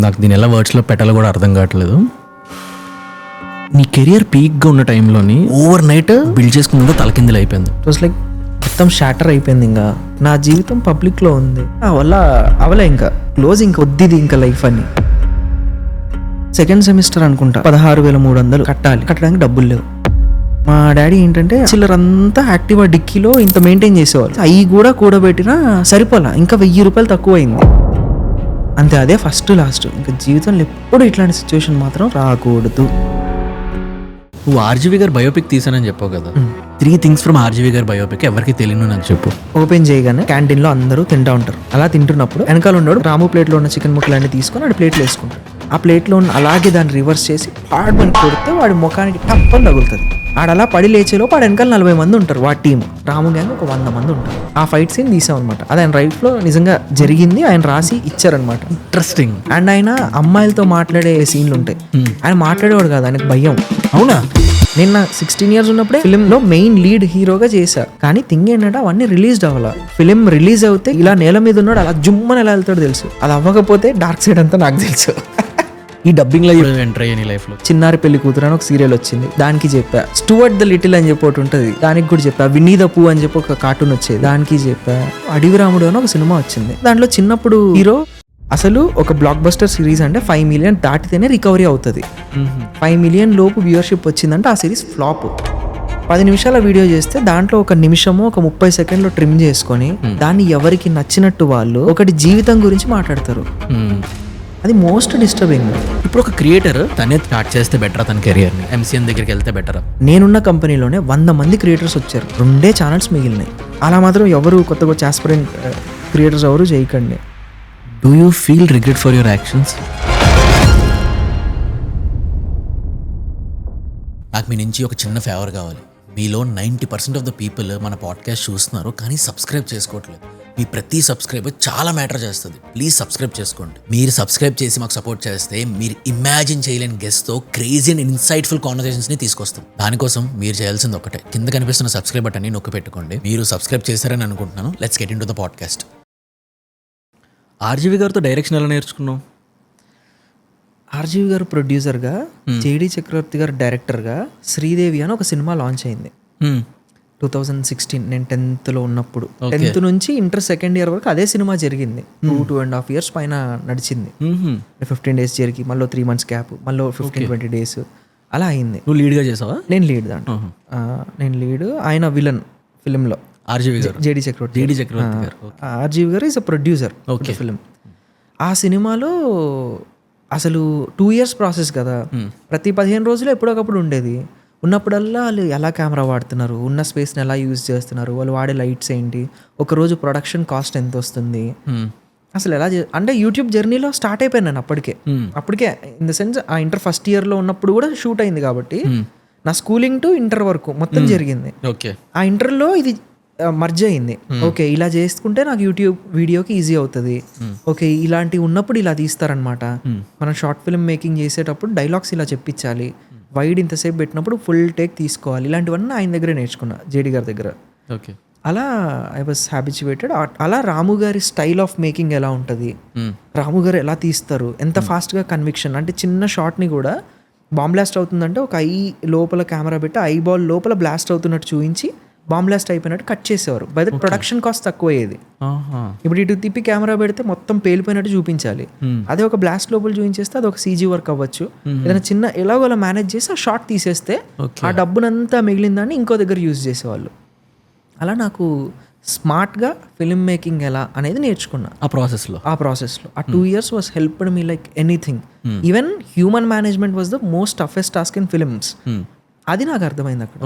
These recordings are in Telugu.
నాకు దీని ఎలా వర్డ్స్లో పెట్టాలో కూడా అర్థం కావట్లేదు. నీ కెరియర్ పీక్గా ఉన్న టైంలోని ఓవర్ నైట్ బిల్డ్ చేసుకున్నదో తలకిందులు అయిపోయింది. ఇట్ వాస్ లైక్ మొత్తం షాటర్ అయిపోయింది. ఇంకా నా జీవితం పబ్లిక్లో ఉంది, వల్ల అవలే ఇంకా క్లోజ్, ఇంకా వద్దిది ఇంకా లైఫ్ అని. సెకండ్ సెమిస్టర్ అనుకుంటా 16,300 కట్టడానికి డబ్బులు లేవు. మా డాడీ ఏంటంటే చిల్లరంతా యాక్టివా డిక్కీలో ఇంత మెయింటైన్ చేసేవాళ్ళు. అవి కూడా కూడబెట్టినా సరిపోలా, ఇంకా 1000 రూపాయలు తక్కువ అయింది అంతే. అదే ఫస్ట్ లాస్ట్. ఇంకా జీవితంలో ఎప్పుడు ఇట్లాంటి సిచ్యువేషన్ మాత్రం రాకూడదు. నువ్వు ఆర్జీవి గారు బయోపిక్ తీసానని చెప్పావు కదా, 3 థింగ్స్ ఫ్రమ్ ఆర్జీవి గారు బయోపిక్ ఎవరికి తెలియను నాకు చెప్పు. ఓపెన్ చేయగానే క్యాంటీన్లో అందరూ తింటా ఉంటారు. అలా తింటున్నప్పుడు వెనకాల ఉన్నాడు రాము ప్లేట్లో ఉన్న చికెన్ ముక్కలన్నీ తీసుకొని వాడి ప్లేట్లో వేసుకుంటాడు. ఆ ప్లేట్లో ఉన్న అలాగే దాన్ని రివర్స్ చేసి పాడమని కొడితే వాడి ముఖానికి టప్పని తగులుతుంది. ఆడలా పడి లేచేలోపు వాడు వెనకాల 40 మంది ఉంటారు. వాడి టీం రాము గ్యాంగ్ ఒక 100 మంది ఉంటారు. ఆ ఫైట్ సీన్ తీసాం అనమాట. అది ఆయన రైఫ్లో నిజంగా జరిగింది, ఆయన రాసి ఇచ్చారనమాట. ఇంట్రెస్టింగ్. అండ్ ఆయన అమ్మాయిలతో మాట్లాడే సీన్లు ఉంటాయి. ఆయన మాట్లాడేవాడు కాదు, ఆయనకు భయం. అవునా? నేను 16 years ఉన్నప్పుడే ఫిలిం లో మెయిన్ లీడ్ హీరోగా చేశా. కానీ థింగ్ ఏంటంటే అవన్నీ రిలీజ్డ్ అవ్వాల. ఫిలిం రిలీజ్ అవుతే ఇలా నేల మీద ఉన్నాడు అలా జుమ్మని ఎలా వెళ్తాడు తెలుసు. అది అవ్వకపోతే డార్క్ సైడ్ అంతా నాకు తెలుసు. ఈ డబ్బింగ్ లో ఎంటర్ అయ్యాను లైఫ్ లో. చిన్నారి పెళ్లి కూతురు అని ఒక సీరియల్ వచ్చింది, దానికి చెప్పా. స్టూవర్ట్ ద లిటిల్ అని చెప్పి ఒకటి ఉంటుంది, దానికి కూడా చెప్పా. విన్నీ ద పూ అని చెప్పి ఒక కార్టూన్ వచ్చేది, దానికి చెప్పా. అడవి రాముడు అని ఒక సినిమా వచ్చింది. దాంట్లో చిన్నప్పుడు హీరో అసలు ఒక బ్లాక్ బస్టర్ సిరీస్ అంటే 5 million దాటితేనే రికవరీ అవుతుంది. 5 million లోపు వ్యూవర్షిప్ వచ్చిందంటే ఆ సిరీస్ ఫ్లాప్. 10 నిమిషాల వీడియో చేస్తే దాంట్లో 1 నిమిషము ఒక 30 సెకండ్లు ట్రిమ్ చేసుకొని దాన్ని ఎవరికి నచ్చినట్టు వాళ్ళు ఒకటి జీవితం గురించి మాట్లాడతారు. అది మోస్ట్ డిస్టర్బింగ్. ఇప్పుడు ఒక క్రియేటర్ తనే స్టార్ట్ చేస్తే బెటర్ తన కెరియర్ ని, ఎంసీఎన్ దగ్గరికి వెళ్తే బెటర్. నేనున్న కంపెనీలోనే 100 మంది క్రియేటర్స్ వచ్చారు, 2 ఛానల్స్ మిగిలినాయి. అలా మాత్రం ఎవరు కొత్తగా ఆస్పిరెంట్ క్రియేటర్స్ ఎవరు చేయకండి. Do you feel regret for your actions? నాకు మీ నుంచి ఒక చిన్న ఫేవర్ కావాలి. మీలో 90% ఆఫ్ ద పీపుల్ మన పాడ్కాస్ట్ చూస్తున్నారు కానీ సబ్స్క్రైబ్ చేసుకోవట్లేదు. మీ ప్రతి సబ్స్క్రైబర్ చాలా మ్యాటర్ చేస్తుంది. ప్లీజ్ సబ్స్క్రైబ్ చేసుకోండి. మీరు సబ్స్క్రైబ్ చేసి మాకు సపోర్ట్ చేస్తే మీరు ఇమాజిన్ చేయలేని గెస్ట్తో క్రేజీ అండ్ ఇన్సైట్ఫుల్ కాన్వర్సేషన్స్ని తీసుకొస్తాం. దానికోసం మీరు చేయాల్సింది ఒకటే, కింద కనిపిస్తున్న సబ్స్క్రైబ్ బటన్ని నొక్కి పెట్టుకోండి. మీరు సబ్స్క్రైబ్ చేశారని అనుకుంటున్నాను. Let's get in to the podcast. RGV గారితో డైరెక్షన్ ఎలా నేర్చుకున్నావు? ఆర్జీవి గారు ప్రొడ్యూసర్గా, జేడి చక్రవర్తి గారు డైరెక్టర్గా శ్రీదేవి అని ఒక సినిమా లాంచ్ అయింది 2016. నేను 10th ఉన్నప్పుడు. 10th నుంచి ఇంటర్ సెకండ్ ఇయర్ వరకు అదే సినిమా జరిగింది. 2.5 years పైన నడిచింది. 15 days జరిగి మళ్ళీ 3 months గ్యాప్, మళ్ళీ 15-20 days అలా అయింది. నువ్వు లీడ్గా చేసావా? నేను లీడ్ దాంట్లో. నేను లీడ్, ఆయన విలన్ ఫిలింలో. ఆర్జీవి గారు, జేడి చక్రవర్తి గారు. ఆర్జీవి గారు ఈజ్ అ ప్రొడ్యూసర్ ఫిలిం. ఆ సినిమాలో అసలు 2 years ప్రాసెస్ కదా. ప్రతి 15 రోజులు ఎప్పుడొకప్పుడు ఉండేది. ఉన్నప్పుడల్లా వాళ్ళు ఎలా కెమెరా వాడుతున్నారు, ఉన్న స్పేస్ని ఎలా యూజ్ చేస్తున్నారు, వాళ్ళు వాడే లైట్స్ ఏంటి, ఒకరోజు ప్రొడక్షన్ కాస్ట్ ఎంత వస్తుంది, అసలు ఎలా అంటే యూట్యూబ్ జర్నీలో స్టార్ట్ అయిపోయాను నేను అప్పటికే ఇన్ ద సెన్స్ ఆ ఇంటర్ ఫస్ట్ ఇయర్లో ఉన్నప్పుడు కూడా షూట్ అయింది కాబట్టి నా స్కూలింగ్ టు ఇంటర్ వరకు మొత్తం జరిగింది. ఆ ఇంటర్లో ఇది మర్జ్ అయింది. ఓకే, ఇలా చేసుకుంటే నాకు యూట్యూబ్ వీడియోకి ఈజీ అవుతుంది. ఓకే, ఇలాంటివి ఉన్నప్పుడు ఇలా తీస్తారనమాట. మనం షార్ట్ ఫిల్మ్ మేకింగ్ చేసేటప్పుడు డైలాగ్స్ ఇలా చెప్పించాలి, వైడ్ ఇంతసేపు పెట్టినప్పుడు ఫుల్ టేక్ తీసుకోవాలి, ఇలాంటివన్నీ ఆయన దగ్గరే నేర్చుకున్నా, జేడి గారి దగ్గర. అలా ఐ వాజ్ హ్యాబిచువేటెడ్. అలా రాము గారి స్టైల్ ఆఫ్ మేకింగ్ ఎలా ఉంటుంది, రాము గారు ఎలా తీస్తారు, ఎంత ఫాస్ట్గా కన్విక్షన్. అంటే చిన్న షాట్ని కూడా బాంబ్ బ్లాస్ట్ అవుతుందంటే ఒక ఐ లోపల కెమెరా పెట్టి ఐ బాల్ లోపల బ్లాస్ట్ అవుతున్నట్టు చూపించి బాంబ్ బ్లాస్ట్ అయిపోయినట్టు కట్ చేసేవారు. బై ద ప్రొడక్షన్ కాస్ట్ తక్కువ అయ్యేది. ఇప్పుడు ఇటు తిప్పి కెమెరా పెడితే మొత్తం పేలిపోయినట్టు చూపించాలి. అదే ఒక బ్లాస్ట్ లోపల చూపించేస్తే అది ఒక సీజీ వర్క్ అవ్వచ్చు. ఏదైనా చిన్న ఎలాగోలా మేనేజ్ చేసి ఆ షాట్ తీసేస్తే ఆ డబ్బునంతా మిగిలిన దాన్ని ఇంకో దగ్గర యూజ్ చేసేవాళ్ళు. అలా నాకు స్మార్ట్గా ఫిల్మ్ మేకింగ్ ఎలా అనేది నేర్చుకున్నా ఆ ప్రాసెస్లో. ఆ 2 years was helped me like anything. Even human management was the most toughest task in films. అది నాకు అర్థమైంది అక్కడ.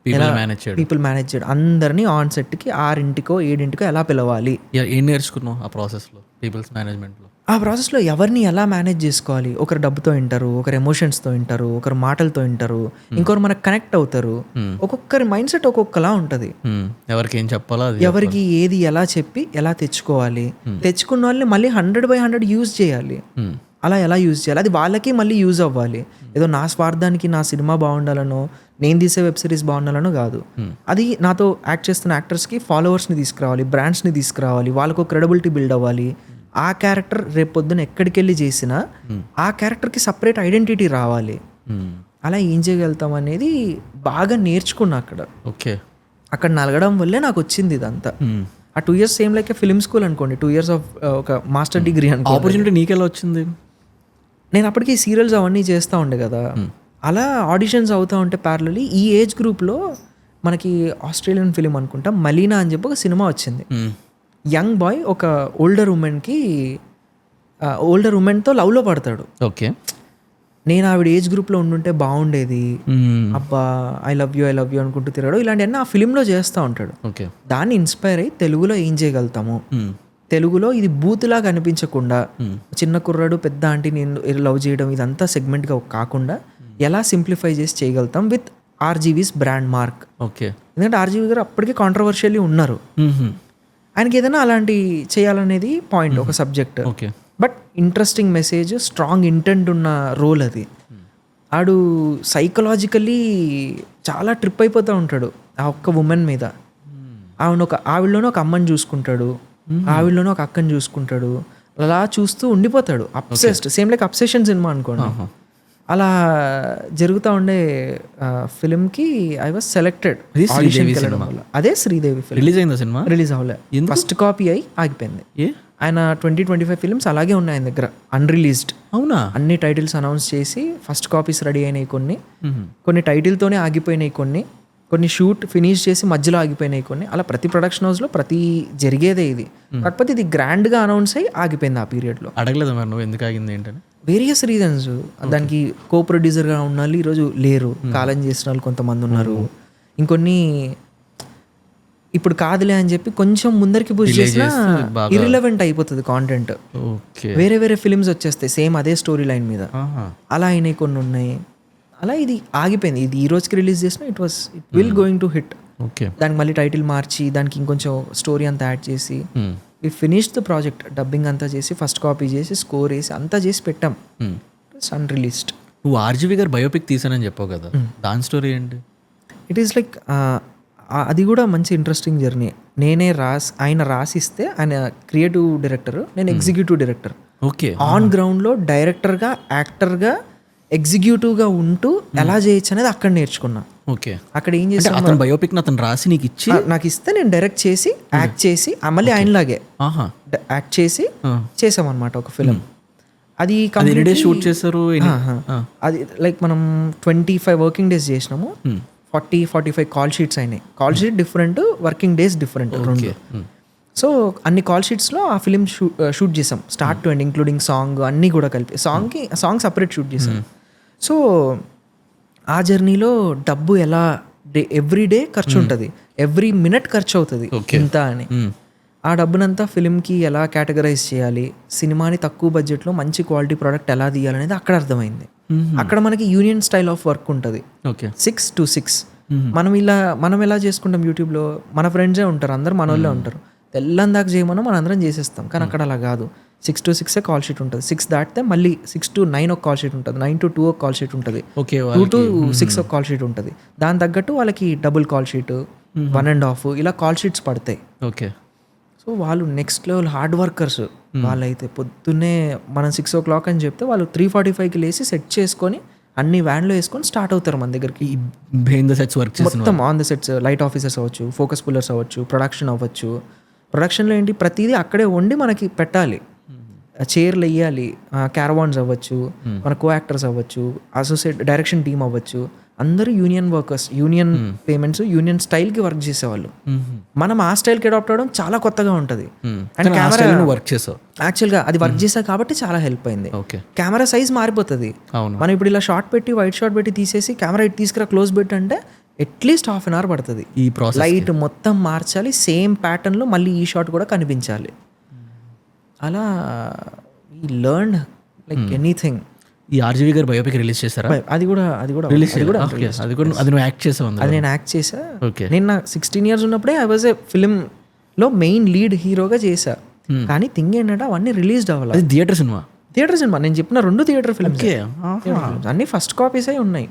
పీపుల్ మేనేజ్ చేయడం, అందరినీ ఆన్ సెట్కి 6-7 ఎలా పిలవాలి. ఏం నేర్చుకున్నావు ఆ ప్రాసెస్లో, పీపుల్స్ మేనేజ్మెంట్లో? ఆ ప్రాసెస్లో ఎవరిని ఎలా మేనేజ్ చేసుకోవాలి. ఒకరు డబ్బుతో వింటారు, ఒకరు ఎమోషన్స్తో వింటారు, ఒకరు మాటలతో వింటారు, ఇంకొకరు మనకు కనెక్ట్ అవుతారు. ఒక్కొక్కరి మైండ్ సెట్ ఒక్కొక్కలా ఉంటుంది. ఎవరికి ఏం చెప్పాలో, ఎవరికి ఏది ఎలా చెప్పి ఎలా తెచ్చుకోవాలి, తెచ్చుకున్న వాళ్ళని మళ్ళీ 100/100 యూజ్ చేయాలి. అలా ఎలా యూజ్ చేయాలి, అది వాళ్ళకి మళ్ళీ యూజ్ అవ్వాలి. ఏదో నా స్వార్థానికి నా సినిమా బాగుండాలనో నేను తీసే వెబ్ సిరీస్ బాగుండాలనో కాదు. అది నాతో యాక్ట్ చేస్తున్న యాక్టర్స్కి ఫాలోవర్స్ని తీసుకురావాలి, బ్రాండ్స్ని తీసుకురావాలి, వాళ్ళకు క్రెడిబిలిటీ బిల్డ్ అవ్వాలి. ఆ క్యారెక్టర్ రేపు పొద్దున ఎక్కడికి వెళ్ళి చేసినా ఆ క్యారెక్టర్కి సపరేట్ ఐడెంటిటీ రావాలి. అలా ఏం చేయగలుగుతాం అనేది బాగా నేర్చుకున్నా అక్కడ. ఓకే, అక్కడ నలగడం వల్లే నాకు వచ్చింది ఇదంతా. ఆ 2 years same like film school అనుకోండి, 2 years ఆఫ్ ఒక మాస్టర్ డిగ్రీ అనుకో. ఆపర్చునిటీ నీకెలా వచ్చింది? నేను అప్పటికి సీరియల్స్ అవన్నీ చేస్తూ ఉండే కదా, అలా ఆడిషన్స్ అవుతూ ఉంటే ప్యారలీ ఈ ఏజ్ గ్రూప్లో మనకి ఆస్ట్రేలియన్ ఫిలిం అనుకుంటా మలీనా అని చెప్పి ఒక సినిమా వచ్చింది. యంగ్ బాయ్ ఒక ఓల్డర్ ఉమెన్తో లవ్లో పడతాడు. ఓకే, నేను ఆవిడ ఏజ్ గ్రూప్లో ఉండుంటే బాగుండేది, అబ్బా ఐ లవ్ యూ అనుకుంటూ తిరగడు, ఇలాంటివన్నీ ఆ ఫిలింలో చేస్తూ ఉంటాడు. ఓకే, దాన్ని ఇన్స్పైర్ అయ్యి తెలుగులో ఏం చేయగలుగుతాము, తెలుగులో ఇది బూత్లాగా అనిపించకుండా చిన్న కుర్రాడు పెద్ద ఆంటీ నేను లవ్ చేయడం ఇదంతా సెగ్మెంట్గా కాకుండా ఎలా సింప్లిఫై చేసి చేయగలుగుతాం with RGV's brand mark. Okay, ఎందుకంటే ఆర్జీవీ గారు అప్పటికే కాంట్రవర్షియల్లీ ఉన్నారు, ఆయనకి ఏదైనా అలాంటి చేయాలనేది పాయింట్, ఒక subject. Okay, but interesting message, strong intent ఉన్న రోల్ అది. ఆడు సైకలాజికల్లీ చాలా ట్రిప్ అయిపోతూ ఉంటాడు ఆ ఒక్క ఉమెన్ మీద. ఆవిడలోనే ఒక అమ్మని చూసుకుంటాడు, ఆవిడలోనే ఒక అక్కని చూసుకుంటాడు, అలా చూస్తూ ఉండిపోతాడు. Obsessed, same like obsession cinema అనుకోండి. అలా జరుగుతూ ఉండే ఫిలింకి ఐ వాజ్ సెలెక్టెడ్. అదే శ్రీదేవి ఫిల్మ్ రిలీజ్ అయిందా సినిమా? రిలీజ్ అవ్వలే, ఫస్ట్ కాపీ అయి ఆగిపోయింది. ఆయన 20-25 ఫిల్మ్స్ అలాగే ఉన్నాయి ఆయన దగ్గర అన్రిలీజ్డ్. అవునా? అన్ని టైటిల్స్ అనౌన్స్ చేసి ఫస్ట్ కాపీస్ రెడీ అయినాయి, కొన్ని టైటిల్తోనే ఆగిపోయినాయి, కొన్ని షూట్ ఫినిష్ చేసి మధ్యలో ఆగిపోయినాయి కొన్ని. అలా ప్రతి ప్రొడక్షన్ హౌస్లో ప్రతి జరిగేదే ఇది. కాకపోతే ఇది గ్రాండ్గా అనౌన్స్ అయ్యి ఆగిపోయింది ఆ పీరియడ్లో. అడగలేదు మరి నువ్వు ఎందుకు ఆగింది ఏంటని? Various reasons. దానికి కో ప్రొడ్యూసర్గా ఉన్న వాళ్ళు ఈరోజు లేరు, కాలం చేసిన వాళ్ళు కొంతమంది ఉన్నారు. ఇంకొన్ని ఇప్పుడు కాదులే అని చెప్పి కొంచెం ముందరికి పుష్ చేసినా ఇర్రిలవెంట్ అయిపోతుంది కాంటెంట్. వేరే ఫిలిమ్స్ వచ్చేస్తాయి సేమ్ అదే స్టోరీ లైన్ మీద. అలా అయినాయి కొన్ని ఉన్నాయి. అలా ఇది ఆగిపోయింది. ఇది ఈ రోజుకి రిలీజ్ చేసిన it will going to hit. దానికి మళ్ళీ టైటిల్ మార్చి దానికి ఇంకొంచెం స్టోరీ అంతా యాడ్ చేసి we finish the project. Dubbing అంతా చేసి ఫస్ట్ కాపీ చేసి స్కోర్ వేసి అంతా చేసి పెట్టాం. It's unreleased. నువ్వు ఆర్జీవి గారు బయోపిక్ తీసానని చెప్పావు కదా, దాని స్టోరీ ఏంటి? ఇట్ ఈస్ లైక్ అది కూడా మంచి ఇంట్రెస్టింగ్ జర్నీ. ఆయన రాసిస్తే, ఆయన క్రియేటివ్ డైరెక్టర్, నేను ఎగ్జిక్యూటివ్ డైరెక్టర్. ఓకే, ఆన్ గ్రౌండ్లో డైరెక్టర్గా, యాక్టర్గా, ఎగ్జిక్యూటివ్గా ఉంటూ ఎలా చేయొచ్చు అనేది అక్కడ నేర్చుకున్నా. ఓకే, అక్కడ ఏం చేసి అతను బయోపిక్ అతను రాసి నీకు ఇచ్చి నాకు ఇస్తే నేను డైరెక్ట్ చేసి యాక్ట్ చేసి మళ్ళీ ఆయనలాగే యాక్ట్ చేసి చేసామన్నమాట ఒక ఫిలిం. అది షూట్ చేశారు. అది లైక్ మనం 25 వర్కింగ్ డేస్ చేసినాము. 40-45 కాల్ షీట్స్ అయినాయి. Call sheet different, working days different రెండు. సో అన్ని కాల్ షీట్స్లో ఆ ఫిలిం షూట్ చేసాం start to end, including song అన్నీ కూడా కలిపి. సాంగ్ సపరేట్ షూట్ చేసాం. సో ఆ జర్నీలో డబ్బు ఎలా ఎవ్రీ డే ఖర్చు ఉంటుంది, ఎవ్రీ మినిట్ ఖర్చు అవుతుంది ఇంత అని. ఆ డబ్బునంతా ఫిలింకి ఎలా కేటగరైజ్ చేయాలి, సినిమాని తక్కువ బడ్జెట్లో మంచి క్వాలిటీ ప్రోడక్ట్ ఎలా తీయాలనేది అక్కడ అర్థమైంది. అక్కడ మనకి యూనియన్ స్టైల్ ఆఫ్ వర్క్ ఉంటుంది, 6 to 6. మనం ఎలా చేసుకుంటాం యూట్యూబ్లో, మన ఫ్రెండ్సే ఉంటారు, అందరు మన వాళ్ళే ఉంటారు, తెల్లందాక చేయమన్నా మనం అందరం చేసేస్తాం. కానీ అక్కడ అలా కాదు, 6 to 6 కాల్ షీట్ ఉంటుంది. 6 దాటితే మళ్ళీ 6 to 9 ఒక కాల్ షీట్ ఉంటుంది, 9 to 2 ఒక కాల్ షీట్ ఉంటుంది, 2 to 6 ఒక కాల్ షీట్ ఉంటుంది. దాని తగ్గట్టు వాళ్ళకి డబుల్ కాల్ షీట్, 1.5 ఇలా కాల్ షీట్స్ పడతాయి. ఓకే, సో వాళ్ళు నెక్స్ట్ లెవెల్ హార్డ్ వర్కర్స్. వాళ్ళైతే పొద్దున్నే మనం 6 o'clock అని చెప్తే వాళ్ళు 3:45కి లేచి సెట్ చేసుకొని అన్ని వ్యాన్లో వేసుకొని స్టార్ట్ అవుతారు మన దగ్గరికి. మొత్తం on the sets, light officers అవ్వచ్చు, ఫోకస్ పుల్లర్స్ అవ్వచ్చు, ప్రొడక్షన్ అవ్వచ్చు. ప్రొడక్షన్లో ఏంటి ప్రతిదీ అక్కడే వండి మనకి పెట్టాలి, చైర్లు వేయాలి, క్యారవాన్స్ అవ్వచ్చు, మన కో యాక్టర్స్ అవ్వచ్చు, అసోసియేట్ డైరెక్షన్ టీమ్ అవ్వచ్చు, అందరూ union workers, union payments, union స్టైల్కి వర్క్ చేసేవాళ్ళు. మనం ఆ స్టైల్కి అడాప్ట్ అవ్వడం చాలా కొత్తగా ఉంటుంది. అండ్ కెమెరా వర్క్ చేసావు యాక్చువల్గా, అది వర్క్ చేసా కాబట్టి చాలా హెల్ప్ అయింది. కెమెరా సైజ్ మారిపోతుంది. మనం ఇప్పుడు ఇలా షార్ట్ పెట్టి వైట్ షార్ట్ పెట్టి తీసేసి కెమెరా ఇటు తీసుకురా క్లోజ్ పెట్టి అంటే అట్లీస్ట్ 1/2 an hour పడుతుంది. ఈ ప్రాసెస్ లైట్ మొత్తం మార్చాలి, సేమ్ ప్యాటర్న్లో మళ్ళీ ఈ షాట్ కూడా కనిపించాలి. అలా ఈ లెర్న్ లైక్ ఎనీథింగ్. ఈ ఆర్జీవి గారు బయోపిక్ రిలీజ్ చేశారా? అది కూడా అది నువ్వు యాక్ట్ చేసావు? అది నేను యాక్ట్ చేసా. నేను నా 16 years ఉన్నప్పుడే ఐ వాజ్ ఏ ఫిలింలో మెయిన్ లీడ్ హీరోగా చేసా. కానీ థింగ్ ఏంటంటే అవన్నీ రిలీజ్డ్ అవ్వాలి. థియేటర్ సినిమా, థియేటర్ సినిమా నేను చెప్పిన 2 థియేటర్ ఫిల్మ్స్ ఓకే. అన్ని ఫస్ట్ కాపీస్ అయి ఉన్నాయి,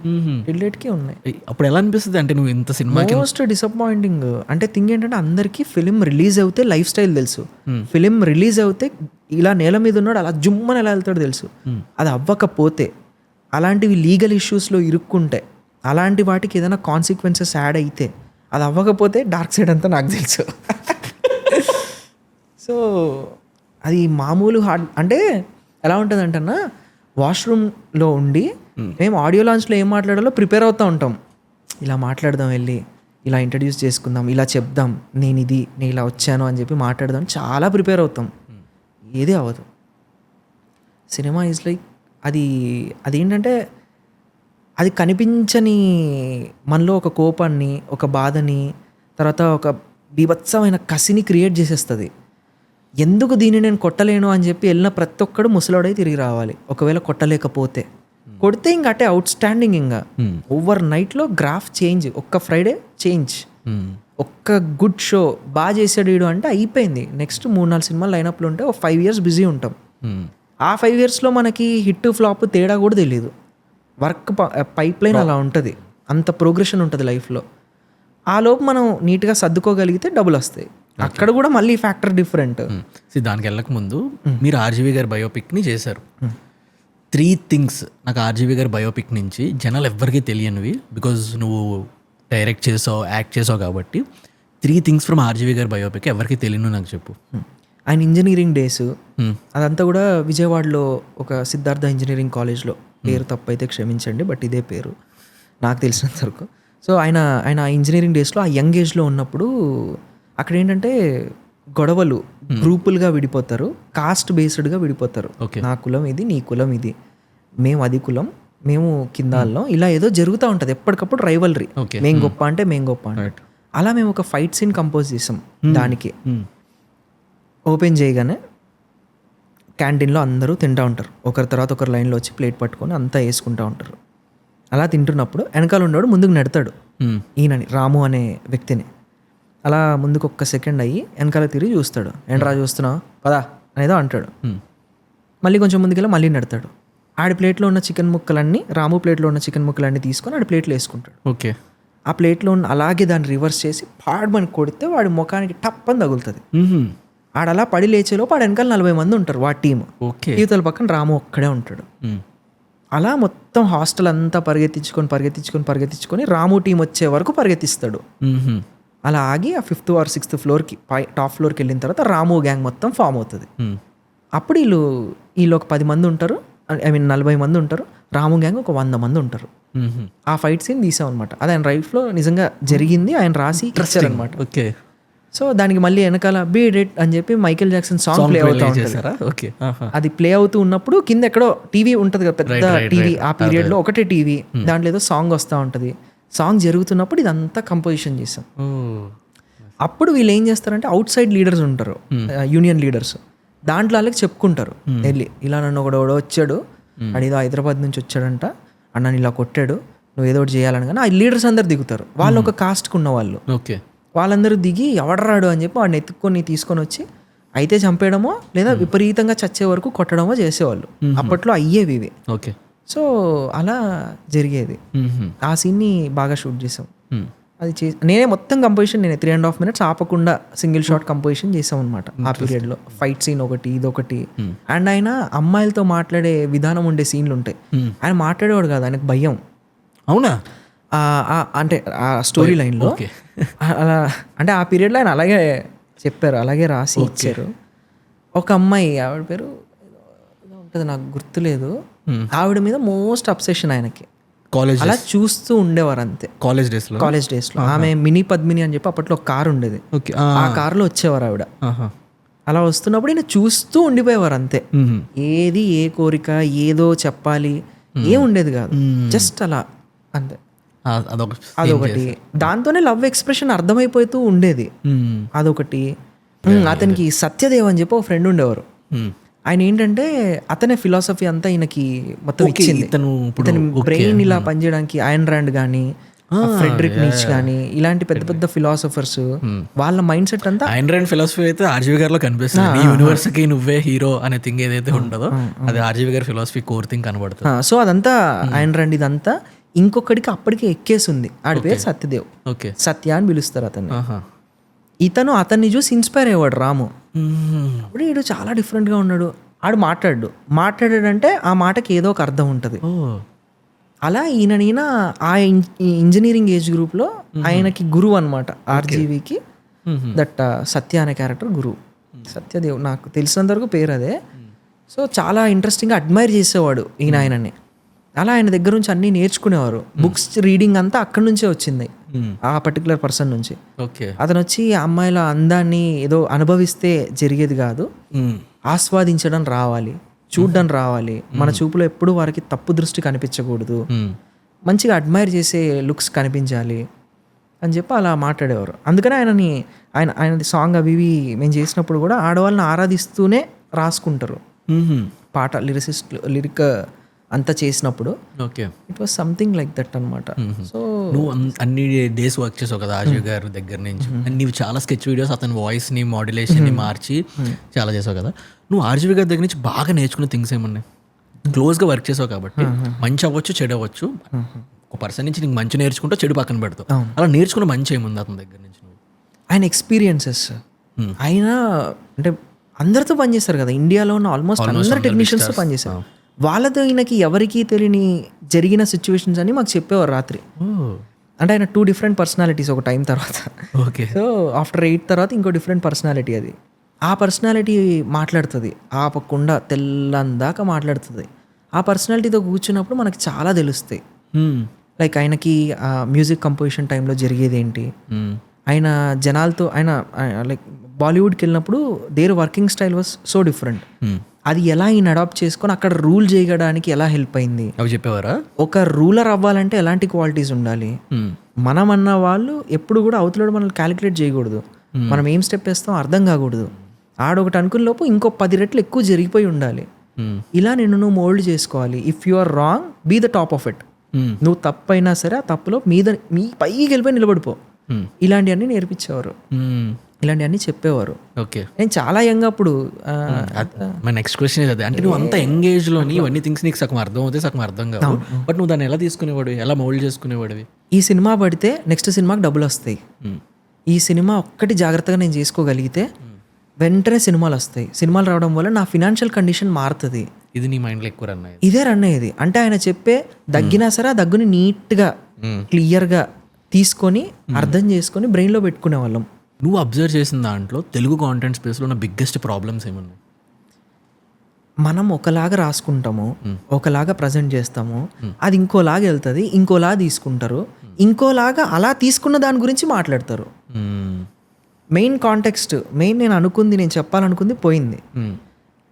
టిల్డేట్కి ఉన్నాయి. అప్పుడు ఎలా అనిపిస్తుంది అంటే నువ్వు ఇంత సినిమాకి మోస్ట్ డిసప్పాయింటింగ్ అంటే థింగ్ ఏంటంటే అందరికీ ఫిలిం రిలీజ్ అవుతే లైఫ్ స్టైల్ తెలుసు, ఫిలిం రిలీజ్ అవుతే ఇలా నేల మీద ఉన్నాడు అలా జుమ్మని ఎలా వెళ్తాడు తెలుసు. అది అవ్వకపోతే, అలాంటివి లీగల్ ఇష్యూస్లో ఇరుక్కుంటే, అలాంటి వాటికి ఏదైనా కాన్సిక్వెన్సెస్ యాడ్ అయితే, అది అవ్వకపోతే డార్క్ సైడ్ అంతా నాకు తెలుసు. సో అది మామూలు హార్డ్ అంటే ఎలా ఉంటుంది అంటన్నా, వాష్రూమ్లో ఉండి మేము ఆడియో లాంచ్లో ఏం మాట్లాడాలో ప్రిపేర్ అవుతూ ఉంటాం. ఇలా మాట్లాడదాం, వెళ్ళి ఇలా ఇంట్రడ్యూస్ చేసుకుందాం, ఇలా చెప్దాం, నేను ఇలా వచ్చాను అని చెప్పి మాట్లాడదాం, చాలా ప్రిపేర్ అవుతాం. ఏది అవ్వదు. సినిమా ఈజ్ లైక్ అదేంటంటే అది కనిపించని మనలో ఒక కోపాన్ని, ఒక బాధని, తర్వాత ఒక బీభత్సమైన కసిని క్రియేట్ చేసేస్తుంది. ఎందుకు దీన్ని నేను కొట్టలేను అని చెప్పి వెళ్ళిన ప్రతి ఒక్కడు ముసలోడై తిరిగి రావాలి. ఒకవేళ కొట్టలేకపోతే, కొడితే ఇంక అటే అవుట్ స్టాండింగ్. ఇంకా ఓవర్ నైట్లో గ్రాఫ్ చేంజ్, ఒక్క ఫ్రైడే చేంజ్, ఒక్క గుడ్ షో బాగా చేసాడు వీడు అంటే అయిపోయింది. నెక్స్ట్ 3-4 సినిమాలు లైనప్లో ఉంటే ఒక 5 years బిజీ ఉంటాం. ఆ 5 yearsలో మనకి హిట్ ఫ్లాప్ తేడా కూడా తెలియదు. వర్క్ పైప్ లైన్ అలా ఉంటుంది, అంత ప్రోగ్రెషన్ ఉంటుంది లైఫ్లో. ఆ లోపు మనం నీట్గా సర్దుకోగలిగితే డబ్బులు వస్తాయి. అక్కడ కూడా మళ్ళీ ఫ్యాక్టర్ డిఫరెంట్. దానికి వెళ్ళక ముందు మీరు ఆర్జీవి గారి బయోపిక్ని చేశారు. 3 things నాకు ఆర్జీవి గారి బయోపిక్ నుంచి జనాలు ఎవ్వరికీ తెలియనివి, బికాజ్ నువ్వు డైరెక్ట్ చేసావు, యాక్ట్ చేసావు కాబట్టి 3 things ఫ్రమ్ ఆర్జీవి గారి బయోపిక్ ఎవరికి తెలియను నాకు చెప్పు. ఆయన ఇంజనీరింగ్ డేస్ అదంతా కూడా విజయవాడలో ఒక సిద్ధార్థ ఇంజనీరింగ్ కాలేజ్లో, పేరు తప్పైతే క్షమించండి బట్ ఇదే పేరు నాకు తెలిసినంత వరకు. సో ఆయన ఇంజనీరింగ్ డేస్లో ఆ యంగ్ ఏజ్లో ఉన్నప్పుడు అక్కడ ఏంటంటే గొడవలు, గ్రూపులుగా విడిపోతారు, కాస్ట్ బేస్డ్గా విడిపోతారు. నా కులం ఇది, నీ కులం ఇది, మేము అది కులం, మేము కిందాల్లో, ఇలా ఏదో జరుగుతూ ఉంటుంది ఎప్పటికప్పుడు రైవలరీ. మేం గొప్ప అంటే మేం గొప్ప అంటే. అలా మేము ఒక ఫైట్ సీన్ కంపోజ్ చేసాం. దానికి ఓపెన్ చేయగానే క్యాంటీన్లో అందరూ తింటూ ఉంటారు, ఒకరి తర్వాత ఒకరు లైన్లో వచ్చి ప్లేట్ పట్టుకొని అంతా వేసుకుంటూ ఉంటారు. అలా తింటున్నప్పుడు వెనకాల ఉన్నవాడు ముందుకు నెడతాడు ఈయనని, రాము అనే వ్యక్తిని. అలా ముందుకు ఒక్క సెకండ్ అయ్యి వెనకాల తిరిగి చూస్తాడు, ఏంట్రా చూస్తున్నావు పదా అనేదో అంటాడు. మళ్ళీ కొంచెం ముందుకెళ్ళి మళ్ళీ నెడతాడు. ఆడి ప్లేట్లో ఉన్న చికెన్ ముక్కలన్నీ, రాము ప్లేట్లో ఉన్న చికెన్ ముక్కలన్నీ తీసుకొని ఆడి ప్లేట్లో వేసుకుంటాడు. ఓకే. ఆ ప్లేట్లో ఉన్న అలాగే దాన్ని రివర్స్ చేసి పాడమని కొడితే వాడి ముఖానికి టప్ అని తగులుతుంది. ఆడలా పడి లేచేలోపు ఆడ వెనకాల 40 మంది ఉంటారు వాడి టీము. ఈతల పక్కన రాము ఒక్కడే ఉంటాడు. అలా మొత్తం హాస్టల్ అంతా పరిగెత్తించుకొని రాము టీం వచ్చే వరకు పరిగెత్తిస్తాడు. అలా ఆగి ఆ 5th or 6th ఫ్లోర్కి టాప్ ఫ్లోర్కి వెళ్ళిన తర్వాత రాము గ్యాంగ్ మొత్తం ఫామ్ అవుతుంది. అప్పుడు వీళ్ళు ఒక 10 మంది ఉంటారు, 40 మంది ఉంటారు, రాము గ్యాంగ్ ఒక 100 మంది ఉంటారు. ఆ ఫైట్ సీన్ తీసాం అనమాట. అది ఆయన లైఫ్లో నిజంగా జరిగింది, ఆయన రాసి ఇచ్చారనమాట. ఓకే. సో దానికి మళ్ళీ వెనకాల బీట్ ఇట్ అని చెప్పి మైకేల్ జాక్సన్ సాంగ్ ప్లే అవుతూ ఉంటుంది. అది ప్లే అవుతూ ఉన్నప్పుడు కింద ఎక్కడో టీవీ ఉంటుంది కదా, పెద్ద టీవీ. ఆ పీరియడ్లో ఒకటే టీవీ, దాంట్లో ఏదో సాంగ్ వస్తూ ఉంటుంది. సాంగ్ జరుగుతున్నప్పుడు ఇదంతా కంపోజిషన్ చేసాం. అప్పుడు వీళ్ళు ఏం చేస్తారంటే అవుట్ సైడ్ లీడర్స్ ఉంటారు, యూనియన్ లీడర్స్, దాంట్లో వాళ్ళకి చెప్పుకుంటారు వెళ్ళి, ఇలా నన్ను ఒకడో వచ్చాడు, అడిదో హైదరాబాద్ నుంచి వచ్చాడంట, అన్న ఇలా కొట్టాడు, నువ్వు ఏదో ఒకటి చేయాలని. కానీ ఆ లీడర్స్ అందరు దిగుతారు, వాళ్ళు ఒక కాస్ట్కి ఉన్న వాళ్ళు. ఓకే. వాళ్ళందరూ దిగి ఎవడరాడు అని చెప్పి వాడిని తీసుకొని వచ్చి అయితే చంపేయడమో లేదా విపరీతంగా చచ్చే వరకు కొట్టడమో చేసేవాళ్ళు. అప్పట్లో అయ్యేవి ఇవి. ఓకే. సో అలా జరిగేది. ఆ సీన్ని బాగా షూట్ చేసాం. అది నేనే మొత్తం కంపోజిషన్, నేనే 3.5 minutes ఆపకుండా సింగిల్ షాట్ కంపోజిషన్ చేసాం అనమాట. ఆ పీరియడ్లో ఫైట్ సీన్ ఒకటి, ఇదొకటి. అండ్ ఆయన అమ్మాయిలతో మాట్లాడే విధానం ఉండే సీన్లు ఉంటాయి. ఆయన మాట్లాడేవాడు కాదు, ఆయనకు భయం. అవునా? అంటే ఆ స్టోరీ లైన్లో అలా, అంటే ఆ పీరియడ్లో ఆయన అలాగే చెప్పారు, అలాగే రాసి ఇచ్చారు. ఒక అమ్మాయి, ఆవిడ పేరు ఉంటుంది నాకు గుర్తులేదు, ఆవిడ మీద మోస్ట్ అబ్సెషన్ ఆయనకి. అలా చూస్తూ ఉండేవారు అంతే కాలేజ్ డేస్లో. ఆమె మినీ పద్మిని అని చెప్పి అప్పట్లో ఒక కారు ఉండేది, ఆ కారులో వచ్చేవారు ఆవిడ. అలా వస్తున్నప్పుడు ఈయన చూస్తూ ఉండిపోయేవారు అంతే. ఏది ఏ కోరిక ఏదో చెప్పాలి ఏం ఉండేది కాదు, జస్ట్ అలా అంతే. అదొకటి. దాంతోనే లవ్ ఎక్స్ప్రెషన్ అర్థమైపోతూ ఉండేది. అదొకటి. అతనికి సత్యదేవ్ అని చెప్పి ఒక ఫ్రెండ్ ఉండేవారు. ఆయన ఏంటంటే అతనే ఫిలాసఫీ అంతా ఈయనకి మొత్తం ఇచ్చింది. ఇతని బ్రెయిన్ ఇలా పనిచేయడానికి అయన్ ర్యాండ్ కానీ ఫ్రెడరిక్ నీచ్ కానీ ఇలాంటి పెద్ద పెద్ద ఫిలాసఫర్స్ వాళ్ళ మైండ్ సెట్ అంతా ఐన్ ర్యాండ్ ఫిలాసఫీ అయితే ఆర్జీవి గారిలో కనిపిస్తుంది. నీ యూనివర్స్ కి నువ్వే హీరో అనే థింగ్ ఏదైతే ఉంటుందో అది ఆర్జీవి గారి ఫిలాసఫీ కోర్ థింగ్ కనబడుతుంది. సో అదంతా ఐన్ ర్యాండ్ ఇదంతా ఇంకొకడికి అప్పటికే ఎక్కేసింది. ఆడి పేరు సత్యదేవ్. ఓకే, సత్య అని పిలుస్తారు అతన్ని. ఇతను అతన్ని చూసి ఇన్స్పైర్ అయ్యేవాడు రాము. అప్పుడు వీడు చాలా డిఫరెంట్గా ఉన్నాడు. ఆడు మాట్లాడాడంటే ఆ మాటకి ఏదో ఒక అర్థం ఉంటుంది. అలా ఈయన ఆ ఇంజనీరింగ్ ఏజ్ గ్రూప్లో ఆయనకి గురువు అనమాట. ఆర్జీవికి దట్ సత్య అనే క్యారెక్టర్ గురువు. సత్యదేవ్ నాకు తెలిసినంత వరకు పేరు అదే. సో చాలా ఇంట్రెస్టింగ్గా అడ్మైర్ చేసేవాడు ఆయనని. అలా ఆయన దగ్గర నుంచి అన్నీ నేర్చుకునేవారు. బుక్స్ రీడింగ్ అంతా అక్కడి నుంచే వచ్చింది, ఆ పర్టికులర్ పర్సన్ నుంచి. అతను వచ్చి అమ్మాయిల అందాన్ని ఏదో అనుభవిస్తే జరిగేది కాదు, ఆస్వాదించడం రావాలి, చూడడం రావాలి, మన చూపులో ఎప్పుడు వారికి తప్పు దృష్టి కనిపించకూడదు, మంచిగా అడ్మైర్ చేసే లుక్స్ కనిపించాలి అని చెప్పి అలా మాట్లాడేవారు. అందుకని ఆయనది సాంగ్ అవి ఇవి మేము చేసినప్పుడు కూడా ఆడవాళ్ళని ఆరాధిస్తూనే రాసుకుంటారు పాట. లిరిక్ అంతా చేసినప్పుడు it was something like that అనమాట. సో నువ్వు అన్ని డేస్ వర్క్ చేసావు కదా ఆర్జీవి గారి దగ్గర నుంచి. నీవు చాలా స్కెచ్ వీడియోస్ అతని వాయిస్ ని మాడ్యులేషన్ ని మార్చి చాలా చేసావు కదా. నువ్వు ఆర్జీవి గారి దగ్గర నుంచి బాగా నేర్చుకునే థింగ్స్ ఏమన్నాయి? క్లోజ్గా వర్క్ చేసావు కాబట్టి మంచి అవ్వచ్చు చెడు అవ్వచ్చు. ఒక పర్సన్ నుంచి నీకు మంచి నేర్చుకుంటూ చెడు పక్కన పెడతావు. అలా నేర్చుకున్న మంచి ఏముంది అతని దగ్గర నుంచి? ఆయన ఎక్స్పీరియన్సెస్. ఆయన అంటే అందరితో పనిచేస్తారు కదా, ఇండియాలో ఉన్న ఆల్మోస్ట్ అందరు టెక్నీషియన్స్తో పనిచేశారు. వాళ్ళతో ఈయనకి ఎవరికి తెలియని జరిగిన సిచ్యువేషన్స్ అని మాకు చెప్పేవారు రాత్రి. అంటే ఆయన 2 డిఫరెంట్ పర్సనాలిటీస్ ఒక టైం తర్వాత. ఓకే, సో ఆఫ్టర్ 8 తర్వాత ఇంకో డిఫరెంట్ పర్సనాలిటీ. అది ఆ పర్సనాలిటీ మాట్లాడుతుంది, ఆపకుండా తెల్లందాకా మాట్లాడుతుంది. ఆ పర్సనాలిటీతో కూర్చున్నప్పుడు మనకి చాలా తెలుస్తాయి. లైక్ ఆయనకి మ్యూజిక్ కంపోజిషన్ టైంలో జరిగేది ఏంటి, ఆయన జనాలతో ఆయన లైక్ బాలీవుడ్కి వెళ్ళినప్పుడు their working style was so different. అది ఎలా ఈయన అడాప్ట్ చేసుకొని అక్కడ రూల్ చేయడానికి ఎలా హెల్ప్ అయింది అవి చెప్పేవారా? ఒక రూలర్ అవ్వాలంటే ఎలాంటి క్వాలిటీస్ ఉండాలి, మనం అన్న వాళ్ళు ఎప్పుడు కూడా అవతల మనల్ని క్యాలిక్యులేట్ చేయకూడదు, మనం ఏం స్టెప్ వేస్తాం అర్థం కాకూడదు, ఆడొకటి అనుకున్న లోపు ఇంకో 10 రెట్లు ఎక్కువ జరిగిపోయి ఉండాలి. ఇలా నువ్వు మోల్డ్ చేసుకోవాలి. If you are wrong be the top of it. నువ్వు తప్పైనా సరే ఆ తప్పులో మీ పైకి వెళ్ళిపోయి నిలబడిపో. ఇలాంటివన్నీ నేర్పించేవారు, ఇలాంటివన్నీ చెప్పేవారు. ఓకే, నేను చాలా యంగ్ అప్పుడు. మై నెక్స్ట్ క్వశ్చన్ అదే, అంటే నువ్వు అంత యంగ్ ఏజ్ లోని ఇవన్నీ థింగ్స్ నీకు సగం అర్థం అవుతాయి సగం అర్థం కావు, బట్ నువ్వు దాన్ని ఎలా తీసుకునేవాడు, ఎలా మౌల్డ్ చేసుకునేవాడివి? ఈ సినిమా పడితే నెక్స్ట్ సినిమాకి డబ్బులు వస్తాయి, ఈ సినిమా ఒక్కటి జాగ్రత్తగా నేను చేసుకోగలిగితే వెంటనే సినిమాలు వస్తాయి, సినిమాలు రావడం వల్ల నా ఫినాన్షియల్ కండిషన్ మారుతుంది. ఇది నీ మైండ్లో ఎక్కువ రన్ అయ్యేది? ఇదే రన్ అయ్యేది. అంటే ఆయన చెప్పే దగ్గినా సరే ఆ దగ్గుని నీట్గా క్లియర్గా తీసుకొని అర్థం చేసుకొని బ్రెయిన్లో పెట్టుకునే వాళ్ళం. నువ్వు అబ్జర్వ్ చేసిన దాంట్లో తెలుగు కాంటెంట్ స్పేస్లో ఉన్న బిగ్గెస్ట్ ప్రాబ్లమ్స్ ఏమన్నా? మనం ఒకలాగా రాసుకుంటాము, ఒకలాగా ప్రజెంట్ చేస్తాము, అది ఇంకోలాగా వెళ్తుంది, ఇంకోలా తీసుకుంటారు, ఇంకోలాగా అలా తీసుకున్న దాని గురించి మాట్లాడతారు. మెయిన్ కాంటెక్స్ట్, నేను చెప్పాలనుకుంది పోయింది.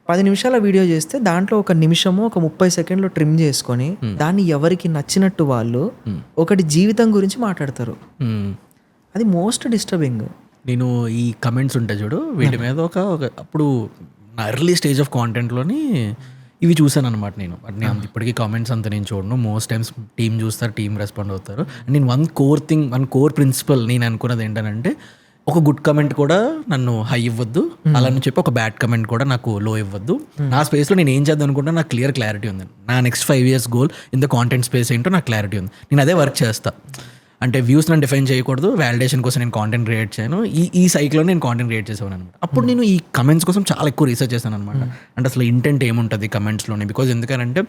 10 నిమిషాల వీడియో చేస్తే దాంట్లో 1 నిమిషము 30 సెకండ్లు ట్రిమ్ చేసుకొని దాన్ని ఎవరికి నచ్చినట్టు వాళ్ళు ఒకటి జీవితం గురించి మాట్లాడతారు. అది మోస్ట్ డిస్టర్బింగ్. నేను ఈ కమెంట్స్ ఉంటాయి చూడు, వీటి మీద అప్పుడు నా ఎర్లీ స్టేజ్ ఆఫ్ కాంటెంట్లోని ఇవి చూసాను అనమాట. నేను ఇప్పటికీ కామెంట్స్ అంతా నేను చూడను. మోస్ట్ టైమ్స్ టీం చూస్తారు, టీం రెస్పాండ్ అవుతారు. నేను వన్ కోర్ ప్రిన్సిపల్ నేను అనుకున్నది ఏంటంటే, ఒక గుడ్ కమెంట్ కూడా నన్ను హై ఇవ్వద్దు, అలా అని చెప్పి ఒక బ్యాడ్ కమెంట్ కూడా నాకు లో ఇవ్వద్దు. నా స్పేస్లో నేను ఏం చేద్దాం అనుకుంటా నాకు క్లారిటీ ఉంది. నా next 5 years goal in the content space ఏంటో నాకు క్లారిటీ ఉంది. నేను అదే వర్క్ చేస్తా. అంటే వ్యూస్ నన్ను డిఫైన్ చేయకూడదు, వ్యాలిడేషన్ కోసం నేను కాంటెంట్ క్రియేట్ చేయను. ఈ సైక్లో నేను కాంటెంట్ క్రియేట్ చేసాను అనమాట. అప్పుడు నేను ఈ కమెంట్స్ కోసం చాలా ఎక్కువ రీసెర్చ్ చేశాను అనమాట. అంటే అసలు ఇంటెంట్ ఏముంటుంది కమెంట్స్లోనే. బికాజ్ ఎందుకంటే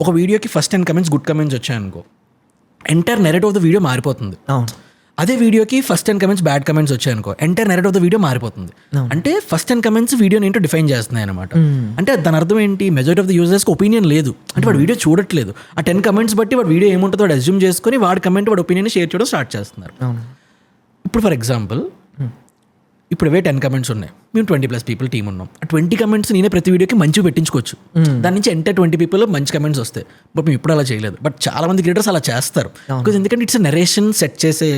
ఒక వీడియోకి ఫస్ట్ 10 comments గుడ్ కమెంట్స్ వచ్చాయనుకో, entire narrative of the video మారిపోతుంది. అదే వీడియోకి ఫస్ట్ 10 comments బ్యాడ్ కమెంట్స్ వచ్చాయనుకో, entire narrative of the video మారిపోతుంది. అంటే ఫస్ట్ 10 comments వీడియోని ఏంటో డిఫైన్ చేస్తున్నాయి అనమాట. అంటే దాని అర్థం ఏంటి, మెజారిటీ ఆఫ్ ద యూజర్స్కి ఒపీనియన్ లేదు, అంటే వాడు వీడియో చూడట్లేదు. ఆ 10 comments బట్టి వాడు వీడియో ఏముంటుందో వాడు అజ్యూమ్ చేసుకొని వాడి కమెంట్ వాడి ఒపీనియన్ షేర్ చేయడం స్టార్ట్ చేస్తున్నారు. ఇప్పుడు ఫర్ ఎగ్జాంపుల్ ఇప్పుడు 10 comments ఉన్నాయి, మేము 20+ people టీం ఉన్నాం. ఆ 20 comments నేనే ప్రతి వీడియోకి మంచిగా పెట్టించుకోవచ్చు, దాని నుంచి ఎంటైర్ 20 people మంచి కమెంట్స్ వస్తాయి. బట్ మేము ఇప్పుడు అలా చేయలేదు. బట్ చాలా మంది క్రియేటర్స్ అలా చేస్తారు. బికాజ్ ఎందుకంటే ఇట్స్ నరేషన్ సెట్ చేసే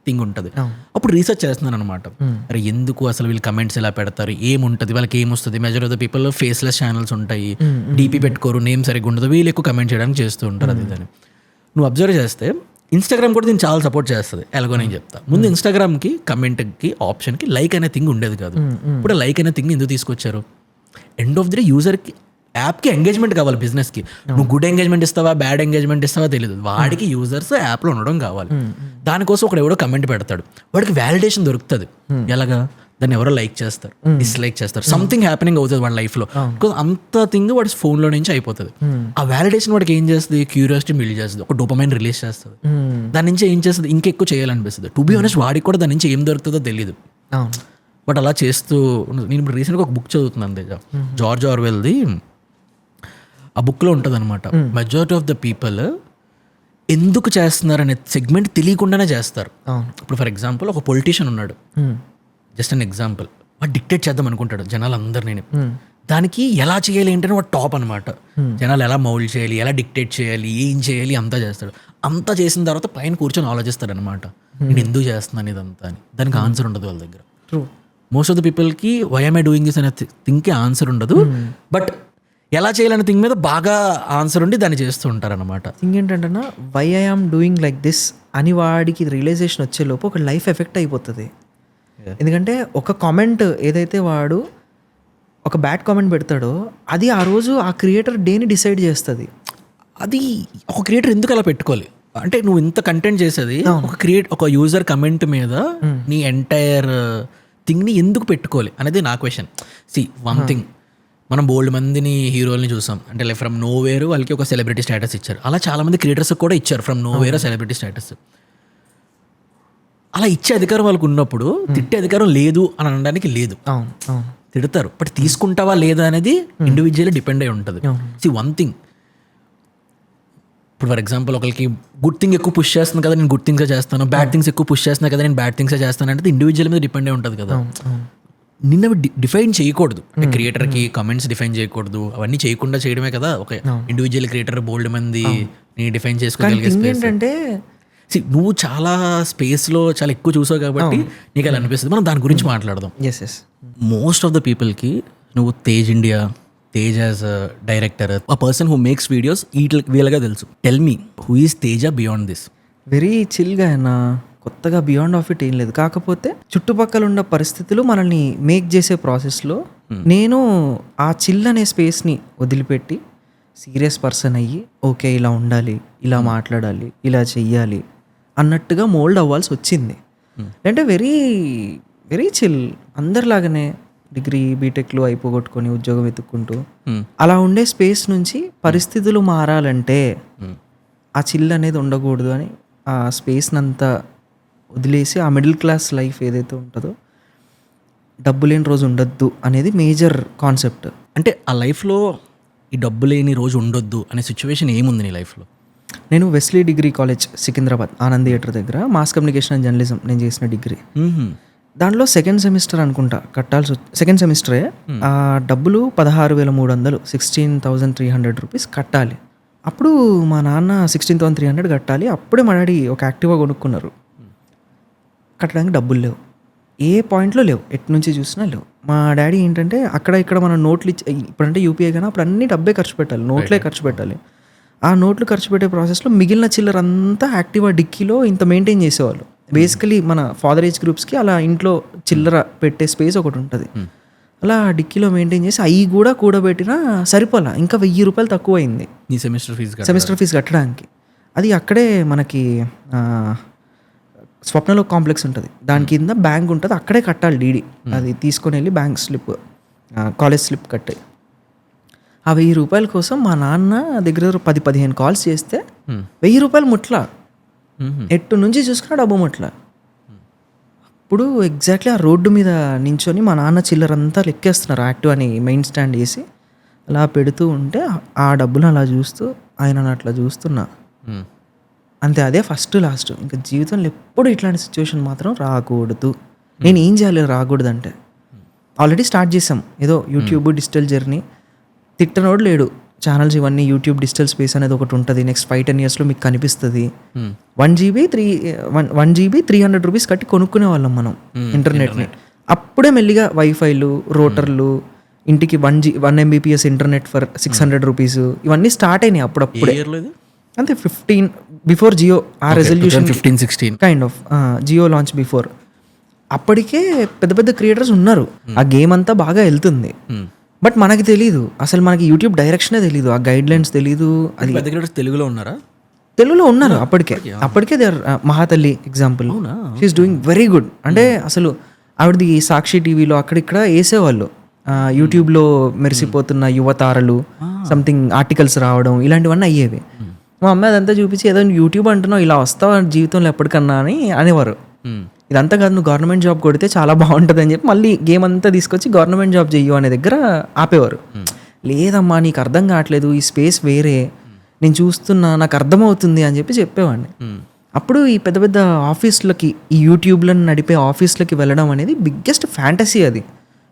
థింగ్ ఉంటుంది. అప్పుడు రీసెర్చ్ చేస్తున్నాను అనమాట. అరే ఎందుకు అసలు వీళ్ళు కమెంట్స్ ఎలా పెడతారు, ఏముంటుంది, వాళ్ళకి ఏమొస్తుంది. Majority of the people faceless channels ఉంటాయి, డీపీ పెట్టుకోరు, నేమ్ సరిగ్గా ఉండదు, వీళ్ళు ఎక్కువ కమెంట్ చేయడానికి చేస్తూ ఉంటారు. అది దాన్ని నువ్వు అబ్జర్వ్ చేస్తే ఇన్స్టాగ్రామ్ కూడా దీన్ని చాలా సపోర్ట్ చేస్తుంది, ఎలాగో నేను చెప్తా. ముందు ఇన్స్టాగ్రామ్కి కమెంట్కి ఆప్షన్కి లైక్ అనే థింగ్ ఉండేది కాదు. ఇప్పుడు లైక్ అనే థింగ్ ఎందుకు తీసుకొచ్చారు? ఎండ్ ఆఫ్ ది డే యూజర్కి యాప్కి ఎంగేజ్మెంట్ కావాలి. బిజినెస్కి నువ్వు గుడ్ ఎంగేజ్మెంట్ ఇస్తావా బ్యాడ్ ఎంగేజ్మెంట్ ఇస్తావా తెలియదు. వాడికి యూజర్స్ యాప్లో ఉండడం కావాలి. దానికోసం ఒకడు ఎవడో కమెంట్ పెడతాడు, వాడికి వ్యాలిడేషన్ దొరుకుతుంది. ఎలాగా? దాన్ని ఎవరో లైక్ చేస్తారు, డిస్లైక్ చేస్తారు, సంథింగ్ హ్యాపెనింగ్ అవుతుంది వాడి లైఫ్లో. బికాజ్ అంత థింగ్ వాడి ఫోన్లో నుంచి అయిపోతుంది. ఆ వ్యాలిడేషన్ వాడికి ఏం చేస్తుంది? క్యూరియాసిటీ బిల్డ్ చేస్తుంది, ఒక డోపమైన్ రిలీజ్ చేస్తుంది. దాని నుంచి ఏం చేస్తుంది? ఇంకెక్కువ చేయాలనిపిస్తుంది. టు బి ఆనెస్ట్ వాడికి కూడా దాని నుంచి ఏం దొరుకుతుందో తెలియదు. బట్ అలా చేస్తూ నేను ఇప్పుడు రీసెంట్గా ఒక బుక్ చదువుతున్నాను తేజ, జార్జ్ ఆర్వెల్ది. ఆ బుక్లో ఉంటుంది అనమాట, మెజారిటీ ఆఫ్ ద పీపుల్ ఎందుకు చేస్తున్నారు అనే సెగ్మెంట్ తెలియకుండానే చేస్తారు. ఇప్పుడు ఫర్ ఎగ్జాంపుల్ ఒక పొలిటీషియన్ ఉన్నాడు, జస్ట్ అన్ ఎగ్జాంపుల్, వాడు డిక్టేట్ చేద్దాం అనుకుంటాడు జనాలందరినీ. దానికి ఎలా చేయాలి ఏంటని వాడు టాప్ అనమాట. జనాలు ఎలా మౌల్డ్ చేయాలి, ఎలా డిక్టేట్ చేయాలి, ఏం చేయాలి అంతా చేస్తాడు. అంతా చేసిన తర్వాత పైన కూర్చొని ఆలోచిస్తాడు అనమాట, నేను ఎందుకు చేస్తున్నాను ఇదంతా అని. దానికి ఆన్సర్ ఉండదు వాళ్ళ దగ్గర. మోస్ట్ ఆఫ్ ద పీపుల్కి why am I doing this అనే థింగ్కి ఆన్సర్ ఉండదు. బట్ ఎలా చేయాలనే థింగ్ మీద బాగా ఆన్సర్ ఉండి దాన్ని చేస్తూ ఉంటారు అనమాట. థింగ్ ఏంటంటే why I am doing like this అని వాడికి రియలైజేషన్ వచ్చేలోపు ఒక లైఫ్ ఎఫెక్ట్ అయిపోతుంది. ఎందుకంటే ఒక కామెంట్ ఏదైతే వాడు ఒక బ్యాడ్ కామెంట్ పెడతాడో అది ఆ రోజు ఆ క్రియేటర్ డేని డిసైడ్ చేస్తుంది. అది ఒక క్రియేటర్ ఎందుకు అలా పెట్టుకోవాలి అంటే, నువ్వు ఇంత కంటెంట్ చేసేది ఒక యూజర్ కమెంట్ మీద నీ ఎంటైర్ థింగ్ని ఎందుకు పెట్టుకోవాలి అనేది నా క్వశ్చన్. వన్ థింగ్, మనం బోల్డ్ మందిని హీరోల్ని చూసాం అంటే లైక్ ఫ్రమ్ నో వేర్ వాళ్ళకి ఒక సెలబ్రిటీ స్టేటస్ ఇచ్చారు. అలా చాలామంది క్రియేటర్స్ కూడా ఇచ్చారు from know where celebrity status. అలా ఇచ్చే అధికారం వాళ్ళకు ఉన్నప్పుడు తిట్టే అధికారం లేదు అని అనడానికి లేదు. తిడతారు, బట్ తీసుకుంటావా లేదా అనేది ఇండివిజువల్లీ డిపెండ్ అయి ఉంటుంది. వన్ థింగ్, ఇప్పుడు ఫర్ ఎగ్జాంపుల్ ఒకరికి గుడ్ థింగ్ ఎక్కువ పుష్ చేస్తుంది కదా, నేను గుడ్ థింగ్సే చేస్తాను, బ్యాడ్ థింగ్స్ ఎక్కువ పుష్ చేస్తున్నా కదా, నేను బ్యాడ్ థింగ్సే చేస్తాను అంటే ఇండివిజువల్ మీద డిపెండ్ అయి ఉంటుంది కదా. నిన్న డిఫైన్ చేయకూడదు అంటే క్రియేటర్కి కమెంట్స్ డిఫైన్ చేయకూడదు, అవన్నీ చేయకుండా చేయడమే కదా ఒక ఇండివిజువల్ క్రియేటర్. బోల్డ్ మంది నీ డిఫైన్ చేసుకోగలిగే స్పేస్ అంటే నువ్వు చాలా స్పేస్లో చాలా ఎక్కువ చూసావు కాబట్టి నీకు అలా అనిపిస్తుంది. మనం దాని గురించి మాట్లాడదాం. మోస్ట్ ఆఫ్ ద పీపుల్కి నువ్వు Tej India, Tej as director, ఆ పర్సన్ హూ మేక్స్ వీడియోస్ వీళ్ళగా తెలుసు. Tell me who is Teja beyond this? Very చిల్గా అయినా కొత్తగా బియాండ్ ఆఫ్ ఇట్ ఏం లేదు. కాకపోతే చుట్టుపక్కల ఉన్న పరిస్థితులు మనల్ని మేక్ చేసే ప్రాసెస్లో నేను ఆ చిల్ అనే స్పేస్ని వదిలిపెట్టి సీరియస్ పర్సన్ అయ్యి ఓకే ఇలా ఉండాలి, ఇలా మాట్లాడాలి, ఇలా చెయ్యాలి అన్నట్టుగా మోల్డ్ అవ్వాల్సి వచ్చింది. అంటే వెరీ వెరీ చిల్, అందరిలాగానే డిగ్రీ బీటెక్లు అయిపోగొట్టుకొని ఉద్యోగం వెతుక్కుంటూ అలా ఉండే స్పేస్ నుంచి పరిస్థితులు మారాలంటే ఆ చిల్ అనేది ఉండకూడదు అని ఆ స్పేస్ని అంతా వదిలేసి ఆ మిడిల్ క్లాస్ లైఫ్ ఏదైతే ఉంటుందో డబ్బు లేని రోజు ఉండొద్దు అనేది మేజర్ కాన్సెప్ట్. అంటే ఆ లైఫ్లో ఈ డబ్బు లేని రోజు ఉండొద్దు అనే సిచ్యువేషన్ ఏముంది నీ లైఫ్లో? నేను Wesley degree college Secunderabad Anand theatre దగ్గర మాస్ కమ్యూనికేషన్ అండ్ జర్నలిజం నేను చేసిన డిగ్రీ. దాంట్లో సెకండ్ సెమిస్టర్ అనుకుంటా కట్టాల్సి సెకండ్ సెమిస్టరే ఆ డబ్బులు 16,300 16,300 రూపీస్ కట్టాలి. అప్పుడు మా నాన్న 16,300 కట్టాలి. అప్పుడే మా డాడీ ఒక యాక్టివా కొనుక్కున్నారు. కట్టడానికి డబ్బులు లేవు, ఏ పాయింట్లో లేవు, ఎటు నుంచి చూసినా లేవు. మా డాడీ ఏంటంటే అక్కడ ఇక్కడ మన నోట్లు ఇప్పుడంటే యూపీఐ కానీ అప్పుడు అన్ని డబ్బే ఖర్చు పెట్టాలి, నోట్లే ఖర్చు పెట్టాలి. ఆ నోట్లు ఖర్చు పెట్టే ప్రాసెస్లో మిగిలిన చిల్లర అంతా యాక్టివా డిక్కీలో ఇంత మెయింటైన్ చేసేవాళ్ళు. బేసికలీ మన ఫాదర్ ఏజ్ గ్రూప్స్కి అలా ఇంట్లో చిల్లర పెట్టే స్పేస్ ఒకటి ఉంటుంది. అలా డిక్కీలో మెయింటైన్ చేసి అవి కూడా కూడబెట్టినా సరిపోలా, ఇంకా 1,000 రూపాయలు తక్కువ అయింది ఈ సెమిస్టర్ ఫీజు కట్టడానికి. అది అక్కడే మనకి స్వప్నలో కాంప్లెక్స్ ఉంటుంది, దాని కింద బ్యాంక్ ఉంటుంది, అక్కడే కట్టాలి డీడీ. అది తీసుకొని వెళ్ళి బ్యాంక్ స్లిప్ కాలేజ్ స్లిప్ కట్టాయి. ఆ 1,000 రూపాయల కోసం మా నాన్న దగ్గర 10-15 కాల్స్ చేస్తే 1,000 రూపాయలు ముట్లా, ఎట్టు నుంచి చూసుకున్నా డబ్బు ముట్లా. అప్పుడు ఎగ్జాక్ట్లీ ఆ రోడ్డు మీద నించొని మా నాన్న చిల్లరంతా లెక్కేస్తున్నారు యాక్టివ్ అని మెయిన్ స్టాండ్ వేసి అలా పెడుతూ ఉంటే ఆ డబ్బులు అలా చూస్తూ ఆయన అట్లా చూస్తున్నా. అంతే, అదే ఫస్ట్ లాస్ట్. ఇంకా జీవితంలో ఎప్పుడు ఇట్లాంటి సిచ్యువేషన్ మాత్రం రాకూడదు. నేను ఏం చేయాలి రాకూడదు అంటే, ఆల్రెడీ స్టార్ట్ చేసాం ఏదో యూట్యూబ్ డిజిటల్ జర్నీ. తిట్టనోడు లేడు, ఛానల్స్ ఇవన్నీ యూట్యూబ్ డిజిటల్ స్పేస్ అనేది ఒకటి ఉంటుంది. నెక్స్ట్ 5-10 yearsలో మీకు కనిపిస్తుంది. 1 GB 300 రూపీస్ కట్టి కొనుక్కునే వాళ్ళం మనం ఇంటర్నెట్ని. అప్పుడే మెల్లిగా వైఫైలు, రోటర్లు, ఇంటికి 1 Mbps ఇంటర్నెట్ ఫర్ 600 రూపీస్ ఇవన్నీ స్టార్ట్ అయినాయి అప్పుడప్పుడే. అంతే 15 బిఫోర్ జియో ఆ resolution 15-16 kind of Jio launch before. అప్పటికే పెద్ద పెద్ద క్రియేటర్స్ ఉన్నారు, ఆ గేమ్ అంతా బాగా వెళ్తుంది. బట్ మనకి తెలీదు, అసలు మనకి యూట్యూబ్ డైరెక్షనే తెలీదు, ఆ గైడ్ లైన్స్ తెలీదు. అది పెద్ద క్రియేటర్స్ తెలుగులో ఉన్నారా? తెలుగులో ఉన్నారు అప్పటికే దే ఆర్. మహాతల్లి example, she is doing very good. అంటే అసలు ఆవిడది సాక్షి టీవీలో అక్కడిక్కడ వేసేవాళ్ళు, యూట్యూబ్లో మెరిసిపోతున్న యువతారలు సంథింగ్ ఆర్టికల్స్ రావడం ఇలాంటివన్నీ అయ్యేవి. మా అమ్మాయి అదంతా చూపించి ఏదో యూట్యూబ్ అంటున్నావు ఇలా వస్తావు జీవితంలో ఎప్పటికన్నా అని అనేవారు. ఇదంతా కాదు, నువ్వు గవర్నమెంట్ జాబ్ కొడితే చాలా బాగుంటుంది అని చెప్పి మళ్ళీ గేమ్ అంతా తీసుకొచ్చి గవర్నమెంట్ జాబ్ చెయ్యు అనే దగ్గర ఆపేవారు. లేదమ్మా నీకు అర్థం కావట్లేదు, ఈ స్పేస్ వేరే, నేను చూస్తున్నా, నాకు అర్థమవుతుంది అని చెప్పి చెప్పేవాడిని. అప్పుడు ఈ పెద్ద పెద్ద ఆఫీస్లకి, ఈ యూట్యూబ్లను నడిపే ఆఫీస్లకి వెళ్ళడం అనేది బిగ్గెస్ట్ ఫ్యాంటసీ. అది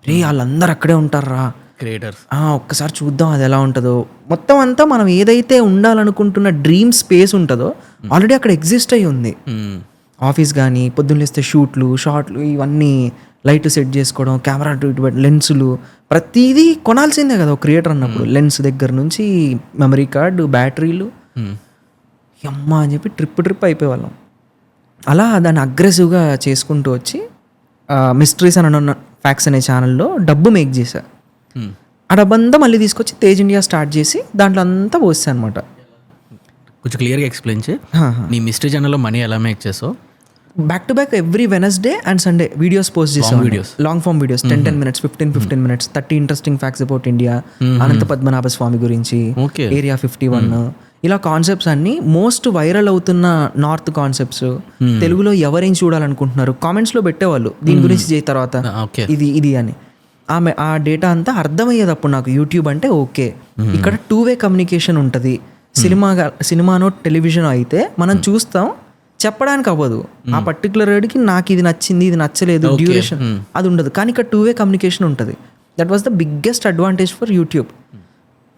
రే వాళ్ళందరూ అక్కడే ఉంటారా క్రియేటర్స్, ఒక్కసారి చూద్దాం అది ఎలా ఉంటుందో. మొత్తం అంతా మనం ఏదైతే ఉండాలనుకుంటున్న డ్రీమ్ స్పేస్ ఉంటుందో ఆల్రెడీ అక్కడ ఎగ్జిస్ట్ అయ్యి ఉంది. ఆఫీస్ కానీ పొద్దున్న లేస్తే షూట్లు, షార్ట్లు, ఇవన్నీ లైట్ సెట్ చేసుకోవడం, కెమెరా లెన్సులు, ప్రతిదీ కొనాల్సిందే కదా ఒక క్రియేటర్ అన్నప్పుడు. లెన్స్ దగ్గర నుంచి మెమరీ కార్డు, బ్యాటరీలు, అమ్మ అని చెప్పి ట్రిప్ అయిపోయేవాళ్ళం. అలా దాన్ని అగ్రెసివ్గా చేసుకుంటూ వచ్చి మిస్టరీస్ అని అన్న ఫ్యాక్స్ అనే ఛానల్లో డబ్బు మేక్ చేశా. ఆ డబ్బంతా మళ్ళీ తీసుకొచ్చి తేజ్ ఇండియా స్టార్ట్ చేసి దాంట్లో అంతా పోసా అనమాట. కొంచెం క్లియర్గా ఎక్స్ప్లెయిన్ చేయి, నీ మిస్టరీ ఛానల్లో మనీ ఎలా మేక్ చేసావు? Back to back every Wednesday and Sunday videos post చేసాం. Long form videos 10 minutes, 15 minutes, 30 interesting facts about India, Anantha Padmanabha Swamy గురించి, ఏరియా 51, ఇలా కాన్సెప్ట్స్ అన్ని మోస్ట్ వైరల్ అవుతున్న నార్త్ కాన్సెప్ట్స్ తెలుగులో ఎవరేం చూడాలనుకుంటున్నారు కామెంట్స్లో పెట్టేవాళ్ళు, దీని గురించి చేయ తర్వాత ఇది అని. ఆ డేటా అంతా అర్థమయ్యేది అప్పుడు నాకు. యూట్యూబ్ అంటే ఓకే, ఇక్కడ 2-way కమ్యూనికేషన్ ఉంటుంది. సినిమానో టెలివిజన్ అయితే మనం చూస్తాం, చెప్పడానికి అవ్వదు. ఆ పర్టికులర్ రేడికి నాకు ఇది నచ్చింది, ఇది నచ్చలేదు, డ్యూరేషన్ అది ఉండదు. కానీ ఇక్కడ 2-way కమ్యూనికేషన్ ఉంటుంది. That was the biggest advantage for YouTube.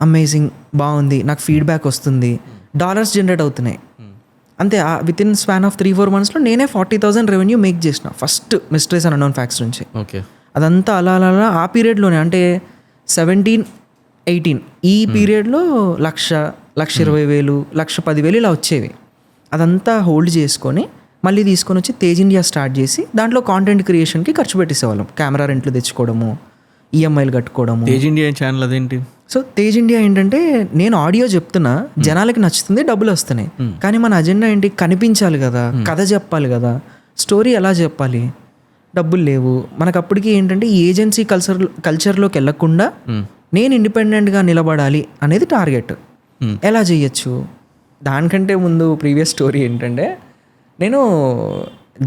Amazing, బాగుంది, నాకు ఫీడ్బ్యాక్ వస్తుంది, డాలర్స్ జనరేట్ అవుతున్నాయి. అంతే, విత్ ఇన్ స్పాన్ ఆఫ్ 3-4 monthsలో నేనే 40,000 రెవెన్యూ మేక్ చేసిన first mysteries and unknown facts నుంచి. ఓకే, అదంతా అలా ఆ పీరియడ్లోనే, అంటే 17-18 ఈ పీరియడ్లో 1,20,000, 1,10,000 ఇలా వచ్చేవి. అదంతా హోల్డ్ చేసుకొని మళ్ళీ తీసుకొని వచ్చి తేజ్ ఇండియా స్టార్ట్ చేసి దాంట్లో కాంటెంట్ క్రియేషన్కి ఖర్చు పెట్టేసేవాళ్ళం. కెమెరా రెంట్లు తెచ్చుకోవడము, ఈఎంఐలు కట్టుకోవడము. తేజ్ ఇండియా ఛానల్ అదేంటి? సో తేజ్ ఇండియా ఏంటంటే, నేను ఆడియో చెప్తున్నా, జనాలకి నచ్చుతుంది, డబ్బులు వస్తున్నాయి. కానీ మన అజెండా ఏంటి? కనిపించాలి కదా, కథ చెప్పాలి కదా, స్టోరీ ఎలా చెప్పాలి, డబ్బులు లేవు మనకు. అప్పటికి ఏంటంటే ఈ ఏజెన్సీ కల్చర్లోకి వెళ్ళకుండా నేను ఇండిపెండెంట్గా నిలబడాలి అనేది టార్గెట్. ఎలా చేయొచ్చు? దానికంటే ముందు ప్రీవియస్ స్టోరీ ఏంటంటే, నేను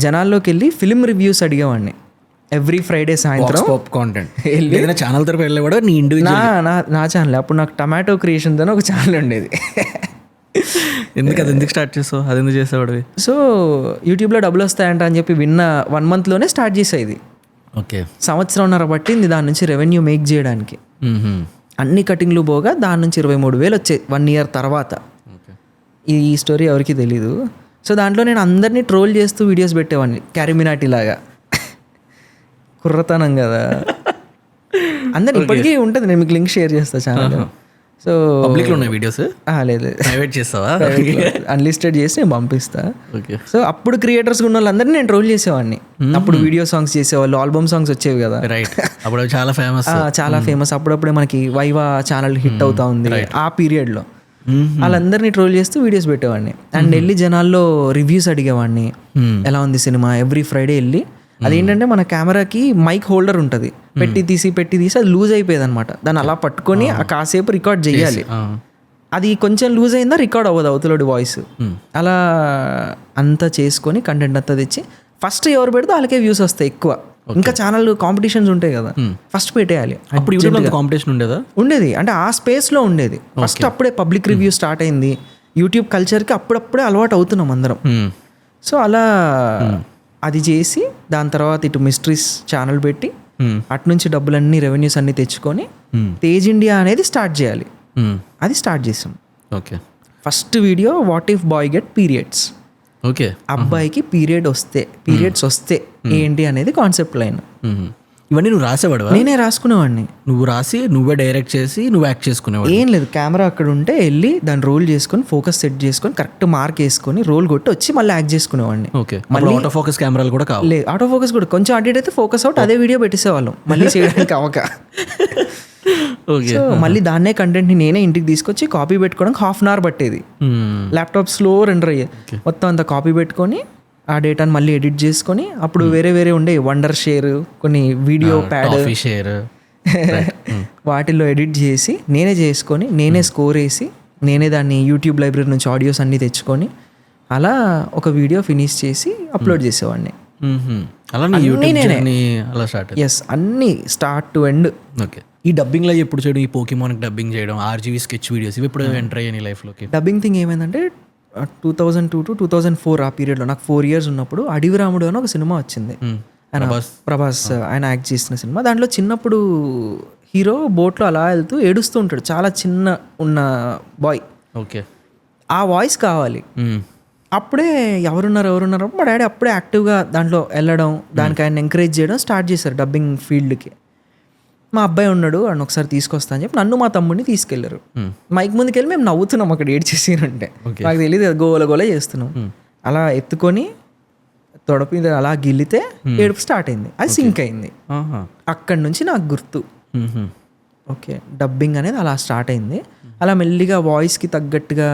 జనాల్లోకి వెళ్ళి ఫిల్మ్ రివ్యూస్ అడిగేవాడిని ఎవ్రీ ఫ్రైడే సాయంత్రం. కాంటెంట్ ఛానల్ తరపు వెళ్ళేవాడు నీ నా ఛానల్. అప్పుడు నాకు టమాటో క్రియేషన్స్ అని ఒక ఛానల్ ఉండేది. ఎందుకు స్టార్ట్ చేసావు? అది ఎందుకు చేసేవాడు? సో యూట్యూబ్లో డబ్బులు వస్తాయంట అని చెప్పి విన్న 1 monthలోనే స్టార్ట్ చేసేది. ఓకే, 1.5 సంవత్సరం పట్టింది దాని నుంచి రెవెన్యూ మేక్ చేయడానికి. అన్ని కటింగ్లు పోగా దాని నుంచి 23,000 వచ్చాయి 1 year తర్వాత. ఈ స్టోరీ ఎవరికి తెలీదు. సో దాంట్లో నేను అందరినీ ట్రోల్ చేస్తూ వీడియోస్ పెట్టేవాడిని, క్యారిమినాటి లాగా. కుర్రతనం కదా, అందరు ఇప్పటికీ ఉంటుంది. నేను మీకు లింక్ షేర్ చేస్తా ఛానల్. సో పబ్లిక్లో ఉన్నాయి వీడియోస్? లేదు, ప్రైవేట్ చేస్తావా? అన్లిస్టెడ్ చేసి నేను పంపిస్తా. సో అప్పుడు క్రియేటర్స్ ఉన్న వాళ్ళందరినీ నేను ట్రోల్ చేసేవాడిని. అప్పుడు వీడియో సాంగ్స్ చేసేవాళ్ళు, ఆల్బమ్ సాంగ్స్ వచ్చేవి కదా. రైట్, అప్పుడు చాలా ఫేమస్. అప్పుడప్పుడే మనకి వైవా ఛానల్ హిట్ అవుతా ఉంది ఆ పీరియడ్లో. వాళ్ళందరినీ ట్రోల్ చేస్తూ వీడియోస్ పెట్టేవాడిని. అండ్ వెళ్ళి జనాల్లో రివ్యూస్ అడిగేవాడిని, ఎలా ఉంది సినిమా. ఎవ్రీ ఫ్రైడే వెళ్ళి, అదేంటంటే మన కెమెరాకి మైక్ హోల్డర్ ఉంటుంది, పెట్టి తీసి అది లూజ్ అయిపోయేది అనమాట. దాన్ని అలా పట్టుకొని కాసేపు రికార్డ్ చేయాలి. అది కొంచెం లూజ్ అయిందా రికార్డ్ అవ్వదు అవతలోడి వాయిస్. అలా అంతా చేసుకొని కంటెంట్ అంతా తెచ్చి ఫస్ట్ ఎవరు పెడితే వాళ్ళకే వ్యూస్ వస్తాయి ఎక్కువ. ఇంకా ఛానల్ కాంపిటీషన్స్ ఉంటాయి కదా, ఫస్ట్ పెట్టేయాలి. అప్పుడు కాంపిటీషన్ ఉండేది, అంటే ఆ స్పేస్లో ఉండేది. ఫస్ట్ అప్పుడే పబ్లిక్ రివ్యూ స్టార్ట్ అయింది. యూట్యూబ్ కల్చర్కి అప్పుడప్పుడే అలవాటు అవుతున్నాం అందరం. సో అలా అది చేసి దాని తర్వాత ఇటు మిస్టరీస్ ఛానల్ పెట్టి అటు నుంచి డబ్బులన్నీ రెవెన్యూస్ అన్ని తెచ్చుకొని తేజ్ ఇండియా అనేది స్టార్ట్ చేయాలి. అది స్టార్ట్ చేసాం. Okay, first video what if bye get periods. Okay, అబ్బాయికి పీరియడ్స్ వస్తే ఏంటి అనేది కాన్సెప్ట్ లైన్. ఇవన్నీ నువ్వు రాసేవాడువా? నేనే రాసుకునేవాడిని. నువ్వు రాసి నువ్వే డైరెక్ట్ చేసి నువ్వు యాక్ట్ చేసుకునేవాడు? ఏం లేదు, కెమెరా అక్కడ ఉంటే వెళ్ళి దాన్ని రోల్ చేసుకొని ఫోకస్ సెట్ చేసుకొని కరెక్ట్ మార్క్ వేసుకొని రోల్ కొట్టి వచ్చి మళ్ళీ యాక్ట్ చేసుకునేవాడిని. ఓకే, మళ్ళీ ఆటో ఫోకస్ కెమెరాలు కూడా కావాలి? లేదు, ఆటో ఫోకస్ కూడా కొంచెం అటు అయితే ఫోకస్ అవుట్, అదే వీడియో పెట్టేసేవాళ్ళం మళ్ళీ చేయడానికి అవక. ఓకే, సో మళ్ళీ దాన్నే కంటెంట్ని నేనే ఇంటికి తీసుకొచ్చి కాపీ పెట్టుకోవడానికి 1/2 అవర్ పట్టేది. ల్యాప్టాప్ స్లో రెండర్ అయ్యేది. మొత్తం అంతా కాపీ పెట్టుకొని ఆ డేటాని మళ్ళీ ఎడిట్ చేసుకొని అప్పుడు వేరే వేరే ఉండే వండర్ షేర్, కొన్ని వీడియో ప్యాడ్ షేర్ వాటిల్లో ఎడిట్ చేసి నేనే చేసుకొని నేనే స్కోర్ వేసి నేనే దాన్ని యూట్యూబ్ లైబ్రరీ నుంచి ఆడియోస్ అన్నీ తెచ్చుకొని అలా ఒక వీడియో ఫినిష్ చేసి అప్లోడ్ చేసేవాడిని. ఎస్, అన్నీ స్టార్ట్ టు ఎండ్. ఓకే, ఈ డబ్బింగ్లో ఎప్పుడు చేయడం? ఈ పోకీమాన్కి డబ్బింగ్ చేయడం, ఆర్జీవీ స్కెచ్ వీడియోస్, ఇవి ఎప్పుడు ఎంటర్ అయ్యాయి నీ లైఫ్లోకి? డబ్బింగ్ థింగ్ ఏమైందంటే 2002 to 2004 ఆ పీరియడ్లో నాకు 4 years ఉన్నప్పుడు అడవి రాముడు అని ఒక సినిమా వచ్చింది. ప్రభాస్ ఆయన యాక్ట్ చేసిన సినిమా. దాంట్లో చిన్నప్పుడు హీరో బోట్లో అలా వెళ్తూ ఏడుస్తూ ఉంటాడు, చాలా చిన్న ఉన్న బాయ్. ఓకే, ఆ వాయిస్ కావాలి. అప్పుడే ఎవరున్నారు మా డాడీ అప్పుడే యాక్టివ్గా దాంట్లో వెళ్ళడం, దానికి ఆయన ఎంకరేజ్ చేయడం స్టార్ట్ చేశారు డబ్బింగ్ ఫీల్డ్కి. మా అబ్బాయి ఉన్నాడు, ఆయన ఒకసారి తీసుకొస్తా అని చెప్పి నన్ను మా తమ్ముడిని తీసుకెళ్లారు. మైక్ ముందుకు వెళ్ళి మేము నవ్వుతున్నాం అక్కడ ఏడ్చేసినంటే, నాకు తెలియదు, గోల చేస్తున్నాం. అలా ఎత్తుకొని తొడప మీద అలా గిల్లితే ఏడుపు స్టార్ట్ అయింది, అది సింక్ అయింది. అక్కడి నుంచి నాకు గుర్తు, ఓకే డబ్బింగ్ అనేది అలా స్టార్ట్ అయింది. అలా మెల్లిగా వాయిస్కి తగ్గట్టుగా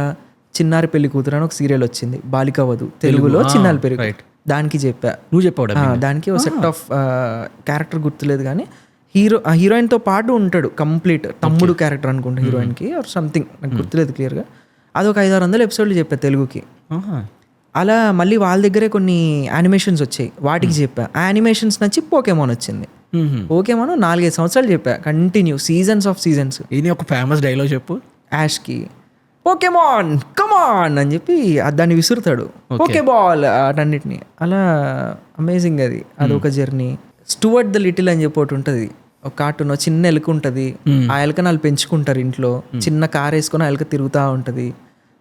చిన్నారి పెళ్లి కూతురు అని ఒక సీరియల్ వచ్చింది, బాలిక వధు, తెలుగులో చిన్నారి పెళ్లి, దానికి చెప్పా. నువ్వు చెప్పావు? దానికి ఒక సెట్ ఆఫ్ క్యారెక్టర్ గుర్తులేదు కానీ హీరోయిన్తో పాటు ఉంటాడు, కంప్లీట్ తమ్ముడు క్యారెక్టర్ అనుకుంటా హీరోయిన్కి ఆర్ సంథింగ్, నాకు గుర్తులేదు క్లియర్గా. అది ఒక 500-600 ఎపిసోడ్లు చెప్పా తెలుగుకి. అలా మళ్ళీ వాళ్ళ దగ్గరే కొన్ని యానిమేషన్స్ వచ్చాయి, వాటికి చెప్పా. ఆ యానిమేషన్స్ నచ్చి పోకేమాన్ వచ్చింది. పోకేమాన్ 4-5 సంవత్సరాలు చెప్పా కంటిన్యూ, సీజన్స్ ఆఫ్ సీజన్స్. ఇది ఒక ఫేమస్ డైలాగ్ చెప్పు. యాష్కి పోకేమాన్ కమాన్ అని చెప్పి దాన్ని విసురుతాడు, పోకే బాల్ అటన్నిటిని. అలా అమేజింగ్ అది, అదొక జర్నీ. స్టూవర్ట్ ద లిటిల్ అని చెప్పి ఒకటి ఉంటుంది, ఒక కార్టూన్, చిన్న ఎలుక ఉంటుంది. ఆ ఎలుకను వాళ్ళు పెంచుకుంటారు ఇంట్లో, చిన్న కార్ వేసుకొని ఆ ఎలుక తిరుగుతూ ఉంటుంది.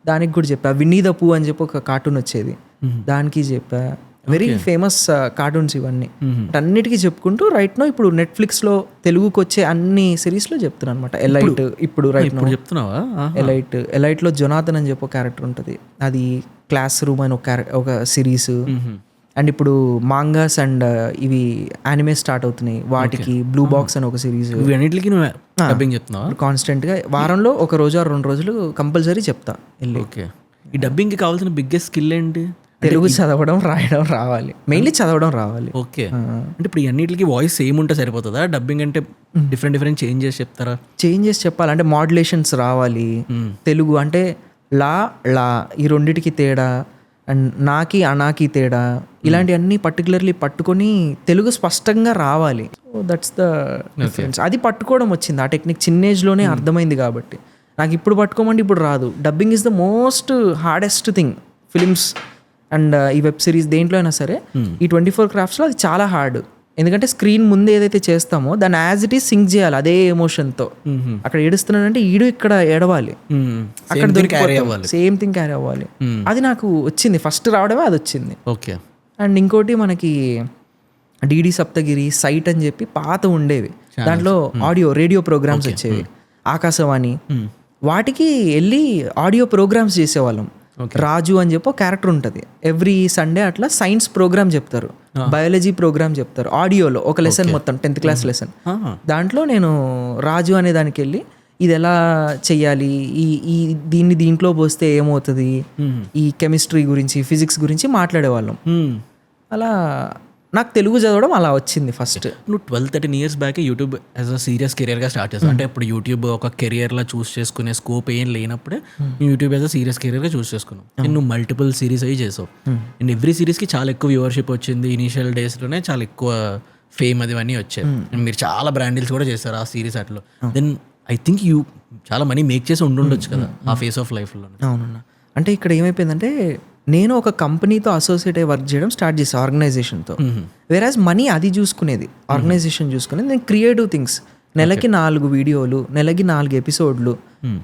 దానికి కూడా చెప్పా. విన్నీ ద పూ అని చెప్పి ఒక కార్టూన్ వచ్చేది, దానికి చెప్పా. వెరీ ఫేమస్ కార్టూన్స్ ఇవన్నీ. అన్నిటికీ చెప్పుకుంటూ రైట్ నో ఇప్పుడు నెట్ఫ్లిక్స్లో తెలుగుకి వచ్చే అన్ని సిరీస్లో చెప్తున్నాను అనమాట. ఎలైట్ ఇప్పుడు రైట్ నో చెప్తున్నావా? ఎలైట్లో జొనాథన్ అని చెప్పి ఒక క్యారెక్టర్ ఉంటుంది, అది క్లాస్ రూమ్ అని ఒక సిరీస్. అండ్ ఇప్పుడు మాంగాస్ అండ్ ఇవి యానిమే స్టార్ట్ అవుతున్నాయి, వాటికి బ్లూ బాక్స్ అని ఒక సిరీస్. కాన్స్టెంట్గా వారంలో ఒక రోజు 2 రోజులు కంపల్సరీ చెప్తా వెళ్ళి. ఓకే, ఈ డబ్బింగ్కి కావాల్సిన బిగ్గెస్ట్ స్కిల్ ఏంటి? తెలుగు చదవడం రాయడం రావాలి, మెయిన్లీ చదవడం రావాలి. ఓకే, అంటే ఇప్పుడు అన్నిటికీ వాయిస్ సేమ్ ఉంటే సరిపోతుందా? డబ్బింగ్ అంటే డిఫరెంట్ చేంజ్ చేసి చెప్తారా? చేంజ్ చేసి చెప్పాలంటే మాడ్యులేషన్స్ రావాలి. తెలుగు అంటే లా లా ఈ రెండిటికి తేడా, అండ్ నాకి అనాకి తేడా, ఇలాంటివన్నీ పర్టికులర్లీ పట్టుకొని తెలుగు స్పష్టంగా రావాలి. So that's the difference. అది పట్టుకోవడం వచ్చింది, ఆ టెక్నిక్ చిన్న ఏజ్లోనే అర్థమైంది కాబట్టి. నాకు ఇప్పుడు పట్టుకోమంటే ఇప్పుడు రాదు. Dubbing is the most hardest thing films and ఈ వెబ్ సిరీస్ దేంట్లో అయినా సరే. ఈ 24 క్రాఫ్ట్స్లో అది చాలా హార్డ్, ఎందుకంటే స్క్రీన్ ముందు ఏదైతే చేస్తామో దాన్ని యాజ్ ఇట్ ఈస్ సింక్ చేయాలి అదే ఎమోషన్తో. అక్కడ ఏడుస్తున్నాడంటే ఈడు ఇక్కడ ఏడవాలి, అక్కడ సేమ్ థింగ్ క్యారీ అవ్వాలి. అది నాకు వచ్చింది, ఫస్ట్ రావడమే అది వచ్చింది. ఓకే, అండ్ ఇంకోటి మనకి డిడి సప్తగిరి, సైట్ అని చెప్పి పాత ఉండేవి, దాంట్లో రేడియో ప్రోగ్రామ్స్ వచ్చేవి, ఆకాశవాణి, వాటికి వెళ్ళి ఆడియో ప్రోగ్రామ్స్ చేసేవాళ్ళం. రాజు అని చెప్పి ఒక క్యారెక్టర్ ఉంటుంది, ఎవ్రీ సండే అట్లా సైన్స్ ప్రోగ్రామ్ చెప్తారు, బయాలజీ ప్రోగ్రామ్ చెప్తారు ఆడియోలో, ఒక లెసన్ మొత్తం 10th క్లాస్ లెసన్. దాంట్లో నేను రాజు అనే దానికి వెళ్ళి ఇది ఎలా చెయ్యాలి, ఈ దీంట్లో పోస్తే ఏమవుతుంది, ఈ కెమిస్ట్రీ గురించి ఫిజిక్స్ గురించి మాట్లాడేవాళ్ళం. అలా నాకు తెలుగు చదవడం అలా వచ్చింది ఫస్ట్. నువ్వు 12-13 years back YouTube as a serious కెరియర్గా స్టార్ట్ చేస్తావు. అంటే ఇప్పుడు యూట్యూబ్ ఒక కెరియర్లా చూస్ చేసుకునే స్కోప్ ఏం లేనప్పుడే యూట్యూబ్ యాజ్ అ సీరియస్ కెరియర్గా చూస్ చేసుకున్నావు. నువ్వు మల్టిపుల్ సిరీస్ అవి చేసావు, అండ్ ఎవ్రీ సిరీస్కి చాలా ఎక్కువ వ్యూవర్షిప్ వచ్చింది. ఇనీషియల్ డేస్లోనే చాలా ఎక్కువ ఫేమ్ అది అన్నీ వచ్చాయి. మీరు చాలా బ్రాండిల్స్ కూడా చేస్తారు ఆ సిరీస్ అట్లో. దెన్ ఐ థింక్ యూ చాలా మనీ మేక్ చేసి ఉండొచ్చు కదా ఆ ఫేస్ ఆఫ్ లైఫ్లో. అవునన్నా, అంటే ఇక్కడ ఏమైపోయిందంటే నేను ఒక కంపెనీతో అసోసియేట్ అయ్యి వర్క్ చేయడం స్టార్ట్ చేసాను, ఆర్గనైజేషన్తో. వేరాజ్ మనీ అది చూసుకునేది, ఆర్గనైజేషన్ చూసుకునేది. నేను క్రియేటివ్ థింగ్స్, నెలకి 4 వీడియోలు, నెలకి 4 ఎపిసోడ్లు,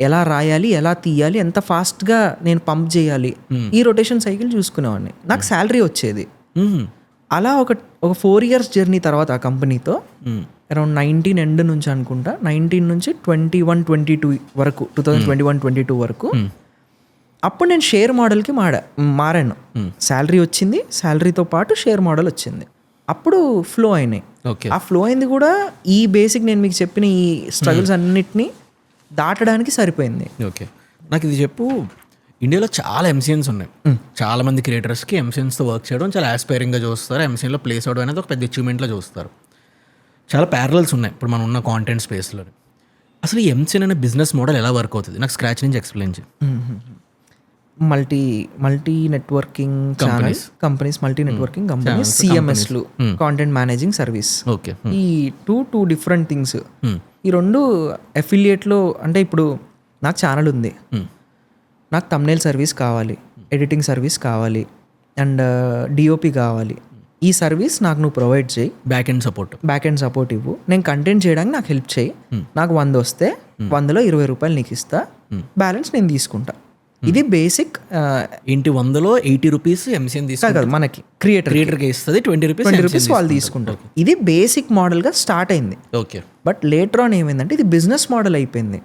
ఎలా రాయాలి, ఎలా తీయాలి, ఎంత ఫాస్ట్గా నేను పంప్ చేయాలి, ఈ రొటేషన్ సైకిల్ చూసుకునేవాడిని. నాకు శాలరీ వచ్చేది. అలా ఒక 4 years జర్నీ తర్వాత ఆ కంపెనీతో అరౌండ్ 19 ఎండ్ నుంచి అనుకుంటా, 19 నుంచి 21-22 వరకు, 2021-22 వరకు అప్పుడు నేను షేర్ మోడల్కి మారాను. శాలరీ వచ్చింది, శాలరీతో పాటు షేర్ మోడల్ వచ్చింది. అప్పుడు ఫ్లో అయినాయి. ఆ ఫ్లో అయింది కూడా ఈ బేసిక్ నేను మీకు చెప్పిన ఈ స్ట్రగుల్స్ అన్నిటినీ దాటడానికి సరిపోయింది. ఓకే, నాకు ఇది చెప్పు. ఇండియాలో చాలా ఎంసీఎన్స్ ఉన్నాయి. చాలా మంది క్రియేటర్స్కి ఎంసీఎన్స్తో వర్క్ చేయడం చాలా ఆస్పైరింగ్గా చూస్తారు. ఎంసీఎన్లో ప్లేస్ అవడం అనేది ఒక పెద్ద అచీవ్మెంట్లో చూస్తారు. చాలా ప్యారలల్స్ ఉన్నాయి ఇప్పుడు మనం ఉన్న కాంటెంట్ స్పేస్లో. అసలు ఈ ఎంసీఎన్ అనే బిజినెస్ మోడల్ ఎలా వర్క్ అవుతుంది నాకు స్క్రాచ్ నుంచి ఎక్స్ప్లెయిన్ చేయి. Multi networking companies, multi networking companies, సిఎంఎస్లు, కాంటెంట్ మేనేజింగ్ సర్వీస్. ఓకే, ఈ టూ డిఫరెంట్ థింగ్స్. ఈ రెండు అఫిలియేట్లో, అంటే ఇప్పుడు నాకు ఛానల్ ఉంది, నాకు థంబ్నెయిల్ సర్వీస్ కావాలి, ఎడిటింగ్ సర్వీస్ కావాలి, అండ్ డిఓపి కావాలి. ఈ సర్వీస్ నాకు నువ్వు ప్రొవైడ్ చేయి, బ్యాక్ ఎండ్ సపోర్ట్ ఇవ్వు, నేను కంటెంట్ చేయడానికి నాకు హెల్ప్ చేయి. నాకు 100 వస్తే 100లో 20 రూపాయలు నీకు ఇస్తా, బ్యాలెన్స్ నేను తీసుకుంటా. ఇది బేసిక్. ఇంటి 100లో 80 రూపీస్ ఎంసీఎన్ తీసుకుంటారు, మనకి క్రియేటర్కి ఇస్తుంది 20 రూపీస్ వాళ్ళు తీసుకుంటారు. ఇది బేసిక్ మోడల్గా స్టార్ట్ అయింది. ఓకే, బట్ లేటర్ ఆన్ ఏమైందంటే ఇది బిజినెస్ మోడల్ అయిపోయింది.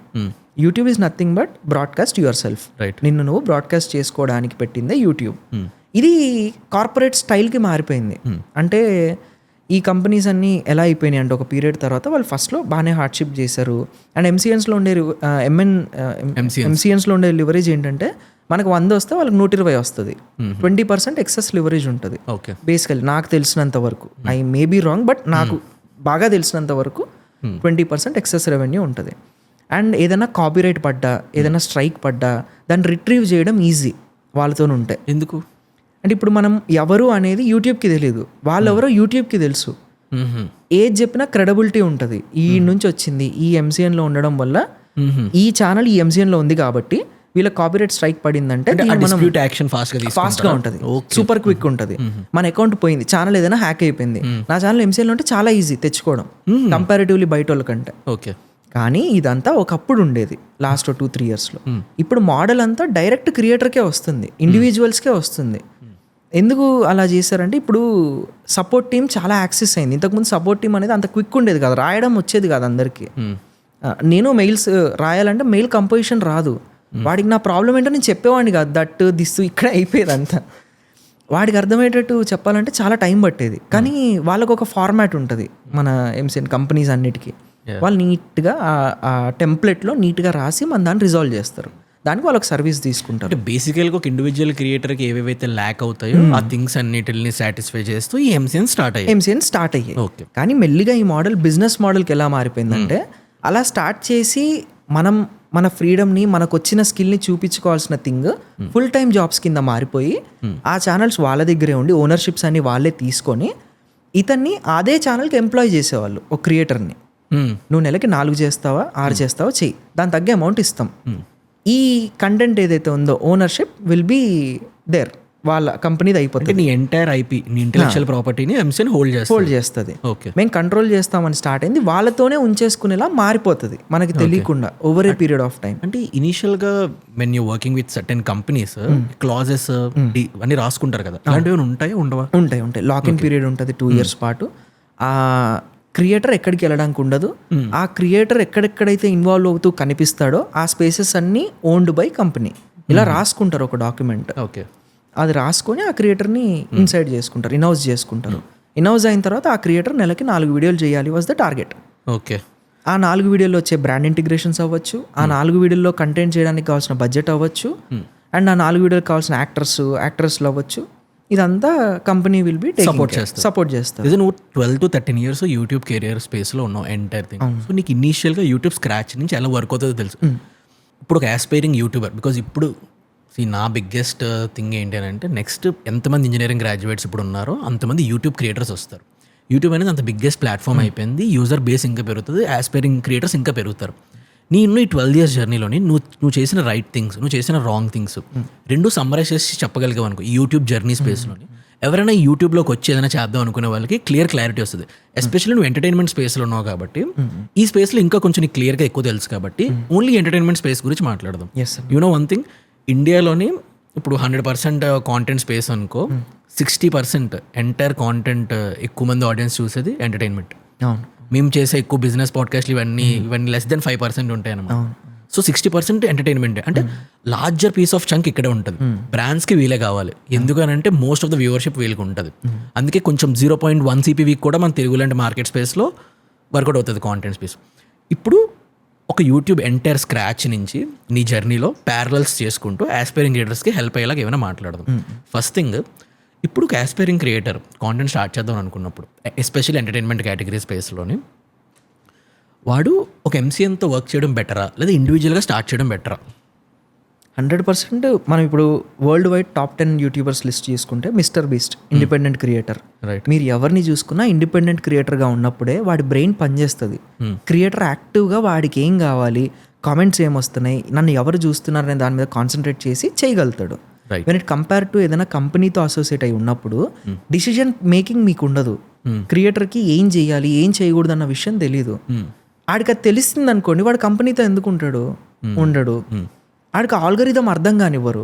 YouTube is nothing but broadcast your self. నిన్ను నువ్వు బ్రాడ్కాస్ట్ చేసుకోవడానికి పెట్టిందే యూట్యూబ్. ఇది కార్పొరేట్ స్టైల్కి మారిపోయింది. అంటే ఈ కంపెనీస్ అన్నీ ఎలా అయిపోయినాయి అంటే ఒక పీరియడ్ తర్వాత వాళ్ళు ఫస్ట్లో బాగానే హార్డ్షిప్ చేశారు. అండ్ ఎంసీఎన్స్లో ఉండే ఎంసీఎన్స్లో ఉండే లివరేజ్ ఏంటంటే మనకు 100 వస్తే వాళ్ళకి 120 వస్తుంది, 20% ఎక్సెస్ లివరేజ్ ఉంటుంది. బేసికల్లీ నాకు తెలిసినంత వరకు, I may be wrong, but నాకు బాగా తెలిసినంత వరకు 20% ఎక్సెస్ రెవెన్యూ ఉంటుంది. అండ్ ఏదైనా కాపీరైట్ పడ్డా, ఏదైనా స్ట్రైక్ పడ్డా దాన్ని రిట్రీవ్ చేయడం ఈజీ వాళ్ళతో ఉంటే. ఎందుకు అంటే ఇప్పుడు మనం ఎవరు అనేది యూట్యూబ్కి తెలియదు, వాళ్ళెవరో యూట్యూబ్కి తెలుసు. ఏది చెప్పినా క్రెడిబిలిటీ ఉంటుంది. ఈ నుంచి వచ్చింది, ఈ ఎంసీఎన్లో ఉండడం వల్ల ఈ ఛానల్ ఈ ఎంసీఎన్లో ఉంది కాబట్టి వీళ్ళ కాపీరైట్ స్ట్రైక్ పడిందంటే ఫాస్ట్గా ఉంటుంది, సూపర్ క్విక్ ఉంటుంది. మన అకౌంట్ పోయింది, ఛానల్ ఏదైనా హ్యాక్ అయిపోయింది, నా ఛానల్ ఎంసీఎన్లో ఉంటే చాలా ఈజీ తెచ్చుకోవడం కంపారిటివ్లీ బయట వాళ్ళ కంటే. ఓకే, కానీ ఇదంతా ఒకప్పుడు ఉండేది లాస్ట్ 2-3 yearsలో. ఇప్పుడు మోడల్ అంతా డైరెక్ట్ క్రియేటర్కే వస్తుంది, ఇండివిజువల్స్కే వస్తుంది. ఎందుకు అలా చేశారంటే ఇప్పుడు సపోర్ట్ టీం చాలా యాక్సెస్ అయింది. ఇంతకుముందు సపోర్ట్ టీం అనేది అంత క్విక్ ఉండేది కాదు, రాయడం వచ్చేది కాదు అందరికీ. నేను మెయిల్స్ రాయాలంటే మెయిల్ కంపోజిషన్ రాదు, వాడికి నా ప్రాబ్లం ఏంటో నేను చెప్పేవాడిని కాదు, దట్ దిస్ ఇక్కడ అయిపోయేది అంతా. వాడికి అర్థమయ్యేటట్టు చెప్పాలంటే చాలా టైం పట్టేది. కానీ వాళ్ళకు ఒక ఫార్మాట్ ఉంటుంది మన ఎంసీఎన్ కంపెనీస్ అన్నిటికీ. వాళ్ళు నీట్గా ఆ టెంప్లెట్లో నీట్గా రాసి మన దాన్ని రిజాల్వ్ చేస్తారు, దానికి వాళ్ళకి సర్వీస్ తీసుకుంటారు. అంటే బేసికల్గా ఒక ఇండివిజువల్ క్రియేటర్కి ఏవేవైతే ల్యాక్ అవుతాయో ఆ థింగ్స్ అన్నిటిని సాటిస్ఫై చేస్తూ ఈ ఎంసీఎన్ స్టార్ట్ అయ్యాయి. ఓకే, కానీ మెల్లిగా ఈ మోడల్ బిజినెస్ మోడల్కి ఎలా మారిపోయిందంటే అలా స్టార్ట్ చేసి మన ఫ్రీడమ్ని, మనకు వచ్చిన స్కిల్ని చూపించుకోవాల్సిన థింగ్ ఫుల్ టైమ్ జాబ్స్ కింద మారిపోయి ఆ ఛానల్స్ వాళ్ళ దగ్గరే ఉండి ఓనర్షిప్స్ అన్ని వాళ్ళే తీసుకొని ఇతన్ని అదే ఛానల్కి ఎంప్లాయ్ చేసేవాళ్ళు. ఒక క్రియేటర్ని నువ్వు నెలకి 4 చేస్తావా 6 చేస్తావా చెయ్యి, దాని తగ్గ అమౌంట్ ఇస్తాం. ఈ కంటెంట్ ఏదైతే ఉందో ఓనర్షిప్ విల్ బీ దేర్, వాళ్ళ కంపెనీది అయిపోతుంది. నీ ఎంటైర్ ఐపీ, నీ ఇంటెలెక్చువల్ ప్రాపర్టీని ఎంసీఎన్ హోల్డ్ చేస్తుంది. ఓకే, మేము కంట్రోల్ చేస్తామని స్టార్ట్ అయింది, వాళ్ళతోనే ఉంచేసుకునేలా మారిపోతుంది మనకి తెలియకుండా over a period of time. అంటే ఇనీషియల్గా when you working with certain companies clauses అన్ని రాసుకుంటారు కదా, అలాంటివి ఉంటాయి ఉండవా? ఉంటాయి. లాక్ ఇన్ పీరియడ్ ఉంటుంది 2 years పాటు. ఆ క్రియేటర్ ఎక్కడికి వెళ్ళడానికి ఉండదు, ఆ క్రియేటర్ ఎక్కడెక్కడైతే ఇన్వాల్వ్ అవుతూ కనిపిస్తాడో ఆ స్పేసెస్ అన్నీ ఓన్డ్ బై కంపెనీ. ఇలా రాసుకుంటారు ఒక డాక్యుమెంట్. ఓకే, అది రాసుకొని ఆ క్రియేటర్ని ఇన్సైడ్ చేసుకుంటారు, ఇన్హౌస్ చేసుకుంటారు. ఇన్హౌస్ అయిన తర్వాత ఆ క్రియేటర్ నెలకి 4 వీడియోలు చేయాలి వాజ్ ద టార్గెట్. ఓకే, ఆ 4 వీడియోల్లో వచ్చే బ్రాండ్ ఇంటిగ్రేషన్స్ అవ్వచ్చు, ఆ 4 వీడియోల్లో కంటెంట్ చేయడానికి కావాల్సిన బడ్జెట్ అవ్వచ్చు, అండ్ ఆ 4 వీడియోలకు కావాల్సిన యాక్టర్స్లు అవ్వచ్చు. ఇదంతా కంపెనీ విల్ బి సపోర్ట్ చేస్తారు. నువ్వు 12 to 13 years యూట్యూబ్ కెరియర్ స్పేస్లో ఉన్నావు ఎంటైర్ థింగ్. సో నీకు ఇనీషియల్గా యూట్యూబ్ స్క్రాచ్ నుంచి ఎలా వర్క్ అవుతుందో తెలుసు. ఇప్పుడు ఒక ఆస్పైరింగ్ యూట్యూబర్, బికాజ్ ఇప్పుడు నా బిగ్గెస్ట్ థింగ్ ఏంటి అని అంటే నెక్స్ట్ ఎంతమంది ఇంజనీరింగ్ గ్రాడ్యుయేట్స్ ఇప్పుడు ఉన్నారో అంతమంది యూట్యూబ్ క్రియేటర్స్ వస్తారు. యూట్యూబ్ అనేది అంత బిగ్గెస్ట్ ప్లాట్ఫామ్ అయిపోయింది, యూజర్ బేస్ ఇంకా పెరుగుతుంది, ఆస్పైరింగ్ క్రియేటర్స్ ఇంకా పెరుగుతారు. నేను ఈ 12 years జర్నీలోని నువ్వు చేసిన రైట్ థింగ్స్, నువ్వు చేసిన రాంగ్ థింగ్స్ రెండు సమ్మరైజ్ చేసి చెప్పగలిగావు అనుకో ఈ యూట్యూబ్ జర్నీ స్పేస్లోని. ఎవరైనా యూట్యూబ్లోకి వచ్చి ఏదైనా చేద్దాం అనుకునే వాళ్ళకి క్లారిటీ వస్తుంది. ఎస్పెషల్లీ నువ్వు ఎంటర్టైన్మెంట్ స్పేస్లో ఉన్నావు కాబట్టి ఈ స్పేస్లో ఇంకా కొంచెం నీకు క్లియర్గా ఎక్కువ తెలుసు కాబట్టి ఓన్లీ ఎంటర్టైన్మెంట్ స్పేస్ గురించి మాట్లాడదాం. యు నో వన్ థింగ్, ఇండియాలోని ఇప్పుడు 100% కాంటెంట్ స్పేస్ అనుకో, 60% ఎంటైర్ కాంటెంట్ ఎక్కువ మంది ఆడియన్స్ చూసేది ఎంటర్టైన్మెంట్. అవును. మేము చేసే ఎక్కువ బిజినెస్ పాడ్కాస్ట్లు ఇవన్నీ లెస్ దెన్ 5% ఉంటాయి అన్నమాట. సో 60% ఎంటర్టైన్మెంటే. అంటే లార్జర్ పీస్ ఆఫ్ చంక్ ఇక్కడే ఉంటుంది. బ్రాండ్స్కి వీలే కావాలి, ఎందుకనంటే మోస్ట్ ఆఫ్ ద వ్యూవర్షిప్ వీళ్ళకి ఉంటుంది. అందుకే కొంచెం 0.1 CPV కూడా మన తెలుగు లాంటి మార్కెట్ స్పేస్లో వర్కౌట్ అవుతుంది కాంటెంట్ స్పేస్. ఇప్పుడు ఒక యూట్యూబ్ ఎంటైర్ స్క్రాచ్ నుంచి నీ జర్నీలో ప్యారలల్స్ చేసుకుంటూ ఆస్పైరింగ్ క్రియేటర్స్కి హెల్ప్ అయ్యేలాగా ఏమైనా మాట్లాడదాం. ఫస్ట్ థింగ్, ఇప్పుడు ఒక ఆస్పైరింగ్ క్రియేటర్ కాంటెంట్ స్టార్ట్ చేద్దాం అనుకున్నప్పుడు, ఎస్పెషల్లీ ఎంటర్టైన్మెంట్ కేటగిరీ స్పేస్లోని, వాడు ఒక MCNతో వర్క్ చేయడం బెటరా లేదా ఇండివిజువల్గా స్టార్ట్ చేయడం బెటరా? 100% మనం ఇప్పుడు world wide top 10 YouTubers list చేసుకుంటే Mister Beast independent creator. Right. మీరు ఎవరిని చూసుకున్నా ఇండిపెండెంట్ క్రియేటర్గా ఉన్నప్పుడే వాడి బ్రెయిన్ పనిచేస్తుంది. క్రియేటర్ యాక్టివ్గా వాడికి ఏం కావాలి, కామెంట్స్ ఏమొస్తున్నాయి, నన్ను ఎవరు చూస్తున్నారు అనే దాని మీద కాన్సన్ట్రేట్ చేసి చేయగలుగుతాడు. వెన్ ఇట్ కంపేర్ టు ఏదైనా కంపెనీతో అసోసియేట్ అయి ఉన్నప్పుడు డిసిజన్ మేకింగ్ మీకు ఉండదు. క్రియేటర్కి ఏం చేయాలి ఏం చేయకూడదు అన్న విషయం తెలీదు. ఆడికి అది తెలిసింది అనుకోండి, వాడు కంపెనీతో ఎందుకు ఉంటాడు? ఉండడు. ఆడికి ఆల్గరిథం అర్థం కానివ్వరు.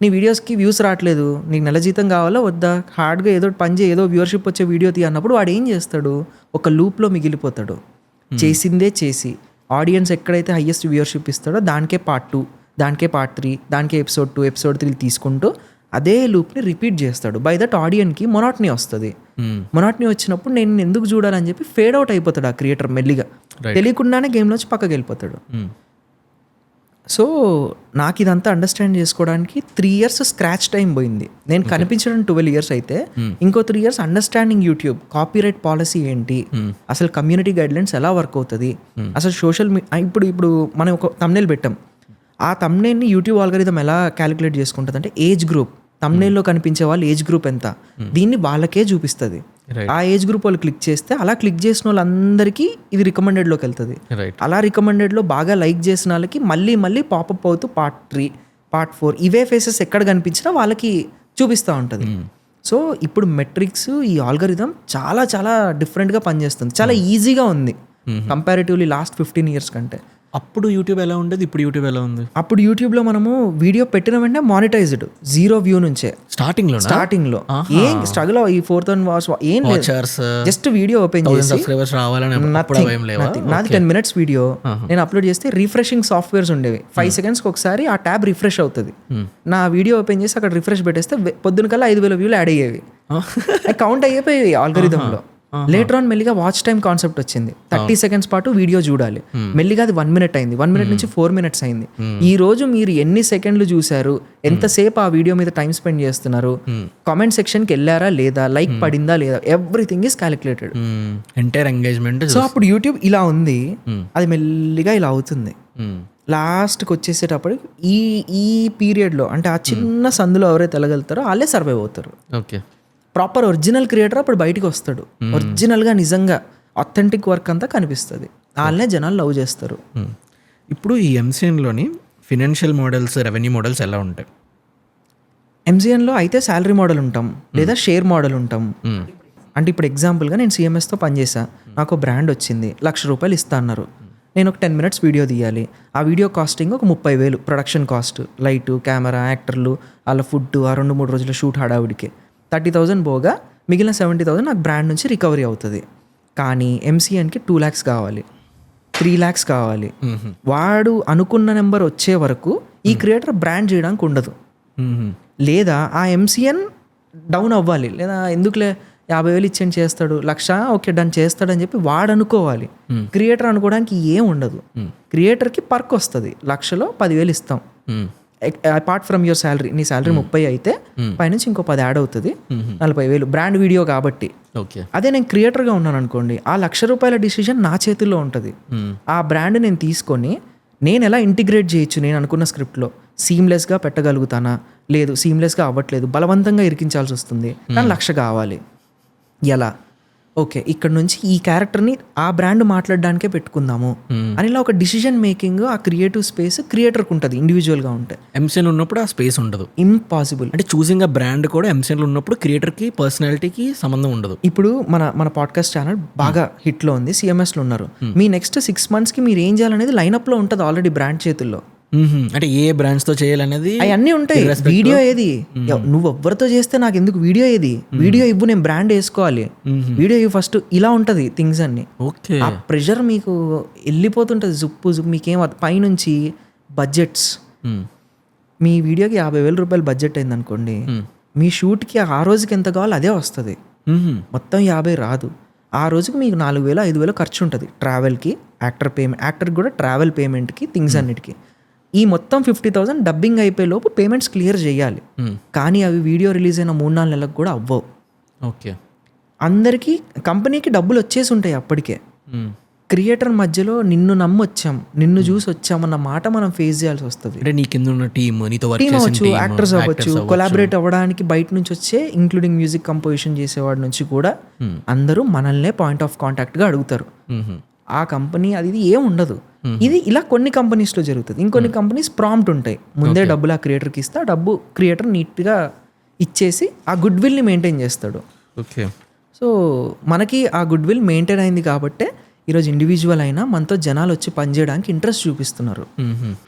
నీ వీడియోస్కి వ్యూస్ రావట్లేదు, నీకు నెల జీతం కావాలా వద్దా, హార్డ్గా ఏదో పని చేయి, ఏదో వ్యూవర్షిప్ వచ్చే వీడియో తీ అన్నప్పుడు వాడు ఏం చేస్తాడు? ఒక లూప్లో మిగిలిపోతాడు. చేసిందే చేసి ఆడియన్స్ ఎక్కడైతే హైయెస్ట్ వ్యూవర్షిప్ ఇస్తాడో దానికే పార్ట్ 2, దానికే పార్ట్ 3, దానికే ఎపిసోడ్ 2, ఎపిసోడ్ 3 తీసుకుంటూ అదే లూప్ని రిపీట్ చేస్తాడు. బై దట్ ఆడియన్కి మొనాటనీ వస్తుంది. మొనాటనీ వచ్చినప్పుడు నేను ఎందుకు చూడాలని చెప్పి ఫేడ్ అవుట్ అయిపోతాడు ఆ క్రియేటర్ మెల్లిగా. తెలియకుండానే గేమ్లోంచి పక్కకి వెళ్ళిపోతాడు. సో నాకు ఇదంతా అండర్స్టాండ్ చేసుకోవడానికి 3 years స్క్రాచ్ టైం పోయింది. నేను కనిపించడం 12 years అయితే ఇంకో 3 years understanding YouTube, copyright policy ఏంటి, అసలు కమ్యూనిటీ గైడ్లైన్స్ ఎలా వర్క్ అవుతుంది, అసలు సోషల్ ఇప్పుడు మనం ఒక థంబ్నెయిల్ పెట్టాం, ఆ థంబ్నెయిల్ని యూట్యూబ్ ఆల్గరిథం ఎలా క్యాలిక్యులేట్ చేసుకుంటుంది అంటే ఏజ్ గ్రూప్, థంబ్నెయిల్లో కనిపించే వాళ్ళు ఏజ్ గ్రూప్ ఎంత, దీన్ని వాళ్ళకే చూపిస్తుంది. ఆ ఏజ్ గ్రూప్ వాళ్ళు క్లిక్ చేస్తే అలా క్లిక్ చేసిన వాళ్ళందరికీ ఇది రికమెండెడ్లోకి వెళ్తుంది. అలా రికమెండెడ్లో బాగా లైక్ చేసిన వాళ్ళకి మళ్ళీ మళ్ళీ పాపప్ అవుతూ పార్ట్ 3, పార్ట్ 4 ఇవే ఫేసెస్ ఎక్కడ కనిపించినా వాళ్ళకి చూపిస్తూ ఉంటుంది. సో ఇప్పుడు మెట్రిక్స్, ఈ ఆల్గరిథం చాలా చాలా డిఫరెంట్గా పనిచేస్తుంది. చాలా ఈజీగా ఉంది కంపారిటివ్లీ లాస్ట్ 15 years కంటే. అప్పుడు యూట్యూబ్ ఎలా ఉండేది, ఇప్పుడు యూట్యూబ్ ఎలా ఉంది? అప్పుడు యూట్యూబ్లో మనము వీడియో పెట్టిన వెంటనే మానిటైజ్డ్, 0 వ్యూ నుంచే స్టార్టింగ్లో ఏం స్ట్రగుల్ ఈ 4,000 వాచ్ ఏం లేదు, జస్ట్ వీడియో ఓపెన్ చేసి నాది 10 minutes వీడియో నేను అప్లోడ్ చేస్తే రిఫ్రెషింగ్ సాఫ్ట్వేర్స్ ఉండేవి. 5 seconds ఒకసారి ఆ ట్యాబ్ రిఫ్రెష్ అవుతుంది. నా వీడియో ఓపెన్ చేసి అక్కడ రిఫ్రెష్ పెట్టేస్తే పొద్దున కల్లా 5,000 వ్యూలు యాడ్ అయ్యేవి. కౌంట్ అయిపోయి ఆల్గరిథంలో. లేటర్ ఆన్ మెల్లిగా వాచ్ టైం కాన్సెప్ట్ వచ్చింది. 30 seconds పాటు వీడియో చూడాలి. మెల్లిగా అది 1 minute అయింది. 1 minute నుంచి 4 minutes అయింది. ఈ రోజు మీరు ఎన్ని సెకండ్లు చూసారు, ఎంతసేపు ఆ వీడియో మీద టైం స్పెండ్ చేస్తున్నారు, కామెంట్ సెక్షన్కి వెళ్ళారా లేదా, లైక్ పడిందా లేదా, everything is calculated. Entire engagement. So అప్పుడు యూట్యూబ్ ఇలా ఉంది, అది మెల్లిగా ఇలా అవుతుంది. లాస్ట్కి వచ్చేసేటప్పుడు ఈ పీరియడ్లో అంటే ఆ చిన్న సందులో ఎవరైతే వెళ్ళగలుగుతారో వాళ్ళే సర్వైవ్ అవుతారు. ఓకే. ప్రాపర్ ఒరిజినల్ క్రియేటర్ అప్పుడు బయటికి వస్తాడు. ఒరిజినల్గా నిజంగా అథెంటిక్ వర్క్ అంతా కనిపిస్తుంది. వాళ్ళనే జనాలు లవ్ చేస్తారు. ఇప్పుడు ఈ MCNలోని ఫినాన్షియల్ మోడల్స్, రెవెన్యూ మోడల్స్ ఎలా ఉంటాయి? MCNలో అయితే శాలరీ మోడల్ ఉంటాం, లేదా షేర్ మోడల్ ఉంటాం. అంటే ఇప్పుడు ఎగ్జాంపుల్గా నేను CMSతో పనిచేసా, నాకు బ్రాండ్ వచ్చింది, ₹1,00,000 ఇస్తా అన్నారు. నేను ఒక 10 minutes వీడియో తీయాలి. ఆ వీడియో కాస్టింగ్ ఒక 30,000 ప్రొడక్షన్ కాస్ట్, లైటు, కెమెరా, యాక్టర్లు, వాళ్ళ ఫుడ్, ఆ 2-3 రోజుల షూట్ హడావుడికి 30,000 పోగా మిగిలిన 70,000 నాకు బ్రాండ్ నుంచి రికవరీ అవుతుంది. కానీ MCNకి 2 lakhs కావాలి, 3 lakhs కావాలి. వాడు అనుకున్న నెంబర్ వచ్చే వరకు ఈ క్రియేటర్ బ్రాండ్ చేయడానికి ఉండదు. లేదా ఆ MCN డౌన్ అవ్వాలి, లేదా ఎందుకులే 50,000 ఇచ్చేయండి చేస్తాడు, 1,00,000 ఓకే డన్ చేస్తాడని చెప్పి వాడు అనుకోవాలి. క్రియేటర్ అనుకోవడానికి ఏం ఉండదు. క్రియేటర్కి పర్క్ వస్తుంది, 1,00,000లో 10,000 ఇస్తాం. అపార్ట్ ఫ్రమ్ యువర్ శాలరీ, నీ శాలరీ 30 అయితే పైనుంచి ఇంకో 10 యాడ్ అవుతుంది, 40,000 బ్రాండ్ వీడియో కాబట్టి. అదే నేను క్రియేటర్గా ఉన్నాను అనుకోండి, ఆ ₹1,00,000 డిసిజన్ నా చేతుల్లో ఉంటుంది. ఆ బ్రాండ్ నేను తీసుకొని నేను ఎలా ఇంటిగ్రేట్ చేయొచ్చు, నేను అనుకున్న స్క్రిప్ట్లో సీమ్లెస్గా పెట్టగలుగుతానా, లేదు సీమ్లెస్గా అవ్వట్లేదు, బలవంతంగా ఇరికించాల్సి వస్తుంది, కానీ 1,00,000 కావాలి, ఎలా, ఓకే ఇక్కడ నుంచి ఈ క్యారెక్టర్ని ఆ బ్రాండ్ మాట్లాడడానికే పెట్టుకుందాము అని ఇలా ఒక డిసిజన్ మేకింగ్, ఆ క్రియేటివ్ స్పేస్ క్రియేటర్కి ఉంటుంది. ఇండివిజువల్గా ఉంటే MCN ఉన్నప్పుడు ఆ స్పేస్ ఉండదు, ఇంపాసిబుల్. అంటే చూసింగ్ ఆ బ్రాండ్ కూడా MCNలో ఉన్నప్పుడు క్రియేటర్కి పర్సనాలిటీకి సంబంధం ఉండదు. ఇప్పుడు మన పాడ్కాస్ట్ ఛానల్ బాగా హిట్లో ఉంది, CMSలో ఉన్నారు, మీ నెక్స్ట్ 6 monthsకి మీరు ఏం చేయాలనేది లైనప్లో ఉంటుంది ఆల్రెడీ బ్రాండ్ చేతుల్లో. అంటే ఏ బ్రాండ్స్ తో చేయాలనేది అవన్నీ ఉంటాయి. వీడియో ఏది నువ్వు ఎవ్వరితో చేస్తే నాకు ఎందుకు వీడియో ఏది, వీడియో ఇవ్వు, నేను బ్రాండ్ వేసుకోవాలి, వీడియో ఇవ్వు ఫస్ట్, ఇలా ఉంటుంది థింగ్స్ అన్ని. ఓకే. ఆ ప్రెషర్ మీకు వెళ్ళిపోతుంటుంది జుప్పు పైనుంచి పైనుంచి బడ్జెట్స్. మీ వీడియోకి 50,000 రూపాయలు బడ్జెట్ అయింది అనుకోండి, మీ షూట్కి ఆ రోజుకి ఎంత కావాలో అదే వస్తుంది, మొత్తం 50 రాదు. ఆ రోజుకి మీకు 4,000 5,000 ఖర్చు ఉంటుంది ట్రావెల్కి, యాక్టర్కి కూడా ట్రావెల్ పేమెంట్కి, థింగ్స్ అన్నిటికీ. ఈ మొత్తం 50,000 డబ్బింగ్ అయిపోయే లోపు పేమెంట్స్ క్లియర్ చేయాలి. కానీ అవి వీడియో రిలీజ్ అయిన 3-4 నెలలకు కూడా అవ్వవు. ఓకే. అందరికీ కంపెనీకి డబ్బులు వచ్చేసి ఉంటాయి అప్పటికే. క్రియేటర్ మధ్యలో నిన్ను నమ్మొచ్చాం, నిన్ను చూసి వచ్చామన్న మాట మనం ఫేస్ చేయాల్సి వస్తుంది. అంటే నీ కింద ఉన్న టీమ్ అవ్వచ్చు, యాక్టర్స్ అవ్వచ్చు, కొలాబరేట్ అవ్వడానికి బయట నుంచి వచ్చే ఇంక్లూడింగ్ మ్యూజిక్ కంపోజిషన్ చేసేవాడి నుంచి కూడా అందరూ మనల్నే పాయింట్ ఆఫ్ కాంటాక్ట్గా అడుగుతారు. ఆ కంపెనీ అది ఇది ఏం ఉండదు. ఇది ఇలా కొన్ని కంపెనీస్లో జరుగుతుంది. ఇంకొన్ని కంపెనీస్ ప్రాంప్ట్ ఉంటాయి, ముందే డబ్బులు ఆ క్రియేటర్కి ఇస్తే ఆ డబ్బు క్రియేటర్ నీట్గా ఇచ్చేసి ఆ గుడ్ విల్ని మెయింటైన్ చేస్తాడు. ఓకే. సో మనకి ఆ గుడ్ విల్ మెయింటైన్ అయింది కాబట్టే ఈరోజు ఇండివిజువల్ అయినా మనతో జనాలు వచ్చి పనిచేయడానికి ఇంట్రెస్ట్ చూపిస్తున్నారు.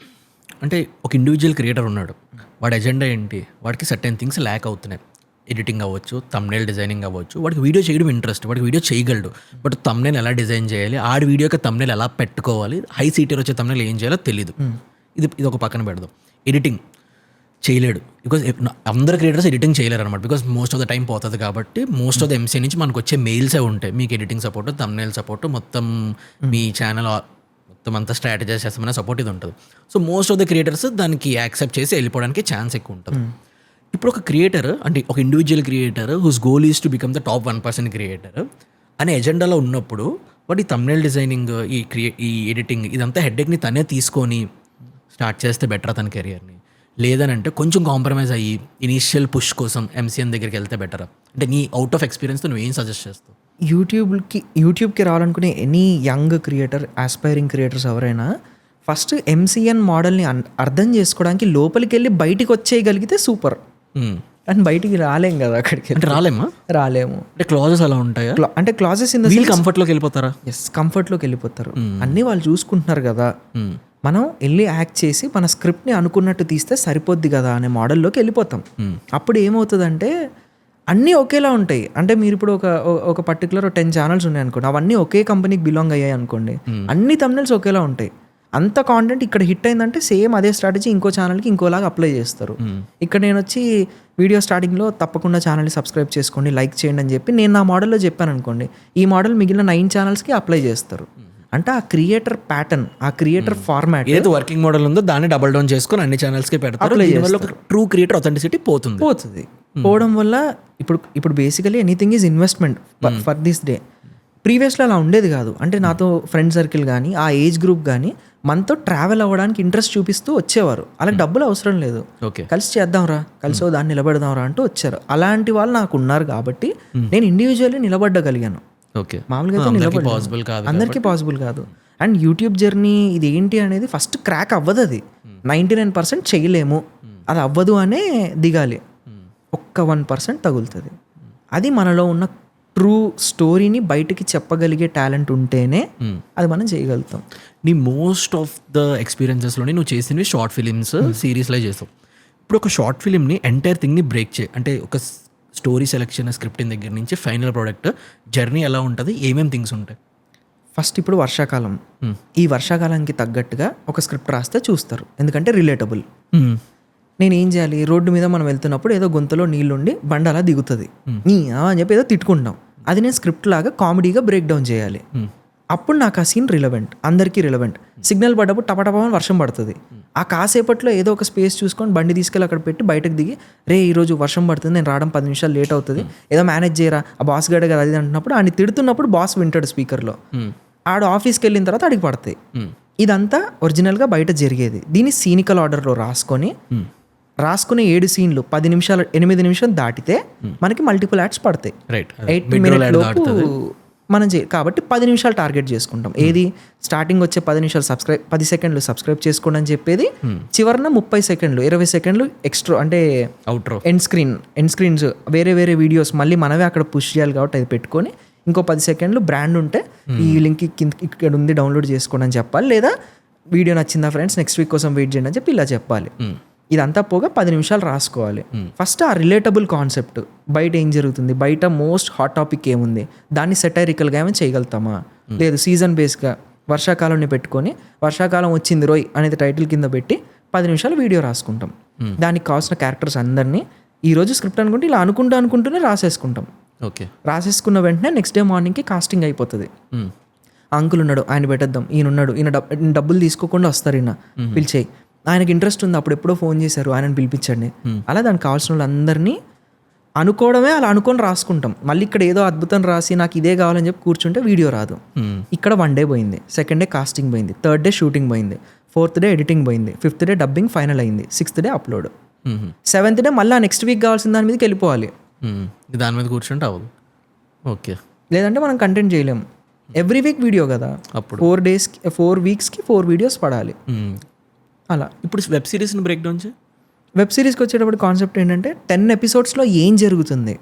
అంటే ఒక ఇండివిజువల్ క్రియేటర్ ఉన్నాడు, వాడి ఎజెండా ఏంటి, వాడికి సర్టెన్ థింగ్స్ ల్యాక్ అవుతున్నాయి. ఎడిటింగ్ అవ్వచ్చు, తమ్నైల్ డిజైనింగ్ అవ్వచ్చు, వాడికి వీడియో చేయడం ఇంట్రెస్ట్, వాడికి వీడియో చేయగలడు, బట్ తమ్నైల్ ఎలా డిజైన్ చేయాలి, ఆడి వీడియోకి తమ్నైల్ ఎలా పెట్టుకోవాలి, హై సీటర్ వచ్చే తమ్నైల్ ఏం చేయాలో తెలియదు. ఇది ఒక పక్కన పెడదాం. ఎడిటింగ్ చేయలేడు, బికాజ్ అందరు క్రియేటర్స్ ఎడిటింగ్ చేయలేరు అనమాట, because most of the time పోతుంది. కాబట్టి మోస్ట్ ఆఫ్ ద ఎంసీ నుంచి మనకు వచ్చే మెయిల్సే ఉంటాయి, మీకు ఎడిటింగ్ సపోర్ట్, తమ్నైల్ సపోర్ట్, మొత్తం మీ ఛానల్ మొత్తం అంతా స్ట్రాటజైజ్ చేస్తామనే సపోర్ట్ ఇది ఉంటుంది. So most of the creators దానికి యాక్సెప్ట్ చేసి వెళ్ళిపోవడానికి ఛాన్స్ ఎక్కువ ఉంటుంది. ఇప్పుడు ఒక క్రియేటర్ అంటే ఒక individual creator whose goal is to become the top 1% creator అనే ఎజెండాలో ఉన్నప్పుడు వాడి తమ్నైల్ డిజైనింగ్, ఈ ఎడిటింగ్ ఇదంతా హెడ్ఏక్ని తనే తీసుకొని స్టార్ట్ చేస్తే బెటర్ తన కెరియర్ని. లేదనంటే కొంచెం కాంప్రమైజ్ అయ్యి ఇనీషియల్ పుష్ కోసం ఎంసీఎన్ దగ్గరికి వెళ్తే బెటర్. అంటే నీ అవుట్ ఆఫ్ ఎక్స్పీరియన్స్తో నువ్వు ఏం సజెస్ట్ చేస్తావు? యూట్యూబ్కి రావాలనుకునే any young creator, aspiring creators ఎవరైనా ఫస్ట్ ఎంసీఎన్ మోడల్ని అర్థం చేసుకోవడానికి లోపలికి వెళ్ళి బయటికి వచ్చేయగలిగితే సూపర్. అండ్ బయటికి రాలేం కదా అక్కడికి. అంటే రాలేము. అంటే క్లాజెస్ అలా ఉంటాయా? అంటే క్లాజెస్ ఇన్ కంఫర్ట్లోకి వెళ్ళిపోతారా? ఎస్, కంఫర్ట్లోకి వెళ్ళిపోతారు. అన్నీ వాళ్ళు చూసుకుంటున్నారు కదా, మనం వెళ్ళి యాక్ట్ చేసి మన స్క్రిప్ట్ని అనుకున్నట్టు తీస్తే సరిపోద్ది కదా అనే మోడల్లోకి వెళ్ళిపోతాం. అప్పుడు ఏమవుతుందంటే అన్నీ ఒకేలా ఉంటాయి. అంటే మీరు ఇప్పుడు ఒక పర్టికులర్ 10 ఛానల్స్ ఉన్నాయి అనుకోండి, అవన్నీ ఒకే కంపెనీకి బిలాంగ్ అయ్యాయి అనుకోండి, అన్ని థంబ్నెయిల్స్ ఒకేలా ఉంటాయి. అంత కాంటెంట్ ఇక్కడ హిట్ అయిందంటే సేమ్ అదే స్ట్రాటజీ ఇంకో ఛానల్కి ఇంకోలాగా అప్లై చేస్తారు. ఇక్కడ నేను వచ్చి వీడియో స్టార్టింగ్లో తప్పకుండా ఛానల్ని సబ్స్క్రైబ్ చేసుకోండి, లైక్ చేయండి అని చెప్పి నేను నా మోడల్లో చెప్పాను అనుకోండి, ఈ మోడల్ మిగిలిన 9 ఛానల్స్కి అప్లై చేస్తారు. అంటే ఆ క్రియేటర్ ప్యాటర్న్, ఆ క్రియేటర్ ఫార్మాట్ ఏదో వర్కింగ్ మోడల్ ఉందో దాన్ని డబుల్ డౌన్ చేసుకొని అన్ని ఛానల్స్కి పెడతారు. ట్రూ క్రియేటర్ అథెంటిసిటీ పోతుంది. పోవడం వల్ల ఇప్పుడు basically anything is investment for this day. ప్రీవియస్లో అలా ఉండేది కాదు. అంటే నాతో ఫ్రెండ్ సర్కిల్ కానీ ఆ ఏజ్ గ్రూప్ కానీ మనతో ట్రావెల్ అవ్వడానికి ఇంట్రెస్ట్ చూపిస్తూ వచ్చేవారు. అలా డబ్బులు అవసరం లేదు, కలిసి చేద్దాంరా, కలిసి దాన్ని నిలబెడదాంరా అంటూ వచ్చారు. అలాంటి వాళ్ళు నాకు ఉన్నారు కాబట్టి నేను ఇండివిజువల్లీ నిలబడ్డగలిగాను. మామూలుగా అందరికీ పాసిబుల్ కాదు. అండ్ యూట్యూబ్ జర్నీ ఇది ఏంటి అనేది ఫస్ట్ క్రాక్ అవ్వదు. అది 99% చేయలేము, అది అవ్వదు అనే దిగాలి. ఒక్క 1% తగులుతుంది. అది మనలో ఉన్న ట్రూ స్టోరీని బయటికి చెప్పగలిగే టాలెంట్ ఉంటేనే అది మనం చేయగలుగుతాం. నీ మోస్ట్ ఆఫ్ ద ఎక్స్పీరియన్సెస్లోని నువ్వు చేసినవి షార్ట్ ఫిలిమ్స్, సిరీస్లో చేసావు. ఇప్పుడు ఒక షార్ట్ ఫిలింని ఎంటైర్ థింగ్ని బ్రేక్ చేయి అంటే ఒక స్టోరీ సెలెక్షన్, స్క్రిప్టింగ్ దగ్గర నుంచి ఫైనల్ ప్రోడక్ట్ జర్నీ ఎలా ఉంటుంది, ఏమేమి థింగ్స్ ఉంటాయి? ఫస్ట్ ఇప్పుడు వర్షాకాలం, ఈ వర్షాకాలానికి తగ్గట్టుగా ఒక స్క్రిప్ట్ రాస్తే చూస్తారు, ఎందుకంటే రిలేటబుల్. నేను ఏం చేయాలి, రోడ్డు మీద మనం వెళ్తున్నప్పుడు ఏదో గొంతులో నీళ్ళుండి బండ అలా దిగుతుంది అని చెప్పి ఏదో తిట్టుకుంటాం, అది నేను స్క్రిప్ట్ లాగా కామెడీగా బ్రేక్ డౌన్ చేయాలి. అప్పుడు నాకు ఆ సీన్ రిలవెంట్, అందరికీ రిలవెంట్. సిగ్నల్ పడ్డప్పుడు టపటపని వర్షం పడుతుంది, ఆ కాసేపట్లో ఏదో ఒక స్పేస్ చూసుకొని బండి తీసుకెళ్ళి అక్కడ పెట్టి బయటకు దిగి, రే ఈరోజు వర్షం పడుతుంది, నేను రావడం 10 నిమిషాలు లేట్ అవుతుంది, ఏదో మేనేజ్ చేయరా, ఆ బాస్ గడే కదా అది అంటున్నప్పుడు ఆయన తిడుతున్నప్పుడు బాస్ వింటాడు స్పీకర్లో, ఆడు ఆఫీస్కి వెళ్ళిన తర్వాత అడిగి పడతాయి. ఇదంతా ఒరిజినల్గా బయట జరిగేది. దీన్ని సీనికల్ ఆర్డర్లో రాసుకునే 7 సీన్లు 8 నిమిషాలు దాటితే మనకి మల్టిపుల్ యాడ్స్ పడతాయి. 8 మినిట్స్ లోపు మనం కాబట్టి 10 నిమిషాలు టార్గెట్ చేసుకుంటాం. ఏది స్టార్టింగ్ వచ్చే 10 నిమిషాలు 10 సెకండ్లు సబ్స్క్రైబ్ చేసుకోండి అని చెప్పేది, చివరిన 30 సెకండ్లు 20 సెకండ్లు ఎక్స్ట్రా అంటే అవుట్రో ఎండ్ స్క్రీన్స్ వేరే వీడియోస్ మళ్ళీ మనమే అక్కడ పుష్ చేయాలి కాబట్టి అది పెట్టుకొని ఇంకో 10 సెకండ్లు బ్రాండ్ ఉంటే ఈ లింక్ ఇక్కడ ఉంది డౌన్లోడ్ చేసుకోండి అని చెప్పాలి. లేదా వీడియో నచ్చిందా ఫ్రెండ్స్, నెక్స్ట్ వీక్ కోసం వెయిట్ చేయండి అని చెప్పి ఇలా చెప్పాలి. ఇదంతా పోగా 10 నిమిషాలు రాసుకోవాలి. ఫస్ట్ ఆ రిలేటబుల్ కాన్సెప్ట్, బయట ఏం జరుగుతుంది, బయట మోస్ట్ హాట్ టాపిక్ ఏముంది, దాన్ని సెటైరికల్గా ఏమైనా చేయగలుగుతామా, లేదు సీజన్ బేస్గా వర్షాకాలాన్ని పెట్టుకొని వర్షాకాలం వచ్చింది రోయ్ అనేది టైటిల్ కింద పెట్టి 10 నిమిషాలు వీడియో రాసుకుంటాం. దానికి కావాల్సిన క్యారెక్టర్స్ అందరినీ ఈరోజు స్క్రిప్ట్ అనుకుంటే ఇలా అనుకుంటూనే రాసేసుకుంటాం. ఓకే, రాసేసుకున్న వెంటనే నెక్స్ట్ డే మార్నింగ్కి కాస్టింగ్ అయిపోతుంది. అంకుల్ ఉన్నాడు, ఆయన పెట్టేద్దాం, ఈయన ఉన్నాడు, ఈయన డబ్బులు తీసుకోకుండా వస్తారు, ఈయన పిలిచేయి, ఆయనకి ఇంట్రెస్ట్ ఉంది, అప్పుడు ఎప్పుడో ఫోన్ చేశారు, ఆయనను పిలిపించండి. అలా దానికి కావాల్సిన వాళ్ళందరినీ అనుకోవడమే, అలా అనుకొని రాసుకుంటాం. మళ్ళీ ఇక్కడ ఏదో అద్భుతం రాసి నాకు ఇదే కావాలని చెప్పి కూర్చుంటే వీడియో రాదు. ఇక్కడ 1 డే పోయింది, 2nd డే కాస్టింగ్ పోయింది, 3rd డే షూటింగ్ పోయింది, 4th డే ఎడిటింగ్ పోయింది, 5th డే డబ్బింగ్ ఫైనల్ అయింది, 6th day upload, 7th day మళ్ళీ నెక్స్ట్ వీక్ కావాల్సిన దాని మీదకి వెళ్ళిపోవాలి. దాని మీద కూర్చుంటే అవ్వదు. ఓకే, లేదంటే మనం కంటెంట్ చేయలేం. ఎవ్రీ వీక్ వీడియో కదా, అప్పుడు 4 వీక్స్కి 4 వీడియోస్ పడాలి. అలా ఇప్పుడు వెబ్ సిరీస్ని బ్రేక్ డౌన్ చేయి. వెబ్ సిరీస్కి వచ్చేటప్పుడు కాన్సెప్ట్ ఏంటంటే 10 ఎపిసోడ్స్లో ఏం జరుగుతుంది,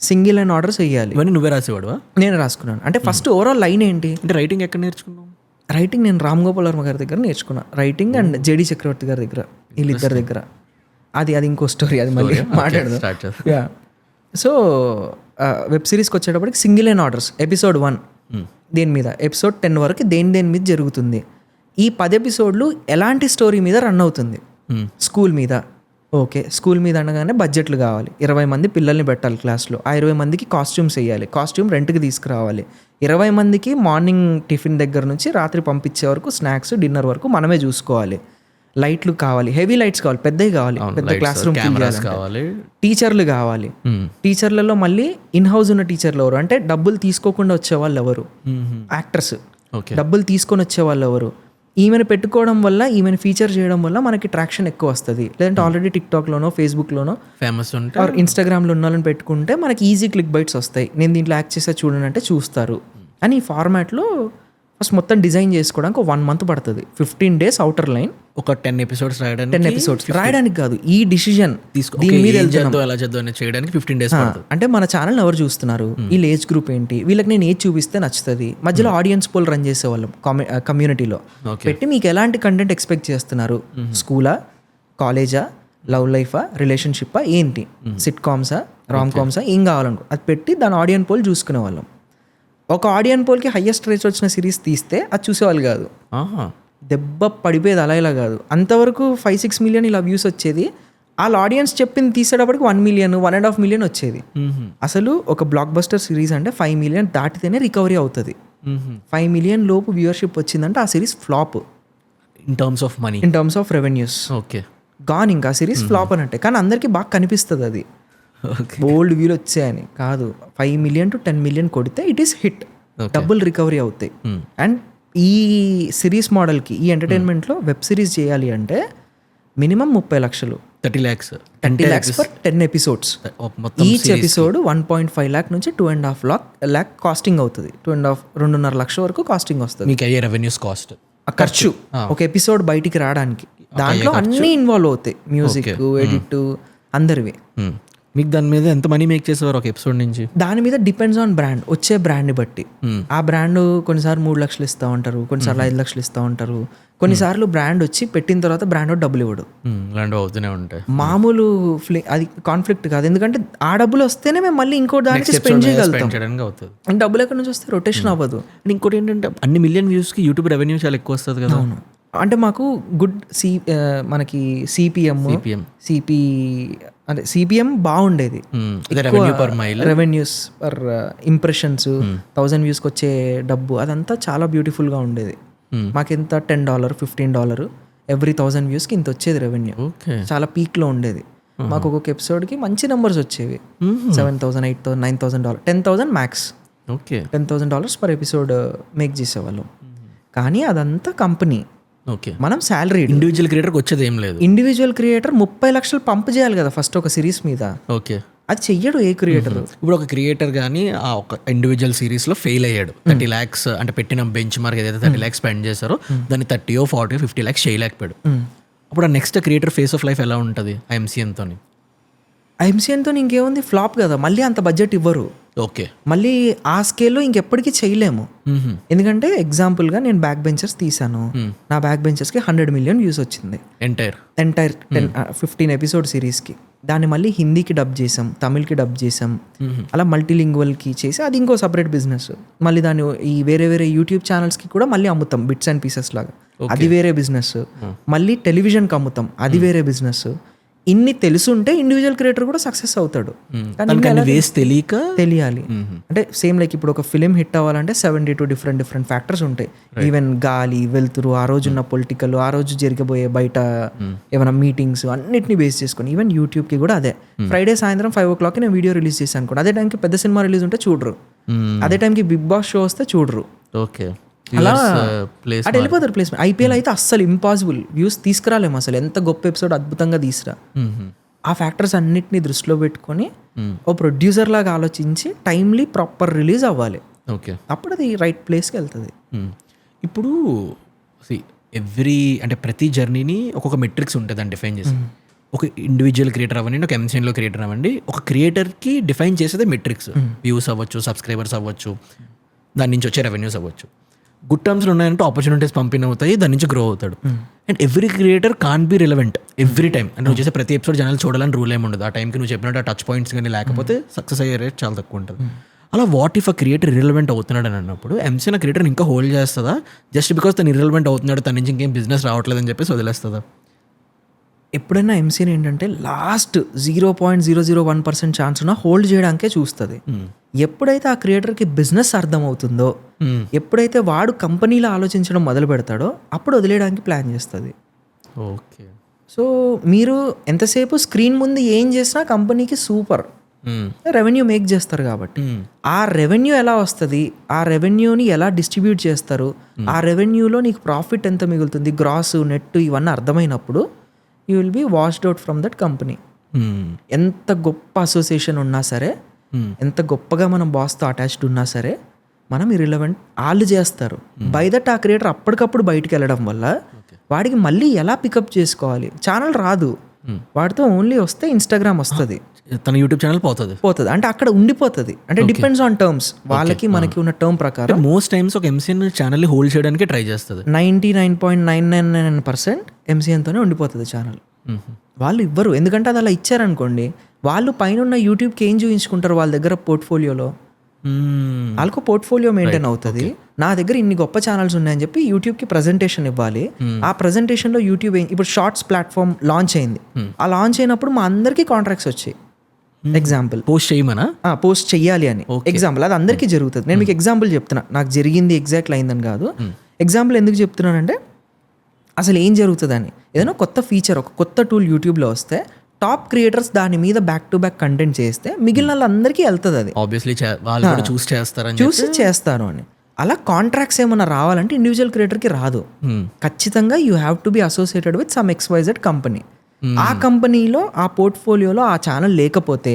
సింగిల్ అండ్ ఆర్డర్స్ వేయాలి. ఇవన్నీ నువ్వే రాసేవాడువా? నేను రాసుకున్నాను. అంటే ఫస్ట్ ఓవరాల్ లైన్ ఏంటి అంటే రైటింగ్ ఎక్కడ నేర్చుకున్నావు? రైటింగ్ నేను రామ్ గోపాల్ వర్మ గారి దగ్గర నేర్చుకున్నా, రైటింగ్ అండ్ జేడి చక్రవర్తి గారి దగ్గర, వీళ్ళిద్దరి దగ్గర. అది ఇంకో స్టోరీ, అది మళ్ళీ మాట్లాడదాం. యా, సో వెబ్ సిరీస్కి వచ్చేటప్పటికి సింగిల్ అండ్ ఆర్డర్స్ ఎపిసోడ్ 1 దేని మీద, ఎపిసోడ్ 10 వరకు దేని మీద జరుగుతుంది, ఈ 10 ఎపిసోడ్లు ఎలాంటి స్టోరీ మీద రన్ అవుతుంది, స్కూల్ మీద. ఓకే, స్కూల్ మీద అనగానే బడ్జెట్లు కావాలి, 20 మంది పిల్లల్ని పెట్టాలి క్లాస్లో, ఆ 20 మందికి కాస్ట్యూమ్స్ వేయాలి, కాస్ట్యూమ్ రెంట్కి తీసుకురావాలి, 20 మందికి మార్నింగ్ టిఫిన్ దగ్గర నుంచి రాత్రి పంపించే వరకు స్నాక్స్ డిన్నర్ వరకు మనమే చూసుకోవాలి, లైట్లు కావాలి, హెవీ లైట్స్ కావాలి, పెద్దవి కావాలి, పెద్ద క్లాస్ రూమ్ కావాలి, టీచర్లు కావాలి. టీచర్లలో మళ్ళీ ఇన్ హౌస్ ఉన్న టీచర్లు ఎవరు అంటే డబ్బులు తీసుకోకుండా వచ్చేవాళ్ళు ఎవరు, యాక్టర్స్. డబ్బులు తీసుకొని వచ్చేవాళ్ళు ఎవరు, ఈమెను పెట్టుకోవడం వల్ల, ఈమెను ఫీచర్ చేయడం వల్ల మనకి ట్రాక్షన్ ఎక్కువ వస్తుంది. లేదంటే ఆల్రెడీ టిక్టాక్లోనో ఫేస్బుక్లోనో ఫేమస్ ఉంటే ఆర్ ఇన్స్టాగ్రామ్లో ఉన్న వాళ్ళని పెట్టుకుంటే మనకి ఈజీ క్లిక్ బైట్స్ వస్తాయి, నేను దీంట్లో యాక్ట్ చేసా చూడండి అంటే చూస్తారు అని. ఈ ఫార్మాట్లో ఫస్ట్ మొత్తం డిజైన్ చేసుకోవడానికి 1 month పడుతుంది, 15 days అవుటర్ లైన్. ఒక 10 episodes రాయడానికి, 10 episodes రాయడానికి కాదు, ఈ డిసిజన్ దీని మీద ఎలా చేద్దాం చేయడానికి 15 days పడుతుంది. అంటే మన ఛానల్ ఎవరు చూస్తున్నారు, వీళ్ళ ఏజ్ గ్రూప్ ఏంటి, వీళ్ళకి నేను ఏజ్ చూపిస్తే నచ్చుతుంది. మధ్యలో ఆడియన్స్ పోల్ రన్ చేసేవాళ్ళం కమ్యూనిటీలో పెట్టి, మీకు ఎలాంటి కంటెంట్ ఎక్స్పెక్ట్ చేస్తున్నారు, స్కూలా, కాలేజా, లవ్ లైఫా, రిలేషన్షిప్పా, ఏంటి, సిట్ కామ్సా, రామ్ కామ్సా, ఏం కావాలనుకో అది పెట్టి దాని ఆడియన్ పోల్ చూసుకునే వాళ్ళం. ఒక ఆడియన్ పోల్కి హైయెస్ట్ రీచ్ వచ్చిన సిరీస్ తీస్తే అది చూసేవాళ్ళు కాదు, దెబ్బ పడిపోయేది. అలా ఇలా కాదు, అంతవరకు 5-6 million ఇలా వ్యూస్ వచ్చేది. వాళ్ళ ఆడియన్స్ చెప్పింది తీసేటప్పటికి 1 million, 1.5 million వచ్చేది. అసలు ఒక బ్లాక్ బస్టర్ సిరీస్ అంటే 5 million దాటితేనే రికవరీ అవుతుంది. 5 million లోపు వ్యూవర్షిప్ వచ్చిందంటే ఆ series flop in terms of money, in terms of revenues. Okay, gone ఇంకా సిరీస్ ఫ్లాప్ అన్నట్టే. కానీ అందరికీ బాగా కనిపిస్తుంది అది బోల్డ్ వ్యూలు వచ్చాయని కాదు. 5 million to 10 million కొడితే it is hit, double recovery అవుతాయి. అండ్ ఈ సిరీస్ మోడల్కి, ఈ ఎంటర్టైన్మెంట్లో వెబ్ సిరీస్ చేయాలి అంటే minimum 30 lakhs, 30 lakhs for 10 episodes. Each episode 1.5 lakh నుంచి 2.5 lakh కాస్టింగ్ అవుతుంది. 2.5 లక్ష వరకు కాస్టింగ్ వస్తుంది. మీకు అయ్యే రెవెన్యూస్ కాస్ట్, ఖర్చు, ఒక ఎపిసోడ్ బయటికి రావడానికి. దాంట్లో అన్నీ ఇన్వాల్వ్ అవుతాయి, మ్యూజిక్, ఎడిట్, అందరివి. మీకు దాని మీద ఎంత మనీ మేక్ చేసేవారు ఒక ఎపిసోడ్ నుంచి? దాని మీద డిపెండ్స్ ఆన్ బ్రాండ్, వచ్చే బ్రాండ్ని బట్టి. ఆ బ్రాండ్ కొన్నిసార్లు 3 lakhs ఇస్తూ ఉంటారు, కొన్నిసార్లు 5 lakhs ఇస్తూ ఉంటారు. కొన్నిసార్లు బ్రాండ్ వచ్చి పెట్టిన తర్వాత బ్రాండ్ డబ్బులు ఇవ్వడు. అవుతూనే ఉంటాయి. మామూలు అది కాన్ఫ్లిక్ట్ కాదు, ఎందుకంటే ఆ డబ్బులు వస్తేనే మేము మళ్ళీ ఇంకో దానికి స్పెండ్ చేయగలుగుతాం. డబ్బులు ఎక్కడి నుంచి వస్తే రొటేషన్ అవ్వదు. ఇంకోటి ఏంటంటే అన్ని మిలియన్ వ్యూస్కి యూట్యూబ్ రెవెన్యూ చాలా ఎక్కువ వస్తుంది కదా. అవును, అంటే మాకు గుడ్ మనకి సిపిఎం అంటే సిపిఎం బాగుండేది, రెవెన్యూస్ పర్ ఇంప్రెషన్స్, 1000 వ్యూస్కి వచ్చే డబ్బు అదంతా చాలా బ్యూటిఫుల్గా ఉండేది. మాకెంత $10, $15 ఎవ్రీ 1000 వ్యూస్కి ఇంత వచ్చేది రెవెన్యూ. చాలా పీక్లో ఉండేది. మాకు ఒక్కొక్క ఎపిసోడ్కి మంచి నెంబర్స్ వచ్చేవి, $7,000, $8,000, $9,000, $10,000 మ్యాక్స్. $10,000 పర్ ఎపిసోడ్ మేక్ చేసేవాళ్ళం. కానీ అదంతా కంపెనీ, మనం శాలరీ. ఇండివిజువల్ క్రియేటర్కి వచ్చేది ఏం లేదు. ఇండివిజువల్ క్రియేటర్ 30 lakhs పంప్ చేయాలి కదా ఫస్ట్ ఒక సిరీస్ మీద. ఓకే, అది చెయ్యడు ఏ క్రియేటర్. ఇప్పుడు ఒక క్రియేటర్ కానీ ఆ ఒక ఇండివిజువల్ సిరీస్లో ఫెయిల్ అయ్యాడు, 30 lakhs అంటే పెట్టిన బెంచ్ మార్క్ ఏదైతే 30 lakhs స్పెండ్ చేశారో దాన్ని 30 or 40 or 50 lakhs చేయలేకపోయాడు. అప్పుడు ఆ next creator face of life ఎలా ఉంటుంది? ఆ ఎంసీఎన్తో ఇంకేముంది, ఫ్లాప్ కదా, మళ్ళీ అంత బడ్జెట్ ఇవ్వరు. ఓకే. మళ్ళీ ఆ స్కేల్లో ఇంకెప్పటికీ చేయలేము. ఎందుకంటే ఎగ్జాంపుల్గా నేను బ్యాక్ బెంచర్స్ తీసాను. నా బ్యాక్ బెంచర్స్కి 100 million వ్యూస్ వచ్చింది ఎంటైర్ 15 ఎపిసోడ్ సిరీస్కి. దాన్ని మళ్ళీ హిందీకి డబ్ చేసాం, తమిళ్కి డబ్ చేసాం, అలా మల్టీలింగ్వల్కి చేసి అది ఇంకో సపరేట్ బిజినెస్. మళ్ళీ దాన్ని ఈ వేరే వేరే యూట్యూబ్ ఛానల్స్కి కూడా మళ్ళీ అమ్ముతాం బిట్స్ అండ్ పీసెస్ లాగా, అది వేరే బిజినెస్. మళ్ళీ టెలివిజన్కి అమ్ముతాం, అది వేరే బిజినెస్. ఇన్ని తెలుసుంటే ఇండివిజువల్ క్రియేటర్ కూడా సక్సెస్ అవుతాడు. తెలియాలి. అంటే సేమ్ లైక్ ఇప్పుడు ఒక ఫిలిం హిట్ అవ్వాలంటే 72 డిఫరెంట్ ఫ్యాక్టర్స్ ఉంటాయి. ఈవెన్ గాలి, వెలుతురు, ఆ రోజు ఉన్న పొలిటికల్, ఆ రోజు జరిగబోయే బయట ఏమైనా మీటింగ్స్ అన్నిటిని బేస్ చేసుకొని. ఈవెన్ యూట్యూబ్కి కూడా అదే. ఫ్రైడే సాయంత్రం 5 o'clock నేను వీడియో రిలీజ్ చేశాను అనుకోండి, అదే టైంకి పెద్ద సినిమా రిలీజ్ ఉంటే చూడరు, అదే టైంకి బిగ్ బాస్ షో వస్తే చూడరు. ఓకే, అలా అటు వెళ్ళిపోతారు ప్లేస్మెంట్. ఐపీఎల్ అయితే అస్సలు ఇంపాసిబుల్, వ్యూస్ తీసుకురాలేము అసలు, ఎంత గొప్ప ఎపిసోడ్ అద్భుతంగా తీసురా. ఆ ఫ్యాక్టర్స్ అన్నిటిని దృష్టిలో పెట్టుకొని ఓ ప్రొడ్యూసర్ లాగా ఆలోచించి టైమ్లీ ప్రాపర్ రిలీజ్ అవ్వాలి. ఓకే, అప్పుడు అది రైట్ ప్లేస్కి వెళ్తుంది. ఇప్పుడు అంటే ప్రతి జర్నీని ఒక్కొక్క మెట్రిక్స్ ఉంటుంది దాన్ని డిఫైన్ చేసి. ఒక ఇండివిజువల్ క్రియేటర్ అవ్వండి, ఒక ఎంసీఎన్లో క్రియేటర్ అవ్వండి, ఒక క్రియేటర్కి డిఫైన్ చేసేదే మెట్రిక్స్. వ్యూస్ అవ్వచ్చు, సబ్స్క్రైబర్స్ అవ్వచ్చు, దాని నుంచి వచ్చే రెవెన్యూస్ అవ్వచ్చు. గుడ్ టర్మ్స్లో ఉన్నాయంటే ఆపర్చునిటీస్ పంపిణీ అవుతాయి, దాని నుంచి గ్రో అవుతాడు. And every creator can be relevant every time. అంటే నువ్వు చేసే ప్రతి ఎపిసోడ్ జనాలు చూడాలని రూల్ ఏమి ఉండదు. ఆ టైంకి నువ్వు చెప్పినట్టు ఆ టచ్ పాయింట్స్ కానీ లేకపోతే సక్సెస్ అయ్యే రేట్ చాలా తక్కువ ఉంటుంది. అలా వాట్ ఇఫ్ ఆ క్రియేటర్ ఇర్రెలవెంట్ అవుతున్నాడు అని అన్నప్పుడు ఎంసీఎన్ ఆ క్రియేటర్ ఇంకా హోల్డ్ చేస్తుందా? జస్ట్ బికాస్ తను ఇర్రెలవెంట్ అవుతున్నాడు, తన నుంచి ఇంకేం బిజినెస్ రావట్లేదని చెప్పేసి వదిలేస్తుందా? ఎప్పుడైనా ఎంసీఎన్ ఏంటంటే లాస్ట్ 0.001% ఛాన్స్ ఉన్నా హోల్డ్ చేయడానికే చూస్తుంది. ఎప్పుడైతే ఆ క్రియేటర్కి బిజినెస్ అర్థమవుతుందో, ఎప్పుడైతే వాడు కంపెనీలో ఆలోచించడం మొదలు పెడతాడో అప్పుడు వదిలేయడానికి ప్లాన్ చేస్తుంది. ఓకే, సో మీరు ఎంతసేపు స్క్రీన్ ముందు ఏం చేసినా కంపెనీకి సూపర్ రెవెన్యూ మేక్ చేస్తారు. కాబట్టి ఆ రెవెన్యూ ఎలా వస్తుంది, ఆ రెవెన్యూని ఎలా డిస్ట్రిబ్యూట్ చేస్తారు, ఆ రెవెన్యూలో నీకు ప్రాఫిట్ ఎంత మిగులుతుంది, గ్రాస్, నెట్, ఇవన్నీ అర్థమైనప్పుడు you will be washed out from that company. ఎంత గొప్ప అసోసియేషన్ ఉన్నా సరే, ఎంత గొప్పగా మనం బాస్తో అటాచ్డ్ ఉన్నా సరే, మనం ఇర్రిలవెంట్ వాళ్ళు చేస్తారు. బై దట్ ఆ క్రియేటర్ అప్పటికప్పుడు బయటికి వెళ్ళడం వల్ల వాడికి మళ్ళీ ఎలా పికప్ చేసుకోవాలి, ఛానల్ రాదు వాడితో. ఓన్లీ వస్తే ఇన్స్టాగ్రామ్ వస్తుంది, తన యూట్యూబ్ ఛానల్ పోతుంది అంటే అక్కడ ఉండిపోతుంది. అంటే డిపెండ్స్ ఆన్ టర్మ్స్, వాళ్ళకి మనకి ఉన్న టర్మ్ ప్రకారం. మోస్ట్ టైమ్స్ ఒక ఎంసీఎన్ ఛానల్ హోల్డ్ చేయడానికి ట్రై చేస్తుంది. 99.999% ఎంసీఎన్తోనే ఉండిపోతుంది ఛానల్. వాళ్ళు ఇవ్వరు, ఎందుకంటే అది అలా ఇచ్చారనుకోండి, వాళ్ళు పైన ఉన్న యూట్యూబ్కి ఏం చూపించుకుంటారు వాళ్ళ దగ్గర పోర్ట్ఫోలియోలో. వాళ్ళకు పోర్ట్ఫోలియో మెయింటైన్ అవుతుంది. నా దగ్గర ఇన్ని గొప్ప ఛానల్స్ ఉన్నాయని చెప్పి యూట్యూబ్కి ప్రజెంటేషన్ ఇవ్వాలి. ఆ ప్రజెంటేషన్లో యూట్యూబ్ ఇప్పుడు షార్ట్స్ ప్లాట్ఫామ్ లాంచ్ అయింది. ఆ లాంచ్ అయినప్పుడు మా అందరికీ కాంట్రాక్ట్స్ వచ్చాయి. ఎగ్జాంపుల్ పోస్ట్ చేయమనా, పోస్ట్ చెయ్యాలి అని. ఎగ్జాంపుల్ అది అందరికీ జరుగుతుంది. నేను మీకు ఎగ్జాంపుల్ చెప్తున్నా, నాకు జరిగింది ఎగ్జాక్ట్ అయిందని కాదు. ఎగ్జాంపుల్ ఎందుకు చెప్తున్నానంటే అసలు ఏం జరుగుతుందని. ఏదైనా కొత్త ఫీచర్, ఒక కొత్త టూల్ యూట్యూబ్లో వస్తే టాప్ క్రియేటర్స్ దాని మీద బ్యాక్ టు బ్యాక్ కంటెంట్ చేస్తే మిగిలిన వాళ్ళందరికీ వెళ్తుంది. అది ఆబ్వియస్లీ వాళ్ళు కూడా చూసి చేస్తారు అని. అలా కాంట్రాక్ట్స్ ఏమైనా రావాలంటే ఇండివిజువల్ క్రియేటర్కి రాదు. ఖచ్చితంగా you have to be associated with some XYZ company. ఆ కంపెనీలో, ఆ పోర్ట్ఫోలియోలో ఆ ఛానల్ లేకపోతే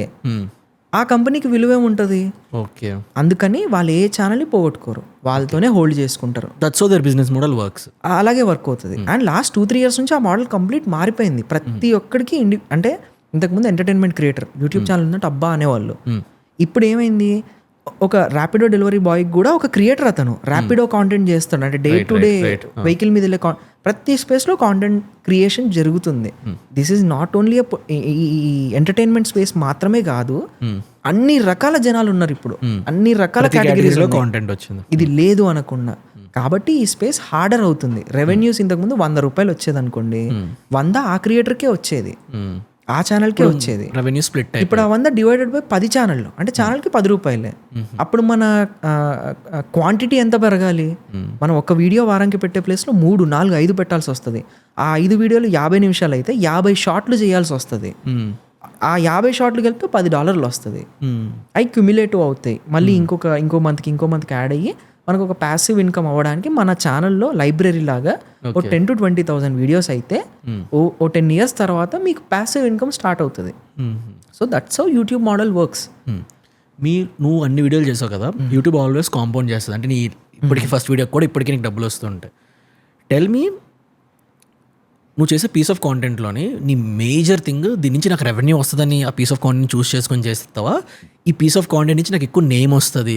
ఆ కంపెనీకి విలువే ఉంటుంది. ఓకే, అందుకని వాళ్ళు ఏ ఛానల్ని పోగొట్టుకోరు, వాళ్ళతోనే హోల్డ్ చేసుకుంటారు. That's how their business model works. అలాగే వర్క్ అవుతుంది. అండ్ లాస్ట్ 2-3 years నుంచి ఆ మోడల్ కంప్లీట్ మారిపోయింది. ప్రతి ఒక్కడికి అంటే ఇంతకుముందు ఎంటర్టైన్మెంట్ క్రియేటర్ యూట్యూబ్ ఛానల్ ఉందంటే అబ్బా అనేవాళ్ళు. ఇప్పుడు ఏమైంది, ఒక ర్యాపిడో డెలివరీ బాయ్ కూడా ఒక క్రియేటర్, అతను ర్యాపిడో కాంటెంట్ చేస్తాడు. అంటే డే టు డే వెహికల్ మీద ప్రతి స్పేస్లో కాంటెంట్ క్రియేషన్ జరుగుతుంది. దిస్ ఈజ్ నాట్ ఓన్లీ ఈ ఎంటర్టైన్మెంట్ స్పేస్ మాత్రమే కాదు, అన్ని రకాల జనాలు ఉన్నారు ఇప్పుడు, అన్ని రకాల కేటగిరీస్లో కాంటెంట్ వచ్చింది. ఇది లేదు అనకుండా. కాబట్టి ఈ స్పేస్ హార్డర్ అవుతుంది. రెవెన్యూస్ ఇంతకుముందు ₹100 వచ్చేది అనుకోండి, 100 ఆ క్రియేటర్కే వచ్చేది, ఆ ఛానల్కే వచ్చేది. Revenue split. ఇప్పుడు ఆ 100 డివైడెడ్ బై 10 ఛానళ్ళు, అంటే ఛానల్కి ₹10. అప్పుడు మన క్వాంటిటీ ఎంత పెరగాలి? మనం ఒక వీడియో వారానికి పెట్టే ప్లేస్లో 3, 4, 5 పెట్టాల్సి వస్తుంది. ఆ 5 వీడియోలు 50 నిమిషాలు అయితే 50 షార్ట్లు చేయాల్సి వస్తుంది. ఆ 50 షార్ట్లు కలిపి $10 వస్తుంది. అవి క్యుములేటివ్ అవుతాయి. మళ్ళీ ఇంకో మంత్కి యాడ్ అయ్యి మనకు ఒక ప్యాసివ్ ఇన్కమ్ అవ్వడానికి మన ఛానల్లో లైబ్రరీ లాగా ఓ 10,000 to 20,000 వీడియోస్ అయితే ఓ 10 years తర్వాత మీకు ప్యాసివ్ ఇన్కమ్ స్టార్ట్ అవుతుంది. So that's how YouTube model works. నువ్వు అన్ని వీడియోలు చేసావు కదా, యూట్యూబ్ ఆల్వేస్ కాంపౌండ్ చేస్తుంది. అంటే నీ ఇప్పటికి ఫస్ట్ వీడియో కూడా ఇప్పటికీ నీకు డబ్బులు వస్తుంటాయి. టెల్ మీ, నువ్వు చేసే పీస్ ఆఫ్ కాంటెంట్లోని నీ మేజర్ థింగ్ దీని నుంచి నాకు రెవెన్యూ వస్తుందని ఆ పీస్ ఆఫ్ కాంటెంట్ చూస్ చేసుకొని చేస్తావా, ఈ పీస్ ఆఫ్ కాంటెంట్ నుంచి నాకు ఎక్కువ నేమ్ వస్తుంది,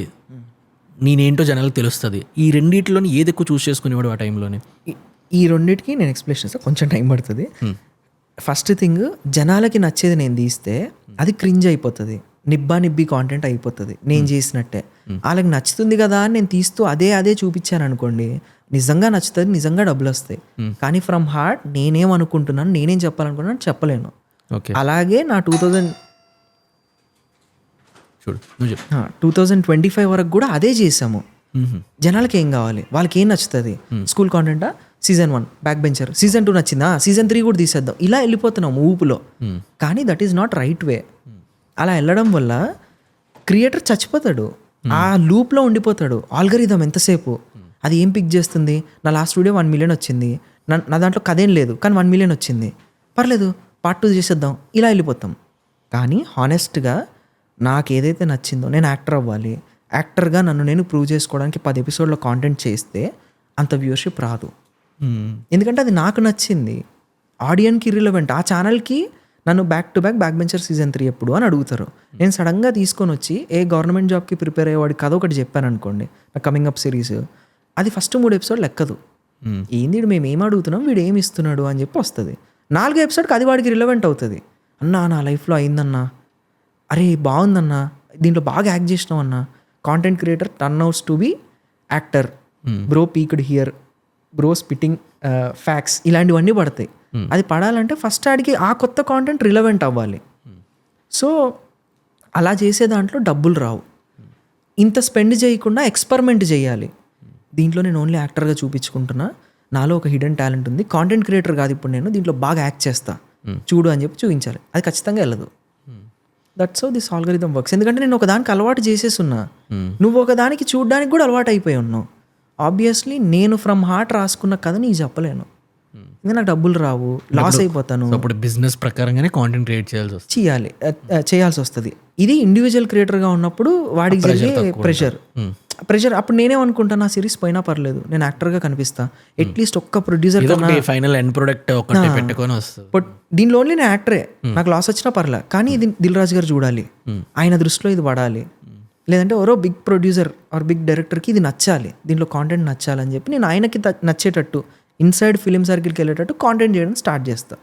నేనేంటో జనాలకు తెలుస్తుంది, ఈ రెండింటిలోని ఏది ఎక్కువ చూస్ చేసుకునేవాడు ఆ టైంలోనే? ఈ రెండింటికి నేను ఎక్స్ప్లెయిన్ చేస్తాను, కొంచెం టైం పడుతుంది. ఫస్ట్ థింగ్, జనాలకి నచ్చేది నేను తీస్తే అది క్రింజ్ అయిపోతుంది, నిబ్బి కాంటెంట్ అయిపోతుంది నేను చేసినట్టే. వాళ్ళకి నచ్చుతుంది కదా అని నేను తీస్తూ అదే చూపించాను అనుకోండి, నిజంగా నచ్చుతుంది, నిజంగా డబ్బులు వస్తాయి. కానీ ఫ్రమ్ హార్ట్ నేనేమనుకుంటున్నాను, నేనేం చెప్పాలనుకుంటున్నాను చెప్పలేను. అలాగే నా 2025 వరకు కూడా అదే చేసాము. జనాలకి ఏం కావాలి, వాళ్ళకి ఏం నచ్చుతుంది, స్కూల్ కాంటెంటా, సీజన్ 1 బ్యాక్ బెంచర్, సీజన్ 2 నచ్చిందా, సీజన్ 3 కూడా తీసేద్దాం, ఇలా వెళ్ళిపోతున్నాం ఊపులో. కానీ that is not right way. అలా వెళ్ళడం వల్ల క్రియేటర్ చచ్చిపోతాడు, ఆ లూప్లో ఉండిపోతాడు. ఆల్గరిథం ఎంతసేపు అది ఏం పిక్ చేస్తుంది, నా లాస్ట్ వీడియో 1 మిలియన్ వచ్చింది, నా దాంట్లో కథేం లేదు కానీ 1 మిలియన్ వచ్చింది, పర్లేదు పార్ట్ 2 చేసేద్దాం, ఇలా వెళ్ళిపోతాం. కానీ హానెస్ట్గా నాకు ఏదైతే నచ్చిందో, నేను యాక్టర్ అవ్వాలి, యాక్టర్గా నన్ను నేను ప్రూవ్ చేసుకోవడానికి 10 ఎపిసోడ్లో కాంటెంట్ చేస్తే అంత వ్యూవర్షిప్ రాదు. ఎందుకంటే అది నాకు నచ్చింది, ఆడియన్కి ఇర్రిలవెంట్. ఆ ఛానల్కి నన్ను back to back bencher season 3 ఎప్పుడు అని అడుగుతారు. నేను సడన్గా తీసుకొని వచ్చి గవర్నమెంట్ జాబ్కి ప్రిపేర్ అయ్యేవాడి కథ ఒకటి చెప్పాను అనుకోండి, నా కమింగ్ అప్ సిరీస్, అది ఫస్ట్ 3 ఎపిసోడ్లు ఎక్కదు. ఏంది మేము ఏం అడుగుతున్నాం, వీడు ఏమి ఇస్తున్నాడు అని చెప్పి వస్తుంది. 4వ ఎపిసోడ్కి అది వాడికి రిలవెంట్ అవుతుంది. అన్నా నా లైఫ్లో అయిందన్నా, అరే బాగుందన్నా, దీంట్లో బాగా యాక్ట్ చేసినావు అన్నా, content creator turn outs to be actor, bro peaked here, bro spitting facts, ఇలాంటివన్నీ పడతాయి. అది పడాలంటే ఫస్ట్ ఆడికి ఆ కొత్త కాంటెంట్ రిలవెంట్ అవ్వాలి. సో అలా చేసే దాంట్లో డబ్బులు రావు. ఇంత స్పెండ్ చేయకుండా ఎక్స్పెరిమెంట్ చేయాలి. దీంట్లో నేను ఓన్లీ యాక్టర్గా చూపించుకుంటున్నా, నాలో ఒక హిడెన్ టాలెంట్ ఉంది, కాంటెంట్ క్రియేటర్ కాదు ఇప్పుడు నేను, దీంట్లో బాగా యాక్ట్ చేస్తా చూడు అని చెప్పి చూపించాలి. అది ఖచ్చితంగా వెళ్ళదు. That's how this algorithm works. ఎందుకంటే నేను ఒకదానికి అలవాటు చేసేస్తున్నా, నువ్వు ఒకదానికి చూడడానికి కూడా అలవాటు అయిపోయి ఉన్నావు. ఆబ్వియస్లీ నేను ఫ్రమ్ హార్ట్ రాసుకున్న కథ నీకు చెప్పలేను, ఇంకా నాకు డబ్బులు రావు, లాస్ అయిపోతాను. అప్పుడు బిజినెస్ ప్రకారంగానే కాంటెంట్ క్రియేట్ చేయాల్సి వస్తుంది. ఇది ఇండివిజువల్ క్రియేటర్గా ఉన్నప్పుడు వాడికి జరిగే ప్రెషర్. అప్పుడు నేనేమనుకుంటాను, నా సిరీస్ పోయినా పర్లేదు, నేను యాక్టర్గా కనిపిస్తా, అట్లీస్ట్ ఒక్క ప్రొడ్యూసర్ ఫైనల్ ఎండ్ ప్రొడక్ట్ పెట్టుకొని వస్తుంది. దీనిలో ఓన్లీ నేను యాక్టరే, నాకు లాస్ వచ్చినా పర్లే, కానీ ఇది దిల్ రాజు గారు చూడాలి, ఆయన దృష్టిలో ఇది పడాలి, లేదంటే ఎవరో బిగ్ ప్రొడ్యూసర్ ఆర్ బిగ్ డైరెక్టర్కి ఇది నచ్చాలి, దీంట్లో కాంటెంట్ నచ్చాలని చెప్పి నేను ఆయనకి నచ్చేటట్టు ఇన్సైడ్ ఫిలిం సర్కిల్కి వెళ్ళేటట్టు కాంటెంట్ చేయడం స్టార్ట్ చేస్తా.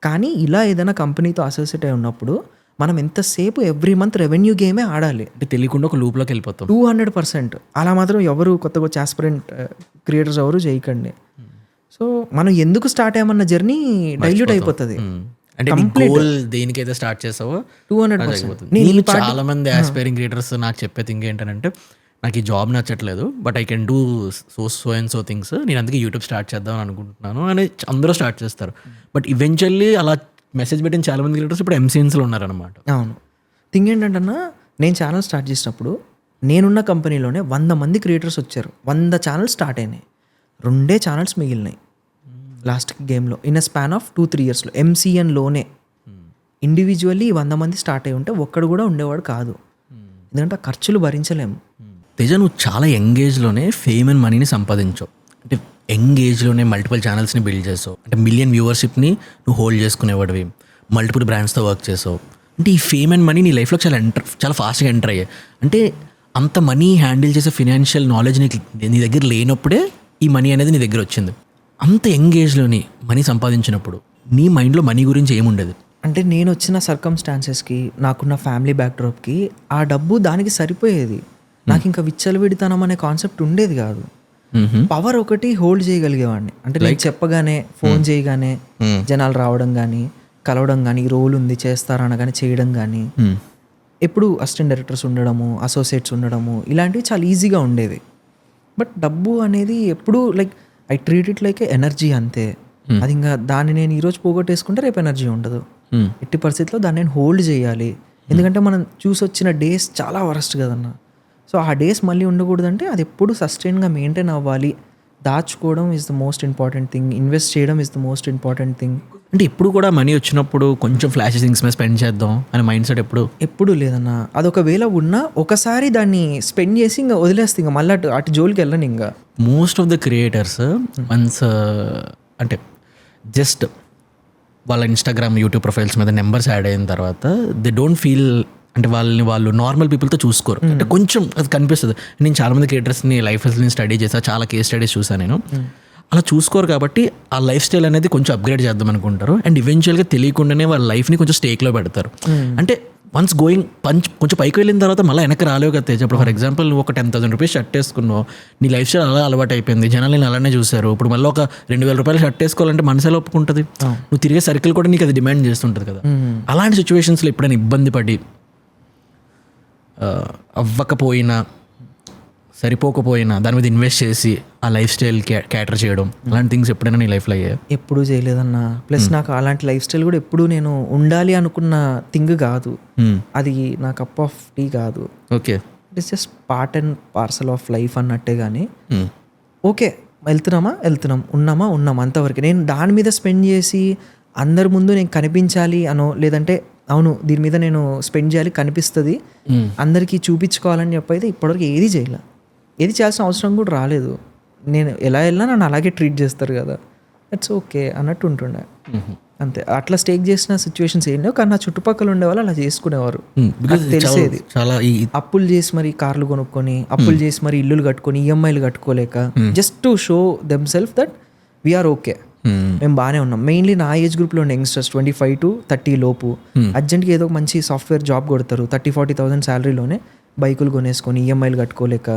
కానీ ఇలా ఏదైనా కంపెనీతో అసోసియేట్ అయి ఉన్నప్పుడు మనం ఎంతసేపు ఎవ్రీ మంత్ రెవెన్యూ గేమే ఆడాలి. అంటే తెలియకుండా ఒక లూప్లోకి వెళ్ళిపోతాం. 200%. అలా మాత్రం ఎవరు కొత్తగా వచ్చే ఆస్పిరెంట్ క్రియేటర్స్ ఎవరు చేయకండి. సో మనం ఎందుకు స్టార్ట్ అయ్యామన్న జర్నీ డైల్యూట్ అయిపోతుంది. అంటే గోల్ దేనికైతే స్టార్ట్ చేసావో 200%. చాలా మంది ఆస్పైరింగ్ క్రియేటర్స్ నాకు చెప్పే థింగ్ ఏంటంటే, నాకు ఈ జాబ్ నచ్చట్లేదు, but I can do so and so things, నేను అందుకే యూట్యూబ్ స్టార్ట్ చేద్దాం అనుకుంటున్నాను అని అందరూ స్టార్ట్ చేస్తారు. బట్ ఈవెన్చువల్లీ అలా మెసేజ్ పెట్టిన చాలా మంది క్రియేటర్స్ ఇప్పుడు ఎంసీఎన్స్లో ఉన్నారనమాట. అవును. థింగ్ ఏంటంటన్నా, నేను ఛానల్ స్టార్ట్ చేసినప్పుడు నేనున్న కంపెనీలోనే 100 మంది క్రియేటర్స్ వచ్చారు, 100 ఛానల్స్ స్టార్ట్ అయినాయి, 2 ఛానల్స్ మిగిలినాయి లాస్ట్ గేమ్లో. ఇన్ అ స్పాన్ ఆఫ్ 2-3 ఇయర్స్లో ఎంసీఎన్లోనే ఇండివిజువల్లీ 100 మంది స్టార్ట్ అయ్యి ఉంటే ఒక్కడు కూడా ఉండేవాడు కాదు. ఎందుకంటే ఖర్చులు భరించలేము. తేజ, నువ్వు చాలా యంగేజ్లోనే ఫేమ్ అండ్ మనీని సంపాదించావు. అంటే యంగేజ్లోనే మల్టిపుల్ ఛానల్స్ని బిల్డ్ చేసావు, అంటే మిలియన్ వ్యూవర్షిప్ని నువ్వు హోల్డ్ చేసుకునేవాడివి, మల్టిపుల్ బ్రాండ్స్తో వర్క్ చేసావు. అంటే ఈ ఫేమ్ అండ్ మనీ నీ లైఫ్లో చాలా ఫాస్ట్గా ఎంటర్ అయ్యాయి. అంటే అంత మనీ హ్యాండిల్ చేసే ఫినాన్షియల్ నాలెడ్జ్ నీ దగ్గర లేనప్పుడే ఈ మనీ అనేది నీ దగ్గర వచ్చింది. అంత యంగేజ్లోని మనీ సంపాదించినప్పుడు నీ మైండ్లో మనీ గురించి ఏముండేది? అంటే నేను వచ్చిన సర్కమ్స్టాన్సెస్కి, నాకున్న ఫ్యామిలీ బ్యాక్డ్రాప్కి ఆ డబ్బు దానికి సరిపోయేది. నాకు ఇంకా విచ్చలవిడితనం అనే కాన్సెప్ట్ ఉండేది కాదు. పవర్ ఒకటి హోల్డ్ చేయగలిగేవాడిని. అంటే నేను చెప్పగానే, ఫోన్ చేయగానే జనాలు రావడం కానీ, కలవడం కానీ, రోల్ ఉంది చేస్తారా అనగానే చేయడం కానీ, ఎప్పుడు అసిస్టెంట్ డైరెక్టర్స్ ఉండడము, అసోసియేట్స్ ఉండడము, ఇలాంటివి చాలా ఈజీగా ఉండేవి. బట్ డబ్బు అనేది ఎప్పుడు like I treat it like energy అంతే. అది ఇంకా దాన్ని నేను ఈరోజు పోగొట్టేసుకుంటే రేపు ఎనర్జీ ఉండదు. ఎట్టి పరిస్థితిలో దాన్ని నేను హోల్డ్ చేయాలి. ఎందుకంటే మనం చూసి వచ్చిన డేస్ చాలా వరస్ట్ కదన్నా. సో ఆ డేస్ మళ్ళీ ఉండకూడదంటే అది ఎప్పుడు సస్టైన్గా మెయింటైన్ అవ్వాలి. దాచుకోవడం is the most important thing, invest చేయడం is the most important thing. అంటే ఇప్పుడు కూడా మనీ వచ్చినప్పుడు కొంచెం ఫ్లాష్ థింగ్స్ మీద స్పెండ్ చేద్దాం అనే మైండ్ సెట్ ఎప్పుడు లేదన్నా. అది ఒకవేళ ఉన్నా ఒకసారి దాన్ని స్పెండ్ చేసి ఇంకా వదిలేస్తే ఇంకా మళ్ళీ అటు జోలికి వెళ్ళను. ఇంకా most of the creators once అంటే జస్ట్ వాళ్ళ ఇన్స్టాగ్రామ్ యూట్యూబ్ ప్రొఫైల్స్ మీద నెంబర్స్ యాడ్ అయిన తర్వాత దే డోంట్ ఫీల్ అంటే వాళ్ళు నార్మల్ పీపుల్తో చూసుకోరు. అంటే కొంచెం అది కనిపిస్తుంది. నేను చాలామంది క్రియేటర్స్ని లైఫ్ స్టైల్ని స్టడీ చేసా, చాలా కేస్ స్టడీస్ చూసాను నేను. అలా చూసుకోరు కాబట్టి ఆ లైఫ్ స్టైల్ అనేది కొంచెం అప్గ్రేడ్ చేద్దాం అనుకుంటారు. అండ్ ఈవెన్చువల్గా తెలియకుండానే వాళ్ళ లైఫ్ని కొంచెం స్టేక్లో పెడతారు. అంటే వన్స్ గోయింగ్ కొంచెం పైకి వెళ్ళిన తర్వాత మళ్ళీ వెనక్కి రాలేవు కదా తేజ. ఇప్పుడు ఫర్ ఎగ్జాంపుల్ నువ్వు ఒక 10,000 రూపీస్ షర్ట్ వేసుకున్నావు, నీ లైఫ్ స్టైల్ అలా అలవాటు అయిపోయింది, జనాలు నేను అలానే చూసారు. ఇప్పుడు మళ్ళీ ఒక 2,000 రూపాయలు షర్ట్ వేసుకోవాలంటే మనసు ఎలా ఒప్పుకుంటుంది? నువ్వు తిరిగే సర్కిల్ కూడా నీకు అది డిమాండ్ చేస్తుంటుంది కదా. అలాంటి సిచ్యువేషన్స్లో ఎప్పుడైనా ఇబ్బంది పడి అవ్వకపోయినా సరిపోకపోయినా దాని మీద ఇన్వెస్ట్ చేసి ఆ లైఫ్ స్టైల్ క్యాటర్ చేయడం అలాంటి థింగ్స్ ఎప్పుడైనా నీ లైఫ్లో అయ్యాయి? ఎప్పుడూ చేయలేదన్నా. ప్లస్ నాకు అలాంటి లైఫ్ స్టైల్ కూడా ఎప్పుడు నేను ఉండాలి అనుకున్న థింగ్ కాదు. అది నా కప్ ఆఫ్ టీ కాదు. Okay, it is just part and parcel of life అన్నట్టే. కానీ ఓకే వెళ్తున్నాం ఉన్నాం అంతవరకు. నేను దాని మీద స్పెండ్ చేసి అందరి ముందు నేను కనిపించాలి అనో, లేదంటే అవును దీని మీద నేను స్పెండ్ చేయాలి, కనిపిస్తుంది, అందరికీ చూపించుకోవాలని చెప్పి అయితే ఇప్పటివరకు ఏది చేయలే. ఏది చేయాల్సిన అవసరం కూడా రాలేదు. నేను ఎలా వెళ్ళినా నన్ను అలాగే ట్రీట్ చేస్తారు కదా, ఇట్స్ ఓకే అన్నట్టు ఉంటుండే అంతే. అట్లా స్టేక్ చేసిన సిచ్యువేషన్స్ ఏం లేవు. కానీ నా చుట్టుపక్కల ఉండేవాళ్ళు అలా చేసుకునేవారు. తెలిసేది చాలా అప్పులు చేసి మరి కార్లు కొనుక్కొని, అప్పులు చేసి మరి ఇల్లులు కట్టుకొని, ఈఎంఐలు కట్టుకోలేక, just to show them self that we're okay, మేము బాగానే ఉన్నాం. మెయిన్లీ నా ఏజ్ గ్రూప్లో ఉండే యంగ్స్టర్స్ 25 to 30 లోపు అర్జెంట్గా ఏదో మంచి సాఫ్ట్వేర్ జాబ్ కొడతారు. 30,000-40,000 శాలరీలోనే బైకులు కొనేసుకొని, ఈఎంఐలు కట్టుకోలేక,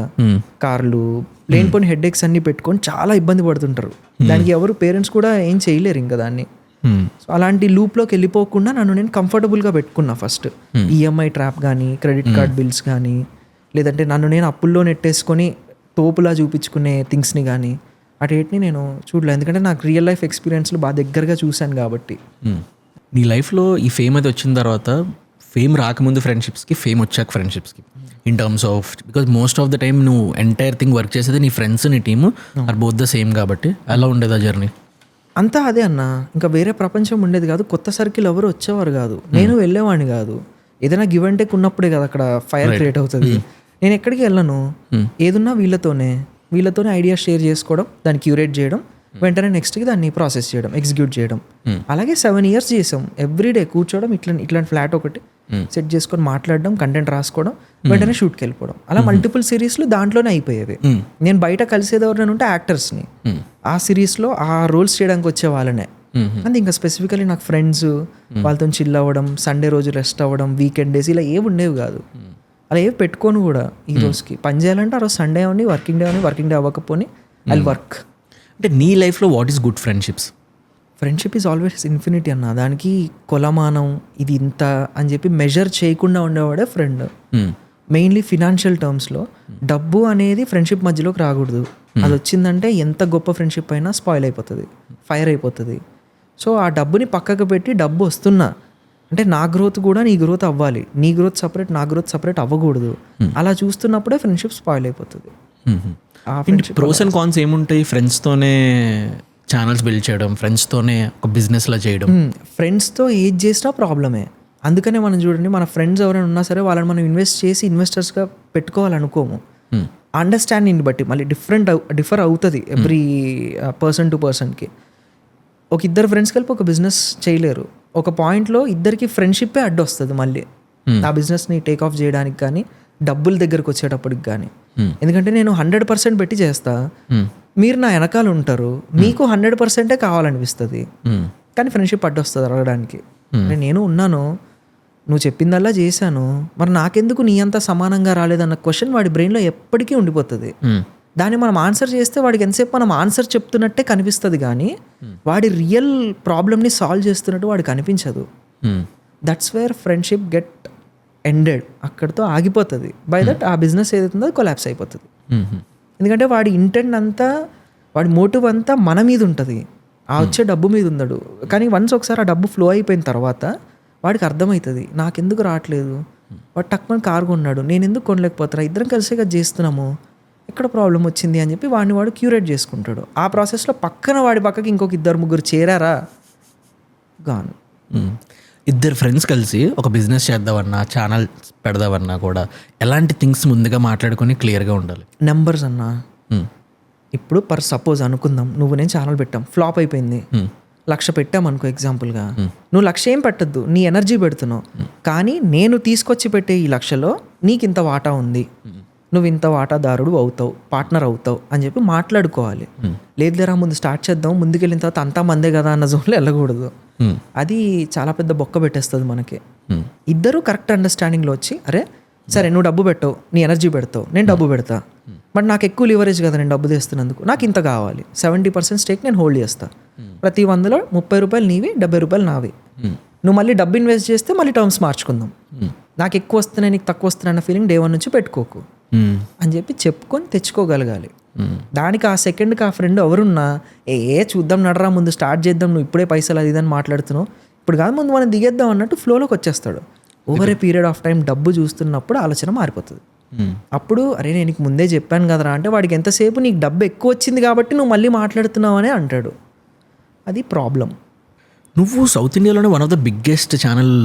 కార్లు లేనిపోయిన హెడ్ఏక్స్ అన్ని పెట్టుకొని చాలా ఇబ్బంది పడుతుంటారు. దానికి ఎవరు పేరెంట్స్ కూడా ఏం చేయలేరు ఇంకా దాన్ని. సో అలాంటి లూప్లోకి వెళ్ళిపోకుండా నన్ను నేను కంఫర్టబుల్గా పెట్టుకున్నా ఫస్ట్. ఈఎంఐ ట్రాప్ కానీ, క్రెడిట్ కార్డ్ బిల్స్ కానీ, లేదంటే నన్ను నేను అప్పుల్లో నెట్టేసుకొని తోపులా చూపించుకునే థింగ్స్ని కానీ అటేటిని నేను చూడలేదు. ఎందుకంటే నాకు రియల్ లైఫ్ ఎక్స్పీరియన్స్లు బాగా దగ్గరగా చూశాను కాబట్టి. నీ లైఫ్లో ఈ ఫేమ్ అది వచ్చిన తర్వాత, ఫేమ్ రాకముందు ఫ్రెండ్షిప్స్కి, ఫేమ్ వచ్చాక ఫ్రెండ్షిప్స్కి, in terms of because most of the time నువ్వు ఎంటైర్ థింగ్ వర్క్ చేసేది నీ ఫ్రెండ్స్, నీ team are both the same కాబట్టి ఎలా ఉండేది ఆ జర్నీ? అంతా అదే అన్న, ఇంకా వేరే ప్రపంచం ఉండేది కాదు. కొత్త సర్కిల్ ఎవరు వచ్చేవారు కాదు, నేను వెళ్ళేవాడిని కాదు. ఏదైనా గివ్ అండ్ టేక్ ఉన్నప్పుడే కదా అక్కడ ఫైర్ క్రియేట్ అవుతుంది. నేను ఎక్కడికి వెళ్ళను, ఏదున్నా వీళ్ళతోనే ఐడియా షేర్ చేసుకోవడం, దాన్ని క్యూరేట్ చేయడం, వెంటనే నెక్స్ట్కి దాన్ని ప్రాసెస్ చేయడం, ఎగ్జిక్యూట్ చేయడం. అలాగే 7 years చేసాం. ఎవ్రీడే కూర్చోవడం, ఇట్లాంటి ఫ్లాట్ ఒకటి సెట్ చేసుకొని మాట్లాడడం, కంటెంట్ రాసుకోవడం, వెంటనే షూట్కి వెళ్ళిపోవడం. అలా మల్టిపుల్ సిరీస్లు దాంట్లోనే అయిపోయేవి. నేను బయట కలిసేది ఎవరైనా ఉంటే యాక్టర్స్ని, ఆ సిరీస్లో ఆ రోల్స్ చేయడానికి వచ్చే వాళ్ళనే. అంతే, ఇంకా స్పెసిఫికలీ నాకు ఫ్రెండ్స్, వాళ్ళతో చిల్ అవ్వడం, సండే రోజు రెస్ట్ అవ్వడం, వీకెండ్ డేస్ ఇలా ఏవి ఉండేవి కాదు. అలా ఏవి పెట్టుకోను కూడా. ఈ రోజుకి పని చేయాలంటే ఆ రోజు సండే అవని, వర్కింగ్ డే అవ్వకపోని ఐ వర్క్. అంటే నీ లైఫ్లో what is good friendships? Friendship is always infinity అన్న. దానికి కొలమానం ఇది ఇంత అని చెప్పి మెజర్ చేయకుండా ఉండేవాడే ఫ్రెండ్. మెయిన్లీ ఫినాన్షియల్ టర్మ్స్లో డబ్బు అనేది ఫ్రెండ్షిప్ మధ్యలోకి రాకూడదు. అది వచ్చిందంటే ఎంత గొప్ప ఫ్రెండ్షిప్ అయినా స్పాయిల్ అయిపోతుంది, ఫైర్ అయిపోతుంది. సో ఆ డబ్బుని పక్కకు పెట్టి, డబ్బు వస్తున్నా అంటే నా గ్రోత్ కూడా నీ గ్రోత్ అవ్వాలి, నీ గ్రోత్ సపరేట్, నా గ్రోత్ సపరేట్ అవ్వకూడదు. అలా చూస్తున్నప్పుడే ఫ్రెండ్షిప్ స్పాయిల్ అయిపోతుంది. ప్రోస్ అండ్ కాన్స్ ఏముంటాయి ఫ్రెండ్స్తోనే ఛానల్స్ బిల్డ్ చేయడం, ఫ్రెండ్స్తోనే ఒక బిజినెస్లా చేయడం? ఫ్రెండ్స్తో ఏది చేసినా ప్రాబ్లమే. అందుకనే మనం చూడండి, మన ఫ్రెండ్స్ ఎవరైనా ఉన్నా సరే వాళ్ళని మనం ఇన్వెస్ట్ చేసి ఇన్వెస్టర్స్గా పెట్టుకోవాలనుకోము. అండర్స్టాండింగ్ని బట్టి మళ్ళీ డిఫర్ అవుతుంది ఎవ్రీ పర్సన్ టు పర్సన్కి. ఒక ఇద్దరు ఫ్రెండ్స్ కలిపి ఒక బిజినెస్ చేయలేరు. ఒక పాయింట్లో ఇద్దరికి ఫ్రెండ్షిప్పే అడ్డు వస్తుంది మళ్ళీ ఆ బిజినెస్ని టేక్ ఆఫ్ చేయడానికి కానీ, డబ్బుల దగ్గరకు వచ్చేటప్పటికి కానీ. ఎందుకంటే నేను 100% పెట్టి చేస్తా, మీరు నా వెనకాల ఉంటారు, మీకు 100% కావాలనిపిస్తుంది, కానీ ఫ్రెండ్షిప్ అడ్డు వస్తుంది అడగడానికి. నేను ఉన్నాను, నువ్వు చెప్పిందల్లా చేశాను, మరి నాకెందుకు నీ అంతా సమానంగా రాలేదన్న క్వశ్చన్ వాడి బ్రెయిన్లో ఎప్పటికీ ఉండిపోతుంది. దాన్ని మనం ఆన్సర్ చేస్తే వాడికి ఎంతసేపు మనం ఆన్సర్ చెప్తున్నట్టే కనిపిస్తుంది, కానీ వాడి రియల్ ప్రాబ్లమ్ని సాల్వ్ చేస్తున్నట్టు వాడికి కనిపించదు. That's where friendship get ended, అక్కడితో ఆగిపోతుంది. బై దట్ ఆ బిజినెస్ ఏదైతుందో అది కొలాప్స్ అయిపోతుంది. ఎందుకంటే వాడి ఇంటెంట్ అంతా, వాడి మోటివ్ అంతా మన మీద ఉంటుంది, ఆ వచ్చే డబ్బు మీద ఉండడు. కానీ వన్స్ ఒకసారి ఆ డబ్బు ఫ్లో అయిపోయిన తర్వాత వాడికి అర్థమవుతుంది, నాకెందుకు రావట్లేదు, వాడు టక్మని కారు కొన్నాడు, నేను ఎందుకు కొనలేకపోతున్నా, ఇద్దరం కలిసే కదా చేస్తున్నాము, ఎక్కడ ప్రాబ్లం వచ్చింది అని చెప్పి వాడు క్యూరేట్ చేసుకుంటాడు. ఆ ప్రాసెస్లో వాడి పక్కకి ఇంకొక 2-3 చేరారా గాను. ఇద్దరు ఫ్రెండ్స్ కలిసి ఒక బిజినెస్ చేద్దామన్నా, ఛానల్ పెడదామన్నా కూడా ఎలాంటి థింగ్స్ ముందుగా మాట్లాడుకొని క్లియర్గా ఉండాలి? నెంబర్స్ అన్నా. ఇప్పుడు సపోజ్ అనుకుందాం, నువ్వు నేను ఛానల్ పెట్టాం, ఫ్లాప్ అయిపోయింది, 1,00,000 పెట్టామనుకో ఎగ్జాంపుల్గా, నువ్వు 1,00,000 ఏం పెట్టద్దు, నీ ఎనర్జీ పెడుతున్నావు. కానీ నేను తీసుకొచ్చి పెట్టే ఈ 1,00,000లో నీకు ఇంత వాటా ఉంది, నువ్వు ఇంత వాటాదారుడు అవుతావు, పార్ట్నర్ అవుతావు అని చెప్పి మాట్లాడుకోవాలి. లేదు లేరా ముందు స్టార్ట్ చేద్దాం, ముందుకెళ్ళిన తర్వాత అంతా మందే కదా అన్న జోన్లో వెళ్ళకూడదు. అది చాలా పెద్ద బొక్క పెట్టేస్తుంది మనకి. ఇద్దరు కరెక్ట్ అండర్స్టాండింగ్లో వచ్చి, అరే సరే నువ్వు డబ్బు పెట్టవు, నీ ఎనర్జీ పెడతావు, నేను డబ్బు పెడతా, బట్ నాకు ఎక్కువ లివరేజ్ కదా నేను డబ్బు తెస్తున్నందుకు, నాకు ఇంత కావాలి, 70% స్టేక్ నేను హోల్డ్ చేస్తా, ప్రతి 100లో 30 రూపాయలు నీవి, 70 రూపాయలు నావి. నువ్వు మళ్ళీ డబ్బు ఇన్వెస్ట్ చేస్తే మళ్ళీ టర్మ్స్ మార్చుకుందాం, నాకు ఎక్కువ వస్తున్నాయి నీకు తక్కువ వస్తున్నాయి అన్న ఫీలింగ్ డే 1 నుంచి పెట్టుకోకు అని చెప్పి చెప్పుకొని తెచ్చుకోగలగాలి. దానికి ఆ సెకండ్కి ఆ ఫ్రెండ్ ఎవరున్నా చూద్దాం నడరా ముందు స్టార్ట్ చేద్దాం, నువ్వు ఇప్పుడే పైసలు అది ఇదని మాట్లాడుతున్నావు, ఇప్పుడు కాదు ముందు మనం దిగేద్దాం అన్నట్టు ఫ్లోలోకి వచ్చేస్తాడు. Over a period of time డబ్బు చూస్తున్నప్పుడు ఆలోచన మారిపోతుంది. అప్పుడు అరే నేను నీకు ముందే చెప్పాను కదరా అంటే వాడికి ఎంతసేపు నీకు డబ్బు ఎక్కువ వచ్చింది కాబట్టి నువ్వు మళ్ళీ మాట్లాడుతున్నావు అని అంటాడు. అది ప్రాబ్లం. నువ్వు సౌత్ ఇండియాలోనే one of the biggest channel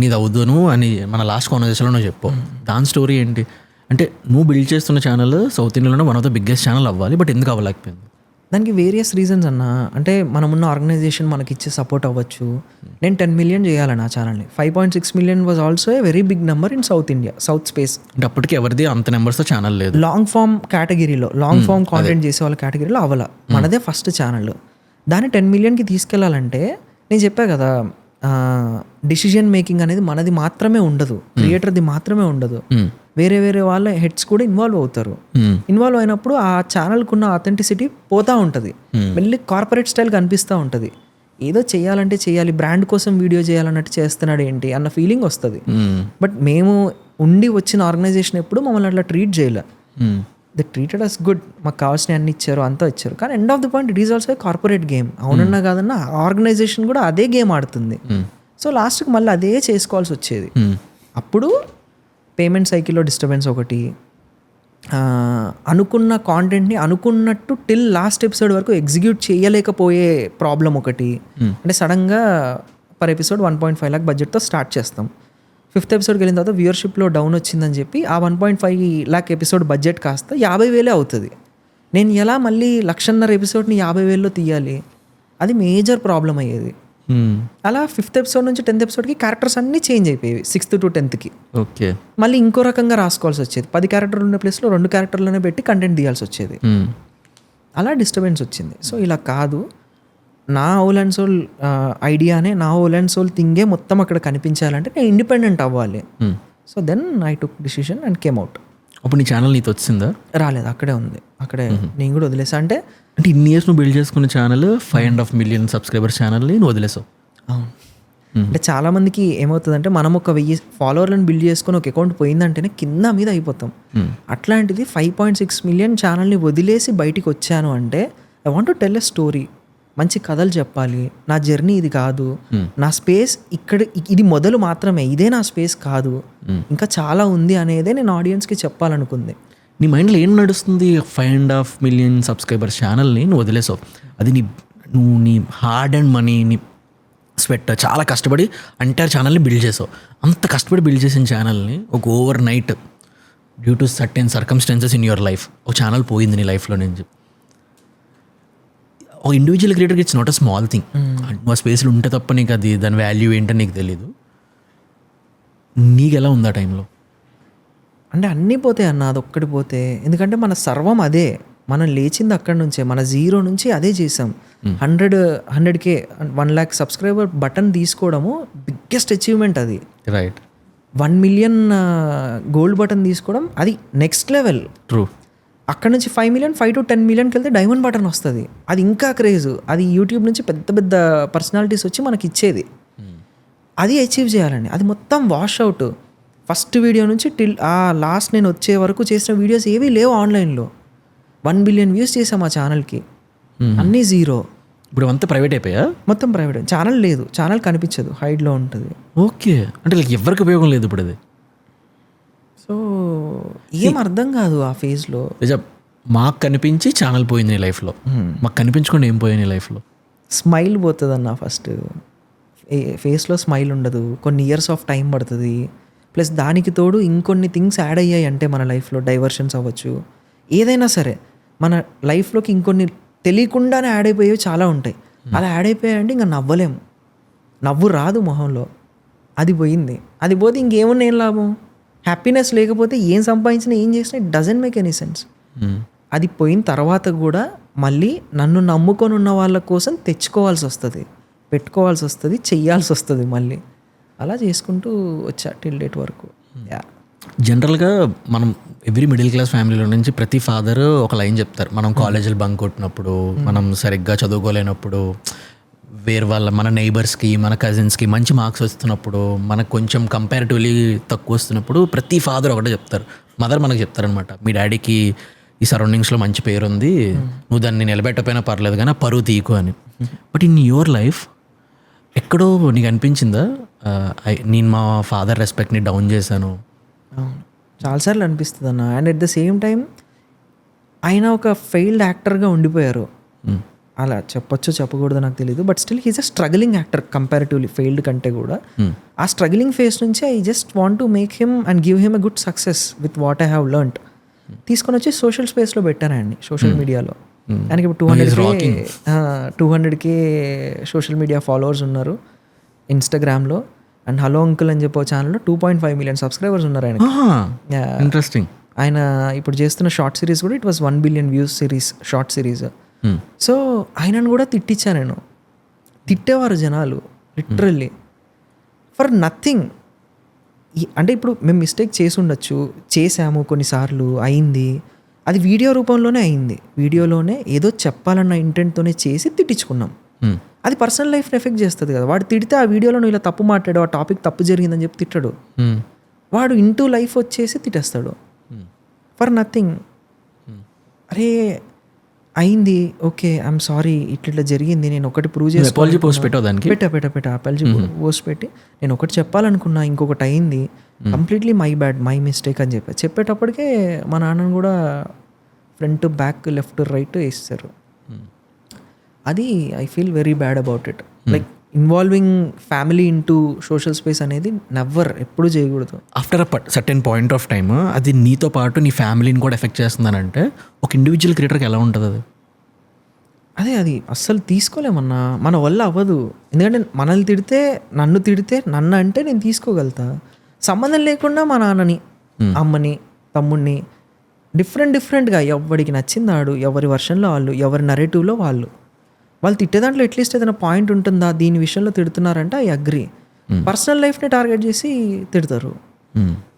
నీది అవుదును అని మన లాస్ట్ కాన్వర్సేషన్లో నువ్వు చెప్పావు. దాని స్టోరీ ఏంటి అంటే నువ్వు బిల్డ్ చేస్తున్న ఛానల్ సౌత్ ఇండియాలోనే one of the biggest channel అవ్వాలి, బట్ ఎందుకు అవ్వలేకపోయింది? దానికి వేరియస్ రీజన్స్ అన్న. అంటే మనమున్న ఆర్గనైజేషన్ మనకి ఇచ్చే సపోర్ట్ అవ్వచ్చు. నేను 10 million చేయాలని ఆ ఛానల్ని. 5.6 million was also a very big number in south India, south space. అంటే అప్పటికి ఎవరిది అంత నెంబర్స్తో ఛానల్ లేదు. లాంగ్ ఫామ్ కేటగిరీలో, లాంగ్ ఫామ్ కాంటెంట్ చేసే వాళ్ళ కేటగిరీలో అవ్వాల. మనదే ఫస్ట్ ఛానల్. దాన్ని 10 millionకి తీసుకెళ్లాలంటే నేను చెప్పా కదా, డిసిజన్ మేకింగ్ అనేది మనది మాత్రమే ఉండదు, క్రియేటర్ది మాత్రమే ఉండదు, వేరే వేరే వాళ్ళ హెడ్స్ కూడా ఇన్వాల్వ్ అవుతారు. ఇన్వాల్వ్ అయినప్పుడు ఆ ఛానల్కున్న అథెంటిసిటీ పోతూ ఉంటుంది, మళ్ళీ కార్పొరేట్ స్టైల్ కనిపిస్తూ ఉంటుంది. ఏదో చేయాలంటే చేయాలి, బ్రాండ్ కోసం వీడియో చేయాలన్నట్టు చేస్తున్నాడు ఏంటి అన్న ఫీలింగ్ వస్తుంది. బట్ మేము ఉండి వచ్చిన ఆర్గనైజేషన్ ఎప్పుడు మమ్మల్ని అట్లా ట్రీట్ చేయలే. దే ట్రీటెడ్ అస్ గుడ్, మాకు కావాల్సిన అన్ని ఇచ్చారు, అంతా ఇచ్చారు. కానీ end of the point it is also corporate game. అవునన్నా కాదన్నా ఆర్గనైజేషన్ కూడా అదే గేమ్ ఆడుతుంది. సో లాస్ట్కి మళ్ళీ అదే చేసుకోవాల్సి వచ్చేది. అప్పుడు పేమెంట్ సైకిల్లో డిస్టర్బెన్స్ ఒకటి, అనుకున్న కాంటెంట్ని అనుకున్నట్టు టిల్ లాస్ట్ ఎపిసోడ్ వరకు ఎగ్జిక్యూట్ చేయలేకపోయే ప్రాబ్లం ఒకటి. అంటే సడన్గా పర్ ఎపిసోడ్ 1.5 lakh బడ్జెట్తో స్టార్ట్ చేస్తాం. 5th ఎపిసోడ్కి వెళ్ళిన తర్వాత వ్యూవర్షిప్లో డౌన్ వచ్చిందని చెప్పి ఆ 1.5 lakh ఎపిసోడ్ బడ్జెట్ కాస్త 50,000 అవుతుంది. నేను ఎలా మళ్ళీ 1,50,000 ఎపిసోడ్ని 50,000లో తీయాలి? అది మేజర్ ప్రాబ్లం అయ్యేది. అలా 5th ఎపిసోడ్ నుంచి 10th ఎపిసోడ్కి క్యారెక్టర్స్ అన్నీ చేంజ్ అయిపోయేవి. 6th to 10thకి ఓకే, మళ్ళీ ఇంకో రకంగా రాసుకోవాల్సి వచ్చేది. 10 క్యారెక్టర్లు ఉన్న ప్లేస్లో 2 క్యారెక్టర్లోనే పెట్టి కంటెంట్ తీయాల్సి వచ్చేది. అలా డిస్టర్బెన్స్ వచ్చింది. సో ఇలా కాదు, నా హోల్ అండ్ సోల్ ఐడియానే, నా హోల్ అండ్ సోల్ థింగే మొత్తం అక్కడ కనిపించాలంటే నేను ఇండిపెండెంట్ అవ్వాలి. So then I took decision and came out. అప్పుడు నీ ఛానల్ నీతో వచ్చిందా? రాలేదు, అక్కడే ఉంది. అక్కడే నేను కూడా వదిలేసా. అంటే ఇన్ని ఇయర్స్ నువ్వు బిల్డ్ చేసుకున్న ఛానల్ 5.5 million సబ్స్క్రైబర్ ఛానల్ని నువ్వు వదిలేసావు. అవును. అంటే చాలామందికి ఏమవుతుందంటే మనం ఒక 1000 ఫాలోవర్లను బిల్డ్ చేసుకొని ఒక అకౌంట్ పోయిందంటేనే కింద మీద అయిపోతాం. అట్లాంటిది 5.6 million ఛానల్ని వదిలేసి బయటికి వచ్చాను అంటే I want to tell a story. మంచి కథలు చెప్పాలి. నా జర్నీ ఇది కాదు, నా స్పేస్ ఇక్కడ, ఇది మొదలు మాత్రమే, ఇదే నా స్పేస్ కాదు, ఇంకా చాలా ఉంది అనేదే నేను ఆడియన్స్కి చెప్పాలనుకుంది. నీ మైండ్లో ఏం నడుస్తుంది? 5.5 million సబ్స్క్రైబర్ ఛానల్ని నువ్వు వదిలేసావు. అది నువ్వు నీ హార్డ్ అండ్ మనీ, నీ స్వెట్, చాలా కష్టపడి ఎంటైర్ ఛానల్ని బిల్డ్ చేసావు. అంత కష్టపడి బిల్డ్ చేసిన ఛానల్ని ఒక overnight due to certain circumstances in your life ఒక ఛానల్ పోయింది నీ లైఫ్లో నుంచి. ఒక ఇండివిజువల్ క్రియేటర్కి it's not a small thing. నువ్వు ఆ స్పేస్లో ఉంటే తప్ప నీకు అది దాని వాల్యూ ఏంటని నీకు తెలీదు. నీకు ఎలా ఉంది ఆ టైంలో? అంటే అన్నీ పోతాయి అన్న, అదొక్కటి పోతే. ఎందుకంటే మన సర్వం అదే, మనం లేచింది అక్కడి నుంచే, మన 0 నుంచి అదే చేసాం. 100K 1 lakh సబ్స్క్రైబర్ బటన్ తీసుకోవడము బిగ్గెస్ట్ అచీవ్మెంట్. అది రైట్. 1 million గోల్డ్ బటన్ తీసుకోవడం అది నెక్స్ట్ లెవెల్. ట్రూ. అక్కడ నుంచి 5 million 5 to 10 millionకి వెళ్తే డైమండ్ బటన్ వస్తుంది. అది ఇంకా క్రేజ్. అది యూట్యూబ్ నుంచి పెద్ద పెద్ద పర్సనాలిటీస్ వచ్చి మనకి ఇచ్చేది. అది అచీవ్ చేయాలండి. అది మొత్తం వాష్ అవుట్. ఫస్ట్ వీడియో నుంచి టిల్ లాస్ట్ నేను వచ్చే వరకు చేసిన వీడియోస్ ఏవీ లేవు ఆన్లైన్లో. 1 billion వ్యూస్ చేసాం ఆ ఛానల్కి, అన్నీ 0. ఇప్పుడు అంతా ప్రైవేట్ అయిపోయా? మొత్తం ప్రైవేట్. ఛానల్ లేదు, ఛానల్ కనిపించదు, హైడ్లో ఉంటుంది. ఓకే, అంటే ఎవరికి ఉపయోగం లేదు ఇప్పుడు అది. సో ఏం అర్థం కాదు ఆ ఫేజ్లో. మాకు కనిపించి ఛానల్ పోయింది నీ లైఫ్లో, మాకు కనిపించకుండా ఏం పోయింది నీ లైఫ్లో? స్మైల్ పోతుంది అన్న. ఫస్ట్ ఫేస్లో స్మైల్ ఉండదు, కొన్ని ఇయర్స్ ఆఫ్ టైం పడుతుంది. ప్లస్ దానికి తోడు ఇంకొన్ని థింగ్స్ యాడ్ అయ్యాయి అంటే మన లైఫ్లో డైవర్షన్స్ అవ్వచ్చు, ఏదైనా సరే మన లైఫ్లోకి ఇంకొన్ని తెలియకుండానే యాడ్ అయిపోయేవి చాలా ఉంటాయి. అలా యాడ్ అయిపోయాయంటే ఇంకా నవ్వలేము, నవ్వు రాదు మొహంలో. అది పోయింది. అది పోతే ఇంకేమున్నా ఏం లాభం? హ్యాపీనెస్ లేకపోతే ఏం సంపాదించినా ఏం చేసినా it doesn't make any sense. అది పోయిన తర్వాత కూడా మళ్ళీ నన్ను నమ్ముకొని ఉన్న వాళ్ళ కోసం తెచ్చుకోవాల్సి వస్తుంది, పెట్టుకోవాల్సి వస్తుంది, చెయ్యాల్సి వస్తుంది మళ్ళీ. అలా చేసుకుంటూ వచ్చా టిల్ డేట్ వరకు. జనరల్గా మనం ఎవ్రీ మిడిల్ క్లాస్ ఫ్యామిలీలో నుంచి ప్రతి ఫాదర్ ఒక లైన్ చెప్తారు. మనం కాలేజీలు బంక్ కొట్టినప్పుడు, మనం సరిగ్గా చదువుకోలేనప్పుడు, వేరే వాళ్ళ మన నైబర్స్కి మన కజిన్స్కి మంచి మార్క్స్ వస్తున్నప్పుడు, మనకు కొంచెం కంపారిటివ్లీ తక్కువ వస్తున్నప్పుడు ప్రతి ఫాదర్ ఒకటే చెప్తారు. మదర్ మనకు చెప్తారనమాట, మీ డాడీకి ఈ సరౌండింగ్స్లో మంచి పేరు ఉంది, నువ్వు దాన్ని నిలబెట్టకపోయినా పర్లేదు కానీ పరువు తీకు అని. బట్ ఇన్ యువర్ లైఫ్ ఎక్కడో నీకు అనిపించిందా నేను మా ఫాదర్ రెస్పెక్ట్ని డౌన్ చేశాను? చాలాసార్లు అనిపిస్తుంది అన్న. And at the same time ఆయన ఒక ఫెయిల్డ్ యాక్టర్గా ఉండిపోయారు. అలా చెప్పొచ్చో చెప్పకూడదో నాకు తెలియదు, but still he's a struggling actor comparatively failed కంటే కూడా. ఆ స్ట్రగలింగ్ ఫేస్ నుంచి I just want to make him and give him a good success with what I have learned. తీసుకొని వచ్చి సోషల్ స్పేస్లో పెట్టానండి, సోషల్ మీడియాలో. ఆయనకి ఇప్పుడు 200K సోషల్ మీడియా ఫాలోవర్స్ ఉన్నారు ఇన్స్టాగ్రామ్లో. అండ్ హలో అంకుల్ అని చెప్పే ఛానల్లో 2.5 million సబ్స్క్రైబర్స్ ఉన్నారు ఆయన. ఇంట్రెస్టింగ్. ఆయన ఇప్పుడు చేస్తున్న షార్ట్ సిరీస్ కూడా it was 1 billion views series, short series. So ఆయనను కూడా తిట్టించా నేను. తిట్టేవారు జనాలు లిటరల్లీ ఫర్ నథింగ్. అంటే ఇప్పుడు మేము మిస్టేక్ చేసి ఉండొచ్చు, చేసాము కొన్నిసార్లు, అయింది. అది వీడియో రూపంలోనే అయింది, వీడియోలోనే ఏదో చెప్పాలన్న ఇంటెంట్తోనే చేసి తిట్టించుకున్నాం. అది పర్సనల్ లైఫ్ని ఎఫెక్ట్ చేస్తుంది కదా. వాడు తిడితే ఆ వీడియోలో నువ్వు ఇలా తప్పు మాట్లాడు, ఆ టాపిక్ తప్పు జరిగిందని చెప్పి తిట్టాడు. వాడు ఇంటూ లైఫ్ వచ్చేసి తిట్టేస్తాడు ఫర్ నథింగ్. అరే అయింది, ఓకే ఐఎమ్ సారీ, ఇట్లా జరిగింది, నేను ఒకటి ప్రూవ్ చేసి పెట్టా అపాలజీ పోస్ట్ పెట్టి నేను ఒకటి చెప్పాలనుకున్నా, ఇంకొకటి అయింది, completely my bad, my mistake అని చెప్పేటప్పటికే మా నాన్నను కూడా ఫ్రంట్ బ్యాక్ లెఫ్ట్ రైట్ వేస్తారు. అది I feel very bad about it. Like involving family into social space అనేది నెవర్, ఎప్పుడు చేయకూడదు. After a certain point of time అది నీతో పాటు నీ ఫ్యామిలీని కూడా ఎఫెక్ట్ చేస్తుందనంటే ఒక ఇండివిజువల్ క్రియేటర్కి ఎలా ఉంటుంది అది? అది అస్సలు తీసుకోలేమన్నా, మన వల్ల అవ్వదు. ఎందుకంటే మనల్ని తిడితే, నన్ను అంటే నేను తీసుకోగలుగుతా. సంబంధం లేకుండా మా నాన్నని, అమ్మని, తమ్ముడిని డిఫరెంట్గా ఎవరికి నచ్చిందాడు, ఎవరి వర్షన్లో వాళ్ళు, ఎవరి నరేటివ్లో వాళ్ళు తిట్టే దాంట్లో అట్లీస్ట్ ఏదైనా పాయింట్ ఉంటుందా, దీని విషయంలో తిడుతున్నారంటే ఐ అగ్రీ. పర్సనల్ లైఫ్ని టార్గెట్ చేసి తిడతారు.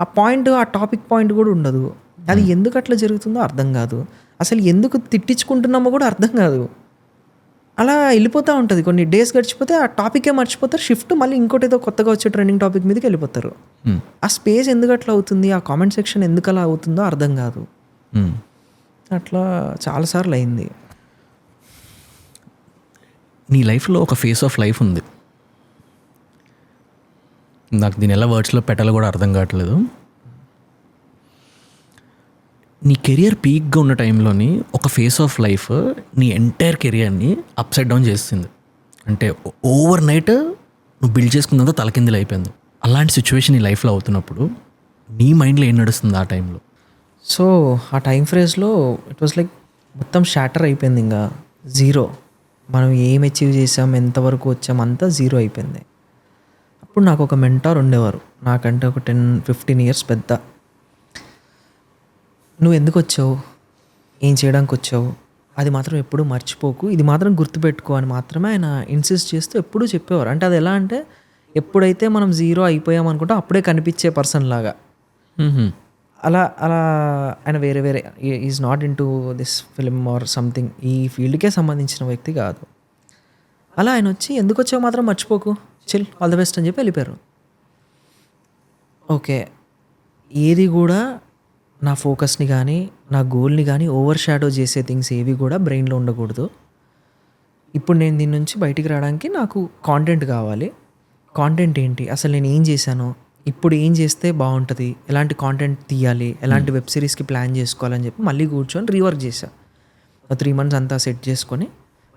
ఆ పాయింట్, ఆ టాపిక్ పాయింట్ కూడా ఉండదు. అది ఎందుకు అట్లా జరుగుతుందో అర్థం కాదు. అసలు ఎందుకు తిట్టించుకుంటున్నామో కూడా అర్థం కాదు. అలా వెళ్ళిపోతూ ఉంటుంది. కొన్ని డేస్ గడిచిపోతే ఆ టాపికే మర్చిపోతారు, షిఫ్ట్ మళ్ళీ ఇంకోటి ఏదో కొత్తగా వచ్చే ట్రెండింగ్ టాపిక్ మీదకి వెళ్ళిపోతారు. ఆ స్పేస్ ఎందుకు అట్లా అవుతుంది, ఆ కామెంట్ సెక్షన్ ఎందుకు అలా అవుతుందో అర్థం కాదు. అట్లా చాలాసార్లు అయింది. నీ లైఫ్లో ఒక ఫేస్ ఆఫ్ లైఫ్ ఉంది, నాకు దీని ఎలా వర్డ్స్లో పెట్టాలో కూడా అర్థం కావట్లేదు. నీ కెరియర్ పీక్గా ఉన్న టైంలోని ఒక ఫేస్ ఆఫ్ లైఫ్ నీ ఎంటైర్ కెరియర్ని అప్ సైడ్ డౌన్ చేస్తుంది. అంటే ఓవర్ నైట్ నువ్వు బిల్డ్ చేసుకున్నంత తలకిందులు అయిపోయింది. అలాంటి సిచ్యువేషన్ నీ లైఫ్లో అవుతున్నప్పుడు నీ మైండ్లో ఏం నడుస్తుంది ఆ టైంలో? సో ఆ టైం ఫ్రేజ్లో ఇట్ వాస్ లైక్ మొత్తం షాటర్ అయిపోయింది. ఇంకా జీరో. మనం ఏం అచీవ్ చేసాం, ఎంతవరకు వచ్చాం, అంతా జీరో అయిపోయింది. అప్పుడు నాకు ఒక మెంటార్ ఉండేవారు, నాకంటే ఒక 10-15 years పెద్ద. నువ్వు ఎందుకు వచ్చావు, ఏం చేయడానికి వచ్చావు, అది మాత్రం ఎప్పుడూ మర్చిపోకు, ఇది మాత్రం గుర్తుపెట్టుకో అని మాత్రమే ఆయన ఇన్సిస్ట్ చేస్తూ ఎప్పుడూ చెప్పేవారు. అంటే అది ఎలా అంటే ఎప్పుడైతే మనం జీరో అయిపోయాం అనుకుంటే అప్పుడే కనిపించే పర్సన్ లాగా. అలా ఆయన వేరే is not in to this film or something, ఈ ఫీల్డ్కే సంబంధించిన వ్యక్తి కాదు. అలా ఆయన వచ్చి ఎందుకు వచ్చావు మాత్రం మర్చిపోకు, చిల్, ఆల్ ద బెస్ట్ అని చెప్పి వెళ్ళిపోయారు. ఓకే, ఏది కూడా నా ఫోకస్ని కానీ నా గోల్ని కానీ ఓవర్ షాడో చేసే థింగ్స్ ఏవి కూడా బ్రెయిన్లో ఉండకూడదు. ఇప్పుడు నేను దీని నుంచి బయటికి రావడానికి నాకు కాంటెంట్ కావాలి. కాంటెంట్ ఏంటి, అసలు నేను ఏం చేశాను, ఇప్పుడు ఏం చేస్తే బాగుంటుంది, ఎలాంటి కాంటెంట్ తీయాలి, ఎలాంటి వెబ్ సిరీస్కి ప్లాన్ చేసుకోవాలని చెప్పి మళ్ళీ కూర్చొని రీవర్క్ చేశా. 3 months అంతా సెట్ చేసుకొని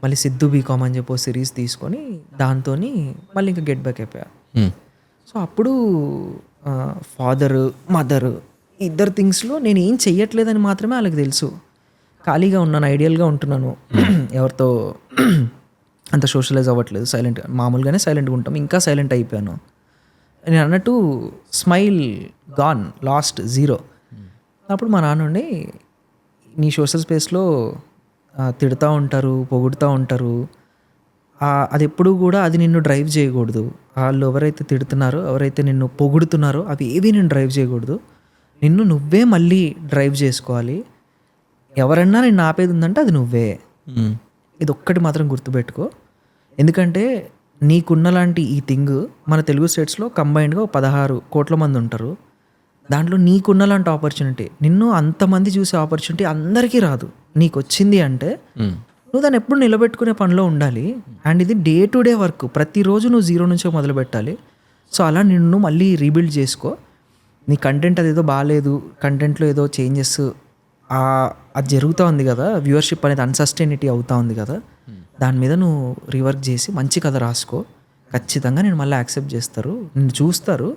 మళ్ళీ సిద్ధు బీకామ్ అని చెప్పి సిరీస్ తీసుకొని దాంతో మళ్ళీ ఇంకా గెట్ బ్యాక్ అయిపోయా. సో అప్పుడు ఫాదరు, మదరు, ఇద్దరు థింగ్స్లో నేను ఏం చెయ్యట్లేదని మాత్రమే వాళ్ళకి తెలుసు. ఖాళీగా ఉన్నాను, ఐడియల్గా ఉంటున్నాను, ఎవరితో అంత సోషలైజ్ అవ్వట్లేదు, సైలెంట్, మామూలుగానే సైలెంట్గా ఉంటాం, ఇంకా సైలెంట్ అయిపోయాను. నేను అన్నట్టు స్మైల్ గాన్, లాస్ట్ 0. అప్పుడు మా నాన్న ఉండి, నీ సోషల్ స్పేస్లో తిడుతూ ఉంటారు, పొగుడుతూ ఉంటారు, అది ఎప్పుడు కూడా అది నిన్ను డ్రైవ్ చేయకూడదు. వాళ్ళు ఎవరైతే తిడుతున్నారో, ఎవరైతే నిన్ను పొగుడుతున్నారో అవి ఏవి నిన్ను డ్రైవ్ చేయకూడదు. నిన్ను నువ్వే మళ్ళీ డ్రైవ్ చేసుకోవాలి. ఎవరన్నా నిన్ను ఆపేది ఉందంటే అది నువ్వే. ఇది ఒక్కటి మాత్రం గుర్తుపెట్టుకో. ఎందుకంటే నీకున్న లాంటి ఈ థింగ్ మన తెలుగు స్టేట్స్లో కంబైన్డ్గా 16 కోట్ల మంది ఉంటారు. దాంట్లో నీకున్న లాంటి ఆపర్చునిటీ, నిన్ను అంతమంది చూసే ఆపర్చునిటీ అందరికీ రాదు. నీకు వచ్చింది అంటే నువ్వు దాన్ని ఎప్పుడు నిలబెట్టుకునే పనిలో ఉండాలి. అండ్ ఇది డే టు డే వర్క్, ప్రతిరోజు నువ్వు 0 నుంచో మొదలు పెట్టాలి. సో అలా నిన్ను మళ్ళీ రీబిల్డ్ చేసుకో. నీ కంటెంట్ అదేదో బాగాలేదు, కంటెంట్లో ఏదో చేంజెస్ అది జరుగుతూ ఉంది కదా, వ్యూవర్షిప్ అనేది అన్సస్టైనిటీ అవుతూ ఉంది కదా, దాని మీద నువ్వు రీవర్క్ చేసి మంచి కథ రాసుకో. ఖచ్చితంగా నేను మళ్ళీ యాక్సెప్ట్ చేస్తారు, నిన్ను చూస్తారు.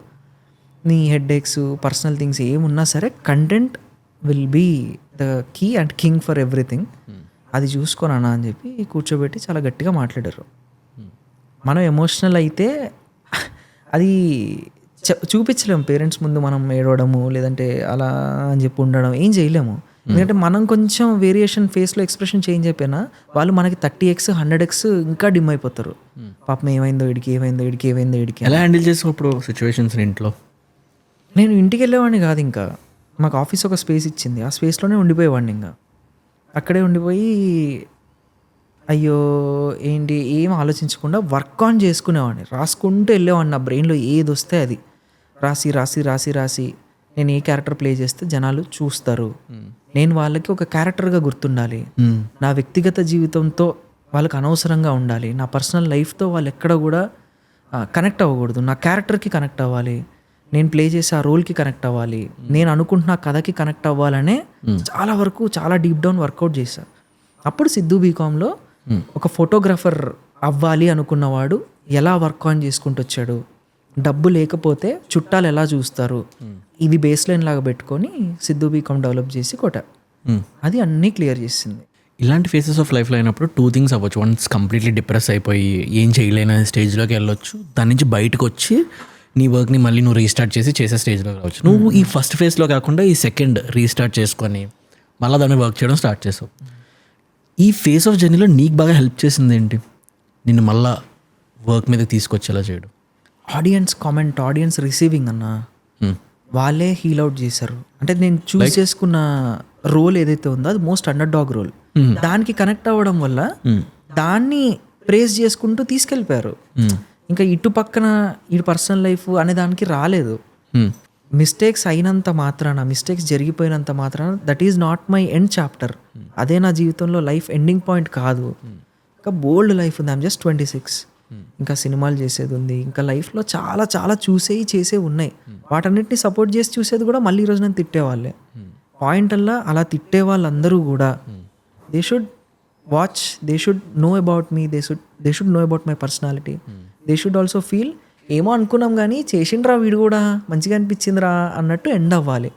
నీ హెడ్ ఏక్స్, పర్సనల్ థింగ్స్ ఏమున్నా సరే content will be the key and king for everything. అది చూసుకోనన్నా అని చెప్పి కూర్చోబెట్టి చాలా గట్టిగా మాట్లాడారు. మనం ఎమోషనల్ అయితే అది చూపించలేము పేరెంట్స్ ముందు, మనం ఏడవడము లేదంటే అలా అని చెప్పి ఉండడం ఏం చేయలేము. ఎందుకంటే మనం కొంచెం వేరియేషన్ ఫేస్లో ఎక్స్ప్రెషన్ చేంజ్ అయిపోయినా వాళ్ళు మనకి 30x 100x ఇంకా డిమ్ అయిపోతారు. పాపం ఏమైందో వీడికి, ఏమైందో వీడికి, ఏమైందో వీడికి. ఎలా హ్యాండిల్ చేసావు ఇప్పుడు సిచ్యువేషన్స్ ఇంట్లో? నేను ఇంటికి వెళ్ళేవాడిని కాదు, ఇంకా మాకు ఆఫీస్ ఒక స్పేస్ ఇచ్చింది, ఆ స్పేస్లోనే ఉండిపోయేవాడిని. ఇంకా అక్కడే ఉండిపోయి అయ్యో ఏంటి ఏం ఆలోచించకుండా వర్క్ ఆన్ చేసుకునేవాడిని, రాసుకుంటూ వెళ్ళేవాడిని. నా బ్రెయిన్లో ఏది వస్తే అది రాసి రాసి రాసి రాసి నేను ఏ క్యారెక్టర్ ప్లే చేస్తే జనాలు చూస్తారు, నేను వాళ్ళకి ఒక క్యారెక్టర్గా గుర్తుండాలి, నా వ్యక్తిగత జీవితంతో వాళ్ళకి అనవసరంగా ఉండాలి, నా పర్సనల్ లైఫ్తో వాళ్ళు ఎక్కడ కూడా కనెక్ట్ అవ్వకూడదు, నా క్యారెక్టర్కి కనెక్ట్ అవ్వాలి, నేను ప్లే చేసే ఆ రోల్కి కనెక్ట్ అవ్వాలి, నేను అనుకుంటున్న కథకి కనెక్ట్ అవ్వాలనే చాలా వరకు చాలా డీప్ డౌన్ వర్కౌట్ చేశాను. అప్పుడు సిద్ధు బీకామ్లో ఒక ఫోటోగ్రాఫర్ అవ్వాలి అనుకున్నవాడు ఎలా వర్క్ ఆన్ చేసుకుంటూ వచ్చాడు, డబ్బు లేకపోతే చుట్టాలు ఎలా చూస్తారు, ఇది బేస్ లైన్ లాగా పెట్టుకొని సిద్ధు బీకామ్ డెవలప్ చేసి అది అన్నీ క్లియర్ చేసింది. ఇలాంటి ఫేసెస్ ఆఫ్ లైఫ్లో అయినప్పుడు 2 things అవ్వచ్చు. వన్స్ కంప్లీట్లీ డిప్రెస్ అయిపోయి ఏం చేయలేని స్టేజ్లోకి వెళ్ళొచ్చు, దాని నుంచి బయటకు వచ్చి నీ వర్క్ని మళ్ళీ నువ్వు రీస్టార్ట్ చేసే స్టేజ్లోకి రావచ్చు. నువ్వు ఈ ఫస్ట్ ఫేజ్లో కాకుండా ఈ సెకండ్ రీస్టార్ట్ చేసుకొని మళ్ళీ దాన్ని వర్క్ చేయడం స్టార్ట్ చేసావు. ఈ ఫేస్ ఆఫ్ జర్నీలో నీకు బాగా హెల్ప్ చేసింది ఏంటి, నిన్ను మళ్ళా వర్క్ మీద తీసుకొచ్చేలా చేయడం? ఆడియన్స్ కామెంట్, ఆడియన్స్ రిసీవింగ్ అన్న, వాళ్ళే హీల్ అవుట్ చేశారు. అంటే నేను చూస్ చేసుకున్న రోల్ ఏదైతే ఉందో అది మోస్ట్ అండర్ డాగ్ రోల్, దానికి కనెక్ట్ అవ్వడం వల్ల దాన్ని ప్రేస్ చేసుకుంటూ తీసుకెళ్ళిపోయారు. ఇంకా ఇటు పక్కన ఇటు పర్సనల్ లైఫ్ అనే దానికి రాలేదు. మిస్టేక్స్ అయినంత మాత్రాన, మిస్టేక్స్ జరిగిపోయినంత మాత్రాన that is not my end chapter. అదే నా జీవితంలో లైఫ్ ఎండింగ్ పాయింట్ కాదు. ఇంకా బోల్డ్ లైఫ్ ఉంది, ఐఎమ్ జస్ట్ 26. ఇంకా సినిమాలు చేసేది ఉంది, ఇంకా లైఫ్లో చాలా చాలా చేసేవి ఉన్నాయి. వాటన్నిటిని సపోర్ట్ చేసి చూసేది కూడా మళ్ళీ ఈరోజు నన్ను తిట్టేవాళ్ళే. పాయింట్ అలా అలా తిట్టే వాళ్ళందరూ కూడా they should watch, they should know about me, they should know about my personality, they should also feel ఏమో అనుకున్నాం కానీ చేసిండ్రా వీడు కూడా మంచిగా అనిపించిందిరా అన్నట్టు ఎండ్ అవ్వాలి.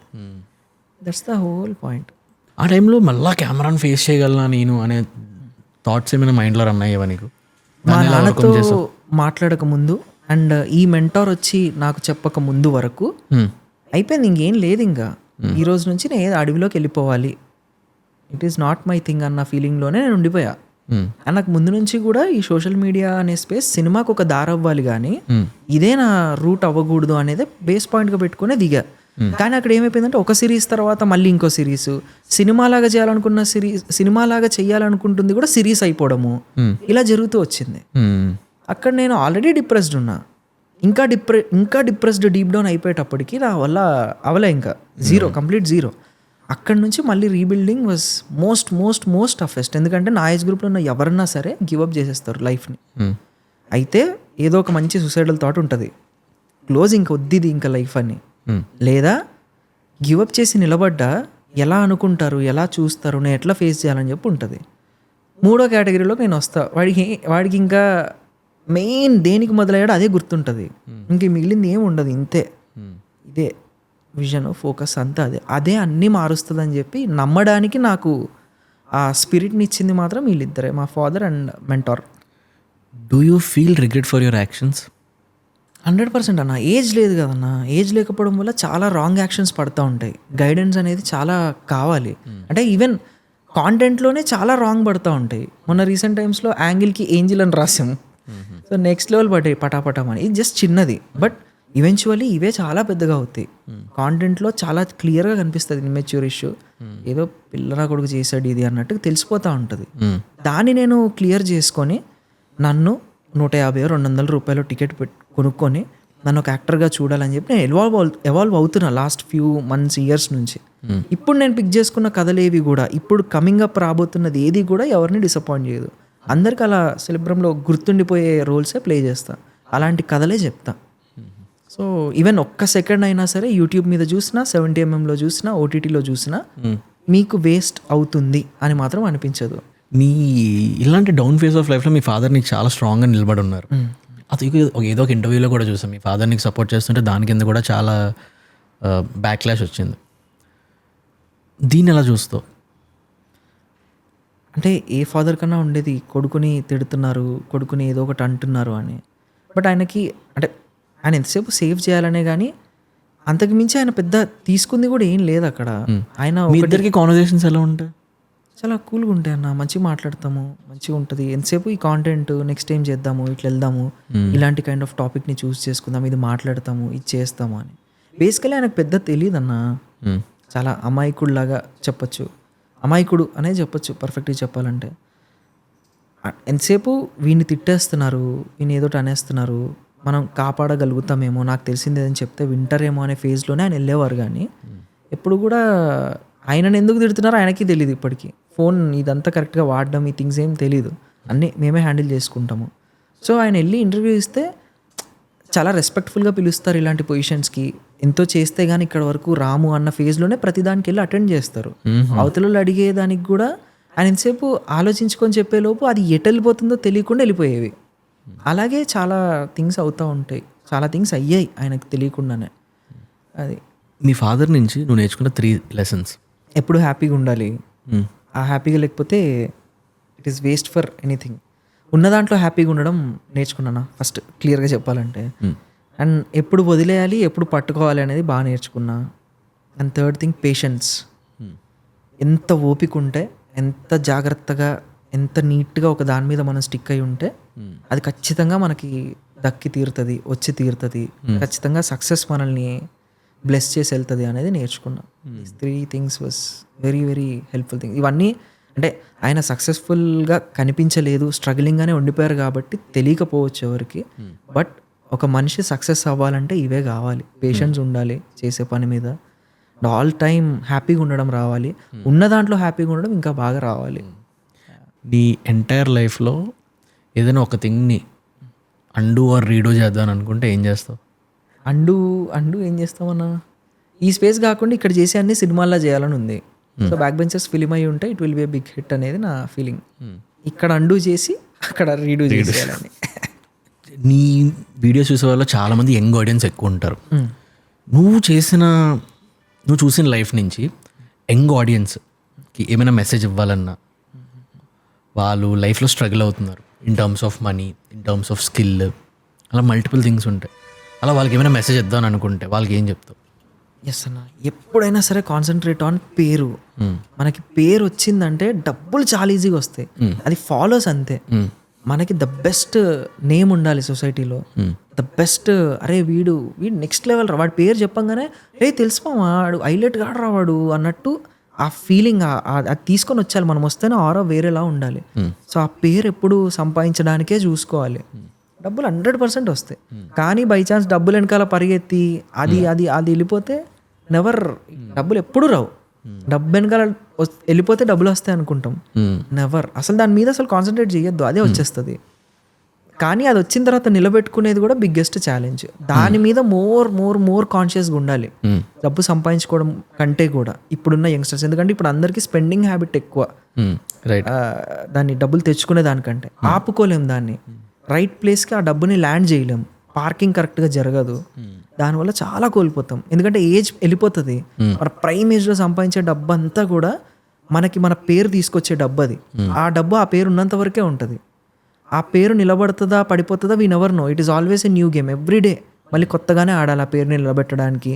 That's the whole point. ఆ టైంలో మళ్ళీ కెమెరాను ఫేస్ చేయగలనా నేను అనే థాట్స్ ఏమైనా మైండ్లో రన్ అయ్యేవా నీకు? మా నాన్నతో మాట్లాడక ముందు అండ్ ఈ మెంటార్ వచ్చి నాకు చెప్పక ముందు వరకు అయిపోయింది, ఇంకేం లేదు. ఇంకా ఈ రోజు నుంచి నేను ఏదో అడవిలోకి వెళ్ళిపోవాలి, it is not my thing అన్న ఫీలింగ్లోనే నేను ఉండిపోయా. అండ్ నాకు ముందు నుంచి కూడా ఈ సోషల్ మీడియా అనే స్పేస్ సినిమాకు ఒక దారి అవ్వాలి కానీ ఇదే నా రూట్ అవ్వకూడదు అనేది బేస్ పాయింట్గా పెట్టుకునే దిగా. కానీ అక్కడ ఏమైపోయిందంటే ఒక సిరీస్ తర్వాత మళ్ళీ ఇంకో సిరీస్, సినిమాలాగా చేయాలనుకున్న సినిమాలాగా చేయాలనుకుంటుంది కూడా సిరీస్ అయిపోవడము, ఇలా జరుగుతూ వచ్చింది. అక్కడ నేను ఆల్రెడీ డిప్రెస్డ్ ఉన్నా, ఇంకా డిప్రెస్డ్ డీప్ డౌన్ అయిపోయేటప్పటికి నా వల్ల అవలే, ఇంకా కంప్లీట్ జీరో. అక్కడ నుంచి మళ్ళీ రీబిల్డింగ్ వాజ్ మోస్ట్ టఫెస్ట్. ఎందుకంటే నా ఏజ్ గ్రూప్లో ఉన్న ఎవరన్నా సరే గివప్ చేసేస్తారు లైఫ్ని. అయితే ఏదో ఒక మంచి సూసైడల్ థాట్ ఉంటుంది, క్లోజ్ ఇంక వద్దిది ఇంకా లైఫ్ అని. లేదా గివప్ చేసి నిలబడ్డా ఎలా అనుకుంటారు, ఎలా చూస్తారు, నేను ఎట్లా ఫేస్ చేయాలని చెప్పి ఉంటుంది. 3వ కేటగిరీలోకి నేను వస్తా. వాడికి ఇంకా మెయిన్ దేనికి మొదలయ్యాడో అదే గుర్తుంటుంది, ఇంక మిగిలింది ఏమి ఉండదు, ఇంతే. ఇదే విజన్, ఫోకస్ అంతా అదే అన్నీ మారుస్తుందని చెప్పి నమ్మడానికి నాకు ఆ స్పిరిట్ని ఇచ్చింది మాత్రం వీళ్ళిద్దరే, మా father and mentor. Do you feel regret for your actions? 100% అన్న. ఏజ్ లేదు కదన్న. ఏజ్ లేకపోవడం వల్ల చాలా రాంగ్ యాక్షన్స్ పడుతూ ఉంటాయి. గైడెన్స్ అనేది చాలా కావాలి. అంటే ఈవెన్ కాంటెంట్లోనే చాలా రాంగ్ పడుతూ ఉంటాయి. మొన్న రీసెంట్ టైమ్స్లో యాంగిల్కి ఏంజిల్ అని రాసాం. సో నెక్స్ట్ లెవెల్ పడ్డాయి పటాపటం అని. ఇది జస్ట్ చిన్నది, బట్ ఈవెన్చువల్లీ ఇవే చాలా పెద్దగా అవుతాయి. కాంటెంట్లో చాలా క్లియర్గా కనిపిస్తుంది ఇమ్మెచ్యూర్ ఇష్యూ. ఏదో పిల్లరా కొడుకు చేశాడు ఇది అన్నట్టు తెలిసిపోతూ ఉంటుంది. దాన్ని నేను క్లియర్ చేసుకొని నన్ను 150-200 రూపాయలు టికెట్ కొనుక్కొని నన్ను ఒక యాక్టర్గా చూడాలని చెప్పి నేను ఎవాల్వ్ అవుతున్నా లాస్ట్ ఫ్యూ మంత్స్ ఇయర్స్ నుంచి. ఇప్పుడు నేను పిక్ చేసుకున్న కథలేవి కూడా ఇప్పుడు కమింగ్ అప్ రాబోతున్నది ఏది కూడా ఎవరిని డిసప్పాయింట్ చేయదు. అందరికి అలా సెలబ్రంలో గుర్తుండిపోయే రోల్సే ప్లే చేస్తా. అలాంటి కథలే చెప్తా. సో ఈవెన్ ఒక్క సెకండ్ అయినా సరే యూట్యూబ్ మీద చూసినా 70mm చూసినా OTTలో చూసినా మీకు వేస్ట్ అవుతుంది అని మాత్రం అనిపించదు. మీ ఇలాంటి డౌన్ ఫేజ్ ఆఫ్ లైఫ్లో మీ ఫాదర్ నీకు చాలా స్ట్రాంగ్గా నిలబడి ఉన్నారు. అది ఏదో ఒక ఇంటర్వ్యూలో కూడా చూసాం, మీ ఫాదర్ నీకు సపోర్ట్ చేస్తుంటే దాని కింద కూడా చాలా బ్యాక్లాష్ వచ్చింది. దీన్ని ఎలా చూస్తావు? అంటే ఏ ఫాదర్ కన్నా ఉండేది కొడుకుని తిడుతున్నారు, కొడుకుని ఏదో ఒకటి అంటున్నారు అని. బట్ ఆయనకి అంటే ఆయన ఎంతసేపు సేవ్ చేయాలనే కానీ అంతకు మించి ఆయన పెద్ద తీసుకుంది కూడా ఏం లేదు అక్కడ. ఆయన మీ ఇద్దరికి కాన్వర్జేషన్స్ ఎలా ఉంటాయి? చాలా కూల్గా ఉంటాయి అన్న. మంచిగా మాట్లాడతాము, మంచిగా ఉంటుంది. ఎంతసేపు ఈ కాంటెంట్ నెక్స్ట్ టైం చేద్దాము, ఇట్లా వెళ్దాము, ఇలాంటి కైండ్ ఆఫ్ టాపిక్ని చూస్ చేసుకుందాం, ఇది మాట్లాడతాము, ఇది చేస్తాము అని. బేసికలీ ఆయనకు పెద్ద తెలియదు అన్న. చాలా అమాయకుడిలాగా చెప్పచ్చు, అమాయకుడు అనే చెప్పచ్చు పర్ఫెక్ట్గా చెప్పాలంటే. ఎంతసేపు వీడిని తిట్టేస్తున్నారు, వీని ఏదోటి అనేస్తున్నారు, మనం కాపాడగలుగుతామేమో, నాకు తెలిసింది ఏదని చెప్తే వింటారేమో అనే ఫేజ్లోనే ఆయన వెళ్ళేవారు. కానీ ఎప్పుడు కూడా ఆయనను ఎందుకు తిడుతున్నారో ఆయనకి తెలియదు ఇప్పటికీ. ఫోన్ ఇదంతా కరెక్ట్గా వాడడం ఈ థింగ్స్ ఏం తెలియదు, అన్నీ మేమే హ్యాండిల్ చేసుకుంటాము. సో ఆయన వెళ్ళి ఇంటర్వ్యూ ఇస్తే చాలా రెస్పెక్ట్ఫుల్గా పిలుస్తారు ఇలాంటి పొజిషన్స్కి. ఎంతో చేస్తే కానీ ఇక్కడ వరకు రాము అన్న ఫేజ్లోనే ప్రతిదానికి వెళ్ళి అటెండ్ చేస్తారు. అవతలలో అడిగేదానికి కూడా ఆయన ఎంతసేపు ఆలోచించుకొని చెప్పేలోపు అది ఎటు వెళ్ళిపోతుందో తెలియకుండా వెళ్ళిపోయేవి. అలాగే చాలా థింగ్స్ అవుతూ ఉంటాయి, చాలా థింగ్స్ అయ్యాయి ఆయనకు తెలియకుండానే. అది మీ ఫాదర్ నుంచి నువ్వు నేర్చుకున్న 3 లెసన్స్. ఎప్పుడు హ్యాపీగా ఉండాలి. ఆ హ్యాపీగా లేకపోతే it is waste for anything. ఉన్న దాంట్లో హ్యాపీగా ఉండడం నేర్చుకున్నాను ఫస్ట్, క్లియర్గా చెప్పాలంటే. అండ్ ఎప్పుడు వదిలేయాలి, ఎప్పుడు పట్టుకోవాలి అనేది బాగా నేర్చుకున్నా. And third thing patience. ఎంత ఓపిక ఉంటే, ఎంత జాగ్రత్తగా, ఎంత నీట్గా ఒక దాని మీద మనం స్టిక్ అయి ఉంటే అది ఖచ్చితంగా మనకి దక్కి తీరుతుంది, వచ్చి తీరుతుంది. ఖచ్చితంగా సక్సెస్ మనల్ని బ్లెస్ చేసి వెళ్తుంది అనేది నేర్చుకున్నా. 3 things was very very helpful thing. ఇవన్నీ అంటే ఆయన సక్సెస్ఫుల్గా కనిపించలేదు, స్ట్రగ్లింగ్గానే ఉండిపోయారు కాబట్టి తెలియకపోవచ్చు ఎవరికి. బట్ ఒక మనిషి సక్సెస్ అవ్వాలంటే ఇవే కావాలి. పేషెన్స్ ఉండాలి చేసే పని మీద, ఆల్ టైమ్ హ్యాపీగా ఉండడం రావాలి, ఉన్న దాంట్లో హ్యాపీగా ఉండడం ఇంకా బాగా రావాలి. నీ ఎంటైర్ లైఫ్లో ఏదైనా ఒక థింగ్ని అండూ ఆర్ రీడో చేద్దాం అనుకుంటే ఏం చేస్తావు? అండు ఏం చేస్తామన్నా, ఈ స్పేస్ కాకుండా ఇక్కడ చేసే అన్ని సినిమాల్లో చేయాలని ఉంది. సో బ్యాక్ బెంచెస్ ఫిలిం అయ్యి ఉంటే it will be a big hit అనేది నా ఫీలింగ్. ఇక్కడ అండు చేసి అక్కడ రీడో చేయాలని. నీ వీడియోస్ చూసే వాళ్ళు చాలామంది యంగ్ ఆడియన్స్ ఎక్కువ ఉంటారు. నువ్వు చూసిన లైఫ్ నుంచి యంగ్ ఆడియన్స్కి ఏమైనా మెసేజ్ ఇవ్వాలన్నా, వాళ్ళు లైఫ్లో స్ట్రగుల్ అవుతున్నారు in terms of money, in terms of skill, అలా మల్టిపుల్ థింగ్స్ ఉంటాయి. అలా వాళ్ళకి ఏమైనా మెసేజ్ ఇద్దాం అనుకుంటే వాళ్ళకి ఏం చెప్తావు? ఎస్ అన్న, ఎప్పుడైనా సరే కాన్సన్ట్రేట్ ఆన్ పేరు. మనకి పేరు వచ్చిందంటే డబ్బులు చాలా ఈజీగా వస్తాయి, అది ఫాలోస్ అంతే. మనకి ద బెస్ట్ నేమ్ ఉండాలి సొసైటీలో, ద బెస్ట్. అరే వీడు నెక్స్ట్ లెవెల్ రా, వాడి పేరు చెప్పంగానే రే తెలుసుకోమా వాడు హైలైట్ గా రావాడు అన్నట్టు ఆ ఫీలింగ్ అది తీసుకొని వచ్చాలి. మనం వస్తేనే ఆరా వేరేలా ఉండాలి. సో ఆ పేరు ఎప్పుడు సంపాదించడానికే చూసుకోవాలి. డబ్బులు 100% వస్తాయి, కానీ బై ఛాన్స్ డబ్బులు వెనకాల పరిగెత్తి అది అది అది వెళ్ళిపోతే నెవర్, డబ్బులు ఎప్పుడు రావు. డబ్బు వెనకాల వెళ్ళిపోతే డబ్బులు వస్తాయి అనుకుంటాం, నెవర్. అసలు దాని మీద అసలు కాన్సన్ట్రేట్ చేయొద్దు, అదే వచ్చేస్తుంది. కానీ అది వచ్చిన తర్వాత నిలబెట్టుకునేది కూడా బిగ్గెస్ట్ ఛాలెంజ్. దాని మీద మోర్ కాన్షియస్గా ఉండాలి డబ్బు సంపాదించుకోవడం కంటే కూడా ఇప్పుడున్న యంగ్స్టర్స్. ఎందుకంటే ఇప్పుడు అందరికీ స్పెండింగ్ హ్యాబిట్ ఎక్కువ, దాన్ని డబ్బులు తెచ్చుకునే దానికంటే. ఆపుకోలేం దాన్ని, రైట్ ప్లేస్కి ఆ డబ్బుని ల్యాండ్ చేయలేం, పార్కింగ్ కరెక్ట్గా జరగదు, దానివల్ల చాలా కోల్పోతాం. ఎందుకంటే ఏజ్ వెళ్ళిపోతుంది. మన ప్రైమ్ ఏజ్లో సంపాదించే డబ్బు అంతా కూడా మన పేరు తీసుకొచ్చే డబ్బు అది. ఆ డబ్బు ఆ పేరు ఉన్నంత వరకే ఉంటుంది. ఆ ఆ పేరు నిలబడుతుందా పడిపోతుందా we never know. It is always a new game every day. మళ్ళీ కొత్తగానే ఆడాలి ఆ పేరుని నిలబెట్టడానికి,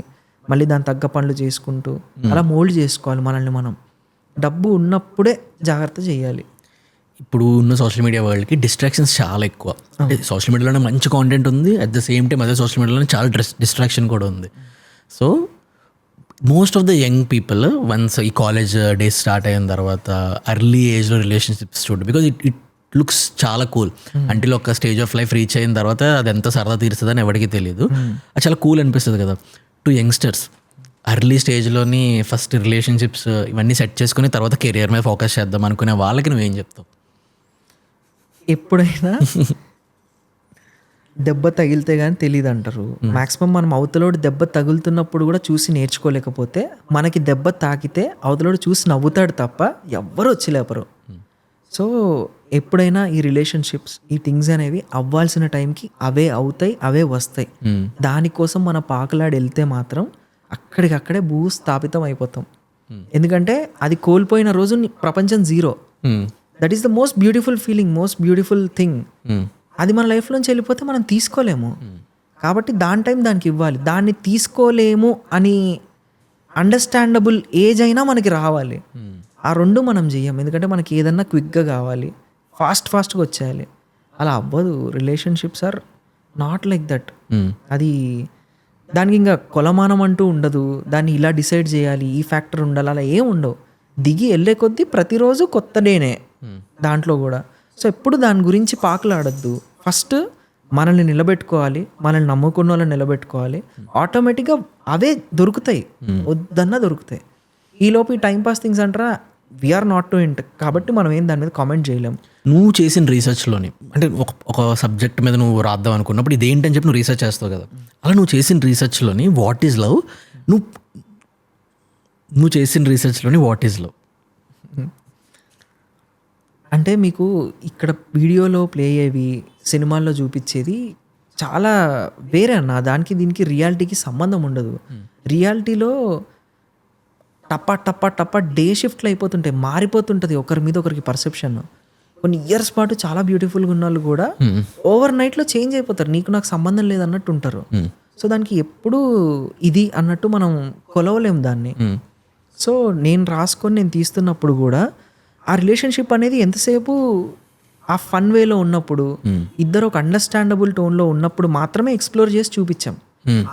మళ్ళీ దాని తగ్గ పనులు చేసుకుంటూ అలా మోల్డ్ చేసుకోవాలి మనల్ని మనం. డబ్బు ఉన్నప్పుడే జాగ్రత్త చేయాలి. ఇప్పుడు ఉన్న సోషల్ మీడియా వరల్డ్కి డిస్ట్రాక్షన్స్ చాలా ఎక్కువ. అంటే సోషల్ మీడియాలోనే మంచి కాంటెంట్ ఉంది, అట్ ద సేమ్ టైం అదే సోషల్ మీడియాలోనే చాలా డిస్ట్రాక్షన్ కూడా ఉంది. So most of the young people once ఈ కాలేజ్ డేస్ స్టార్ట్ అయిన తర్వాత అర్లీ ఏజ్లో రిలేషన్షిప్స్ చూడండి, బికాజ్ ఇట్ లుక్స్ చాలా కూల్. అంటిల్ ఒక స్టేజ్ ఆఫ్ లైఫ్ రీచ్ అయిన తర్వాత అది ఎంత సరదా తీరుస్తుందని ఎవరికి తెలియదు. అది చాలా కూల్ అనిపిస్తుంది కదా టు యంగ్స్టర్స్. అర్లీ స్టేజ్లోని ఫస్ట్ రిలేషన్షిప్స్ ఇవన్నీ సెట్ చేసుకుని తర్వాత కెరియర్ మీద ఫోకస్ చేద్దాం అనుకునే వాళ్ళకి నువ్వేం చెప్తావు? ఎప్పుడైనా దెబ్బ తగిలితే కానీ తెలియదు అంటారు. మ్యాక్సిమం మనం అవతలోడు దెబ్బ తగులుతున్నప్పుడు కూడా చూసి నేర్చుకోలేకపోతే, మనకి దెబ్బ తాకితే అవతలోడు చూసి నవ్వుతాడు తప్ప ఎవ్వరు వచ్చి లేపరు. సో ఎప్పుడైనా ఈ రిలేషన్షిప్స్ ఈ థింగ్స్ అనేవి అవ్వాల్సిన టైంకి అవే అవుతాయి, అవే వస్తాయి. దానికోసం మన పాకలాడి వెళ్తే మాత్రం అక్కడికక్కడే భూస్థాపితం అయిపోతాం. ఎందుకంటే అది కోల్పోయిన రోజు ప్రపంచం zero. That is the most beautiful feeling, most beautiful thing. అది మన లైఫ్లోంచి వెళ్ళిపోతే మనం తీసుకోలేము. కాబట్టి దాని టైం దానికి ఇవ్వాలి. దాన్ని తీసుకోలేము అని అండర్స్టాండబుల్ ఏజ్ అయినా మనకి రావాలి. ఆ రెండు మనం చెయ్యం. ఎందుకంటే మనకి ఏదన్నా క్విక్గా కావాలి, ఫాస్ట్గా వచ్చేయాలి. అలా అవ్వదు. Relationships are not like that. అది దానికి ఇంకా కొలమానం అంటూ ఉండదు. దాన్ని ఇలా డిసైడ్ చేయాలి, ఈ ఫ్యాక్టర్ ఉండాలి, అలా ఏం ఉండవు. దిగి వెళ్ళే కొద్దీ ప్రతిరోజు కొత్త డేనే దాంట్లో కూడా. సో ఎప్పుడు దాని గురించి పాకులాడద్దు. ఫస్ట్ మనల్ని నిలబెట్టుకోవాలి, మనల్ని నమ్ముకున్న వాళ్ళని నిలబెట్టుకోవాలి. ఆటోమేటిక్గా అవే దొరుకుతాయి, వద్దన్నా దొరుకుతాయి. ఈలోపు ఈ టైంపాస్ థింగ్స్ అంటారా, వీఆర్ నాట్ టు ఇంట్. కాబట్టి మనం ఏం దాని మీద కామెంట్ చేయలేము. నువ్వు చేసిన రీసెర్చ్లోని అంటే ఒక సబ్జెక్ట్ మీద నువ్వు రాద్దాం అనుకున్నప్పుడు ఇదేంటని చెప్పి నువ్వు రీసెర్చ్ చేస్తావు కదా, అలా నువ్వు చేసిన రీసెర్చ్లోని వాట్ ఈజ్ లవ్, నువ్వు చేసిన రీసెర్చ్లోని వాట్ ఈజ్ లవ్ అంటే మీకు ఇక్కడ వీడియోలో ప్లే అయ్యేవి, సినిమాల్లో చూపించేది చాలా వేరే అన్న. దానికి దీనికి రియాలిటీకి సంబంధం ఉండదు. రియాలిటీలో టప్ప డే షిఫ్ట్లు అయిపోతుంటాయి, మారిపోతుంటుంది ఒకరి మీద ఒకరికి పర్సెప్షన్. కొన్ని ఇయర్స్ పాటు చాలా బ్యూటిఫుల్గా ఉన్న వాళ్ళు కూడా ఓవర్ నైట్లో చేంజ్ అయిపోతారు. నీకు నాకు సంబంధం లేదన్నట్టు ఉంటారు. సో దానికి ఎప్పుడు ఇది అన్నట్టు మనం కొలవలేము దాన్ని. సో నేను రాసుకొని నేను తీస్తున్నప్పుడు కూడా ఆ రిలేషన్షిప్ అనేది ఎంతసేపు ఆ ఫన్ వేలో ఉన్నప్పుడు, ఇద్దరు ఒక అండర్స్టాండబుల్ టోన్లో ఉన్నప్పుడు మాత్రమే ఎక్స్ప్లోర్ చేసి చూపించాం.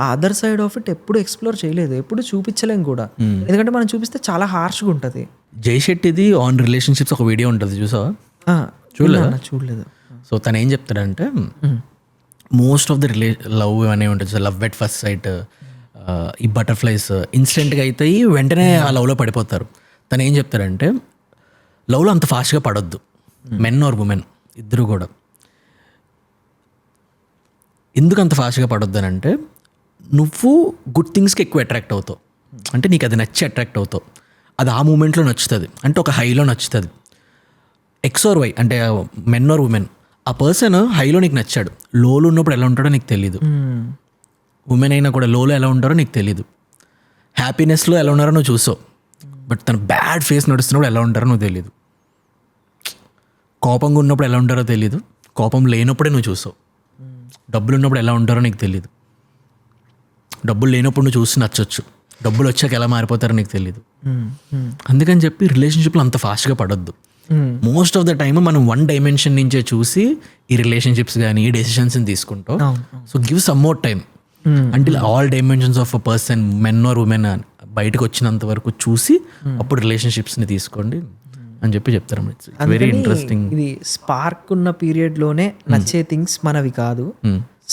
ఆ అదర్ సైడ్ ఆఫ్ ఇట్ ఎప్పుడు ఎక్స్ప్లోర్ చేయలేదు, ఎప్పుడు చూపించలేం కూడా. ఎందుకంటే మనం చూపిస్తే చాలా హార్ష్గా ఉంటుంది. జై శెట్టిది ఆన్ రిలేషన్షిప్స్ ఒక వీడియో ఉంటుంది, చూసావా? చూడలేదు. సో తను ఏం చెప్తాడంటే, మోస్ట్ ఆఫ్ ద లవ్ అనేవి ఉంటుంది, లవ్ ఎట్ ఫస్ట్ సైట్, ఈ బటర్ఫ్లైస్ ఇన్స్టెంట్గా అవుతాయి, వెంటనే ఆ లవ్లో పడిపోతారు. తను ఏం చెప్తాడంటే, లవ్లో అంత ఫాస్ట్గా పడొద్దు, మెన్ ఆర్ ఉమెన్ ఇద్దరు కూడా. ఎందుకు అంత ఫాస్ట్గా పడొద్దు అని అంటే, నువ్వు గుడ్ థింగ్స్కి ఎక్కువ అట్రాక్ట్ అవుతావు. అంటే నీకు అది నచ్చి అట్రాక్ట్ అవుతావు, అది ఆ మూమెంట్లో నచ్చుతుంది, అంటే ఒక హైలో నచ్చుతుంది. ఎక్స్ ఆర్ వై అంటే మెన్ ఆర్ ఉమెన్, ఆ పర్సన్ హైలో నీకు నచ్చాడు, లోలో ఉన్నప్పుడు ఎలా ఉంటాడో నీకు తెలీదు. ఉమెన్ అయినా కూడా లోలో ఎలా ఉంటారో నీకు తెలీదు. హ్యాపీనెస్లో ఎలా ఉన్నారో నువ్వు చూసావు, బట్ తన బ్యాడ్ ఫేస్ నడుస్తున్నప్పుడు ఎలా ఉంటారో నువ్వు తెలీదు. కోపంగా ఉన్నప్పుడు ఎలా ఉంటారో తెలీదు, కోపం లేనప్పుడే నువ్వు చూసావు. డబ్బులు ఉన్నప్పుడు ఎలా ఉంటారో నీకు తెలీదు, డబ్బులు లేనప్పుడు నువ్వు చూసి నచ్చొచ్చు, డబ్బులు వచ్చాక ఎలా మారిపోతారో నీకు తెలీదు. అందుకని చెప్పి రిలేషన్షిప్లో అంత ఫాస్ట్గా పడొద్దు. మోస్ట్ ఆఫ్ ద టైమ్ మనం వన్ డైమెన్షన్ నుంచే చూసి ఈ రిలేషన్షిప్స్ కానీ ఈ డెసిషన్స్ని తీసుకుంటాం. So give some more time until all dimensions of a person, men or women బయటకు వచ్చినంత వరకు చూసి అప్పుడు రిలేషన్షిప్స్ని తీసుకోండి అని చెప్పి చెప్తారు. Very interesting. ఇది స్పార్క్ ఉన్న పీరియడ్లోనే నచ్చే థింగ్స్ మనవి కాదు,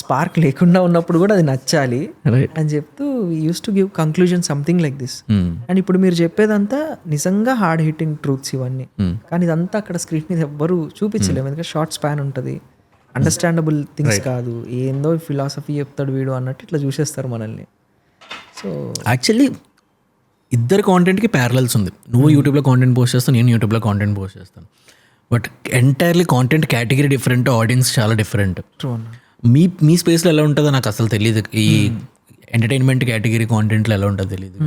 స్పార్క్ లేకుండా ఉన్నప్పుడు కూడా అది నచ్చాలి అని చెప్తూ use to give conclusion something like this. And ఇప్పుడు మీరు చెప్పేదంతా నిజంగా హార్డ్ హిట్టింగ్ ట్రూత్స్ ఇవన్నీ, కానీ ఇదంతా అక్కడ స్క్రీన్ మీద ఎవ్వరు చూపించలేము. ఎందుకంటే షార్ట్ స్పాన్ ఉంటుంది, అండర్స్టాండబుల్ థింగ్స్ కాదు, ఏందో ఫిలాసఫీ చెప్తాడు వీడు అన్నట్టు ఇట్లా చూసేస్తారు మనల్ని. సో యాక్చువల్లీ ఇద్దరు కాంటెంట్కి ప్యారలల్స్ ఉంది. నువ్వు యూట్యూబ్లో కాంటెంట్ పోస్ట్ చేస్తాను, నేను యూట్యూబ్లో కాంటెంట్ పోస్ట్ చేస్తాను, but entirely content category different, audience చాలా డిఫరెంట్. మీ స్పేస్లో ఎలా ఉంటుందో నాకు అసలు తెలియదు, ఈ ఎంటర్టైన్మెంట్ కేటగిరీ కాంటెంట్లో ఎలా ఉంటుందో తెలియదు.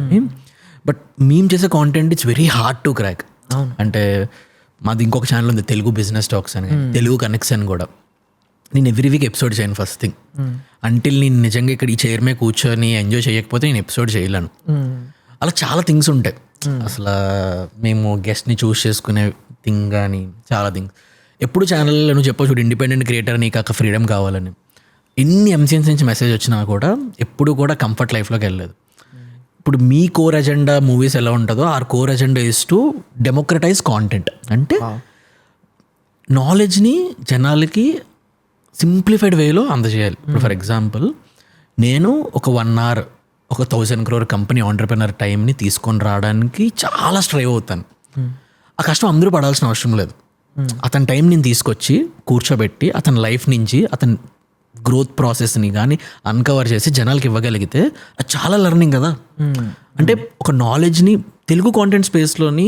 బట్ మేము చేసే content it's very hard to crack. అంటే మాది ఇంకొక ఛానల్ ఉంది తెలుగు బిజినెస్ టాక్స్ అని, తెలుగు కనెక్షన్ కూడా. నేను ఎవ్రీ వీక్ ఎపిసోడ్ చేయను ఫస్ట్ థింగ్. అంటిల్ నేను నిజంగా ఇక్కడ ఈ చైర్ మీద కూర్చొని ఎంజాయ్ చేయకపోతే నేను ఎపిసోడ్ చేయలేను. అలా చాలా థింగ్స్ ఉంటాయి అసలు. మేము గెస్ట్ని చూస్ చేసుకునే థింగ్ కానీ చాలా థింగ్స్. ఎప్పుడు ఛానల్లో నువ్వు చెప్పు చూడు, ఇండిపెండెంట్ క్రియేటర్ నీకు అక్క ఫ్రీడమ్ కావాలని. ఎన్ని ఎంసీఎన్స్ నుంచి మెసేజ్ వచ్చినా కూడా ఎప్పుడు కూడా కంఫర్ట్ లైఫ్లోకి వెళ్ళలేదు. ఇప్పుడు మీ కోర్ ఎజెండా మూవీస్ ఎలా ఉంటుందో or core agenda is to democratise content. అంటే నాలెడ్జ్ని జనాలకి సింప్లిఫైడ్ వేలో అందజేయాలి. ఇప్పుడు ఫర్ ఎగ్జాంపుల్ నేను ఒక 1 hour ఒక 1000 crore కంపెనీ ఆంటర్ప్రెనర్ టైంని తీసుకొని రావడానికి చాలా స్ట్రైవ్ అవుతాను. ఆ కష్టం అందరూ పడాల్సిన అవసరం లేదు. అతని టైం నేను తీసుకొచ్చి కూర్చోబెట్టి అతని లైఫ్ నుంచి అతని గ్రోత్ ప్రాసెస్ని కానీ అన్కవర్ చేసి జనాలకి ఇవ్వగలిగితే అది చాలా లెర్నింగ్ కదా. అంటే ఒక నాలెడ్జ్ని తెలుగు కాంటెంట్ స్పేస్లోని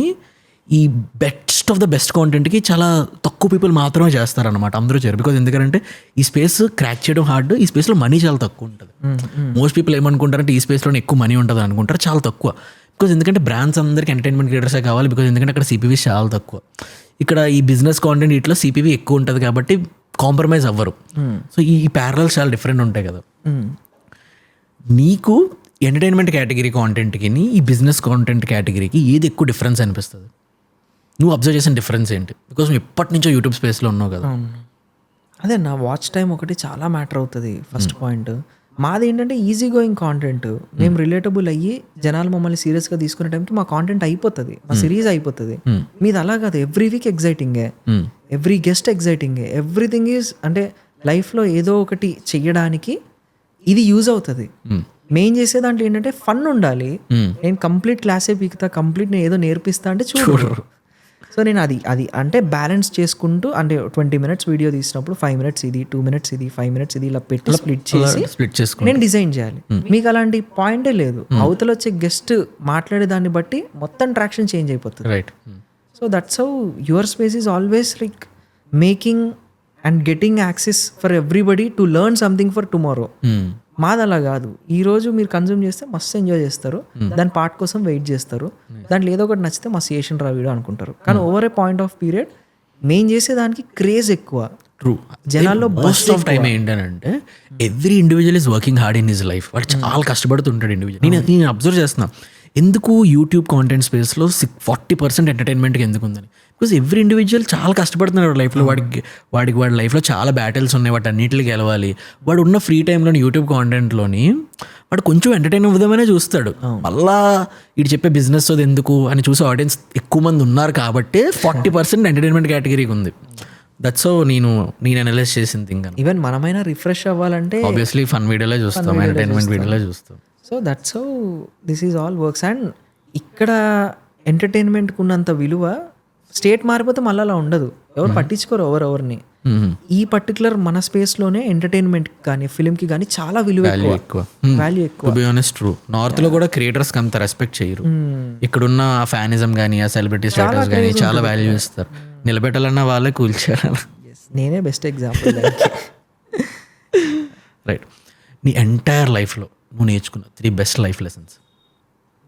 ఈ బెస్ట్ ఆఫ్ ద బెస్ట్ కాంటెంట్కి చాలా తక్కువ పీపుల్ మాత్రమే చేస్తారనమాట. అందరూ చేయరు. బికాజ్ ఎందుకంటే ఈ స్పేస్ క్రాక్ చేయడం హార్డ్. ఈ స్పేస్లో మనీ చాలా తక్కువ ఉంటుంది. మోస్ట్ పీపుల్ ఏమనుకుంటారంటే ఈ స్పేస్లోనే ఎక్కువ మనీ ఉంటుంది అనుకుంటారు. చాలా తక్కువ. బికాజ్ ఎందుకంటే బ్రాండ్స్ అందరికి ఎంటర్టైన్మెంట్ క్రియేటర్సే కావాలి. బికాజ్ ఎందుకంటే అక్కడ సిపివి చాలా తక్కువ. ఇక్కడ ఈ బిజినెస్ కాంటెంట్ ఇట్లా సిపివి ఎక్కువ ఉంటుంది కాబట్టి కాంప్రమైజ్ అవ్వరు. సో ఈ ప్యారలల్స్ చాలా డిఫరెంట్ ఉంటాయి కదా. నీకు ఎంటర్టైన్మెంట్ కేటగిరీ కాంటెంట్కి ఈ బిజినెస్ కాంటెంట్ కేటగిరీకి ఏది ఎక్కువ డిఫరెన్స్ అనిపిస్తుంది? నువ్వు అబ్జర్వ్ చేసిన డిఫరెన్స్ ఏంటి? బికాస్ నువ్వు ఎప్పటి నుంచో యూట్యూబ్ స్పేస్లో ఉన్నావు కదా. అదే నా వాచ్ టైం ఒకటి చాలా మ్యాటర్ అవుతుంది. ఫస్ట్ పాయింట్ మాది ఏంటంటే ఈజీ గోయింగ్ కాంటెంట్. మేము రిలేటబుల్ అయ్యి జనాలు మమ్మల్ని సీరియస్గా తీసుకునే టైంకి మా కాంటెంట్ అయిపోతుంది, మా సిరీస్ అయిపోతుంది. మీది అలా కాదు. ఎవ్రీ వీక్ ఎగ్జైటింగే, ఎవ్రీ గెస్ట్ ఎగ్జైటింగే, ఎవ్రీథింగ్ ఈజ్ అంటే లైఫ్లో ఏదో ఒకటి చెయ్యడానికి ఇది యూజ్ అవుతుంది. మెయిన్ చేసే దాంట్లో ఏంటంటే ఫన్ ఉండాలి. నేను కంప్లీట్ క్లాసే పీకుతా, కంప్లీట్ నేను ఏదో నేర్పిస్తా అంటే చూడరు. సో నేను అది అంటే బ్యాలెన్స్ చేసుకుంటూ, అంటే 20 minutes వీడియో తీసినప్పుడు 5 minutes ఇది, 2 minutes ఇది, 5 minutes ఇది, ఇలా పెట్టి స్ప్లిట్ చేసి నేను డిజైన్ చేయాలి. మీకు అలాంటి పాయింటే లేదు. అవతల వచ్చే గెస్ట్ మాట్లాడే దాన్ని బట్టి మొత్తం ట్రాక్షన్ చేంజ్ అయిపోతుంది. Right. So that's how your space is always like making and getting access for everybody to learn something for tomorrow. మాది అలా కాదు. ఈ రోజు మీరు కన్జ్యూమ్ చేస్తే మస్తు ఎంజాయ్ చేస్తారు, దాని పార్ట్ కోసం వెయిట్ చేస్తారు, దాంట్లో ఏదో ఒకటి నచ్చితే మస్తు చేసిన రా వీడియో అనుకుంటారు. కానీ over a point of period main చేసేదానికి క్రేజ్ ఎక్కువ. ట్రూ. జనాల్లో మోస్ట్ ఆఫ్ టైం ఏంటంటే every individual is working hard in his life. వాడు చాలా కష్టపడుతుంటాడు ఇండివిజువల్. నేను అబ్జర్వ్ చేస్తున్నా ఎందుకు యూట్యూబ్ కాంటెంట్ స్పేస్లో 40% ఎంటర్టైన్మెంట్కి ఎందుకు ఉందని. బికాజ్ ఎవ్రీ ఇండివిజువల్ చాలా కష్టపడుతున్నాడు లైఫ్లో. వాడి లైఫ్లో చాలా బ్యాటిల్స్ ఉన్నాయి, వాటి అన్నింటికి గెలవాలి. వాడు ఉన్న ఫ్రీ టైంలోని యూట్యూబ్ కాంటెంట్లోని వాడు కొంచెం ఎంటర్టైన్ అవ్వదామనే చూస్తాడు. మళ్ళా ఇటు చెప్పే బిజినెస్ అది ఎందుకు అని చూసే ఆడియన్స్ ఎక్కువ మంది ఉన్నారు కాబట్టి 40% ఎంటర్టైన్మెంట్ కేటగిరీకి ఉంది. దట్స్ హౌ నేను అనలైజ్ చేసిన థింగ్. ఈవెన్ మనమైనా రిఫ్రెష్ అవ్వాలంటే ఆబ్వియస్లీ ఫన్ వీడియోలో చూస్తాం, ఎంటర్టైన్మెంట్ వీడియోలో చూస్తాం. So that's how this is all works. And ఇక్కడ ఎంటర్టైన్మెంట్కి ఉన్నంత విలువ స్టేట్ మారిపోతే మళ్ళీ అలా ఉండదు. ఎవరు పట్టించుకోరు ఎవరెవరిని. ఈ పర్టికులర్ మన స్పేస్లోనే ఎంటర్టైన్మెంట్ కానీ ఫిల్మ్కి కానీ చాలా విలువ ఎక్కువ, వాల్యూ ఎక్కువ. To be honest true. నార్త్లో కూడా క్రియేటర్స్కి అంత రెస్పెక్ట్ చేయరు. ఇక్కడున్న ఫ్యానిజం కానీ ఆ సెలబ్రిటీ స్టేటస్ కానీ చాలా వాల్యూ ఇస్తారు. నిలబెట్టాలన్న వాళ్ళే కూల్చారు. నేనే బెస్ట్ ఎగ్జాంపుల్. రైట్. నీ ఎంటైర్ లైఫ్లో నువ్వు నేర్చుకున్న 3 best life lessons.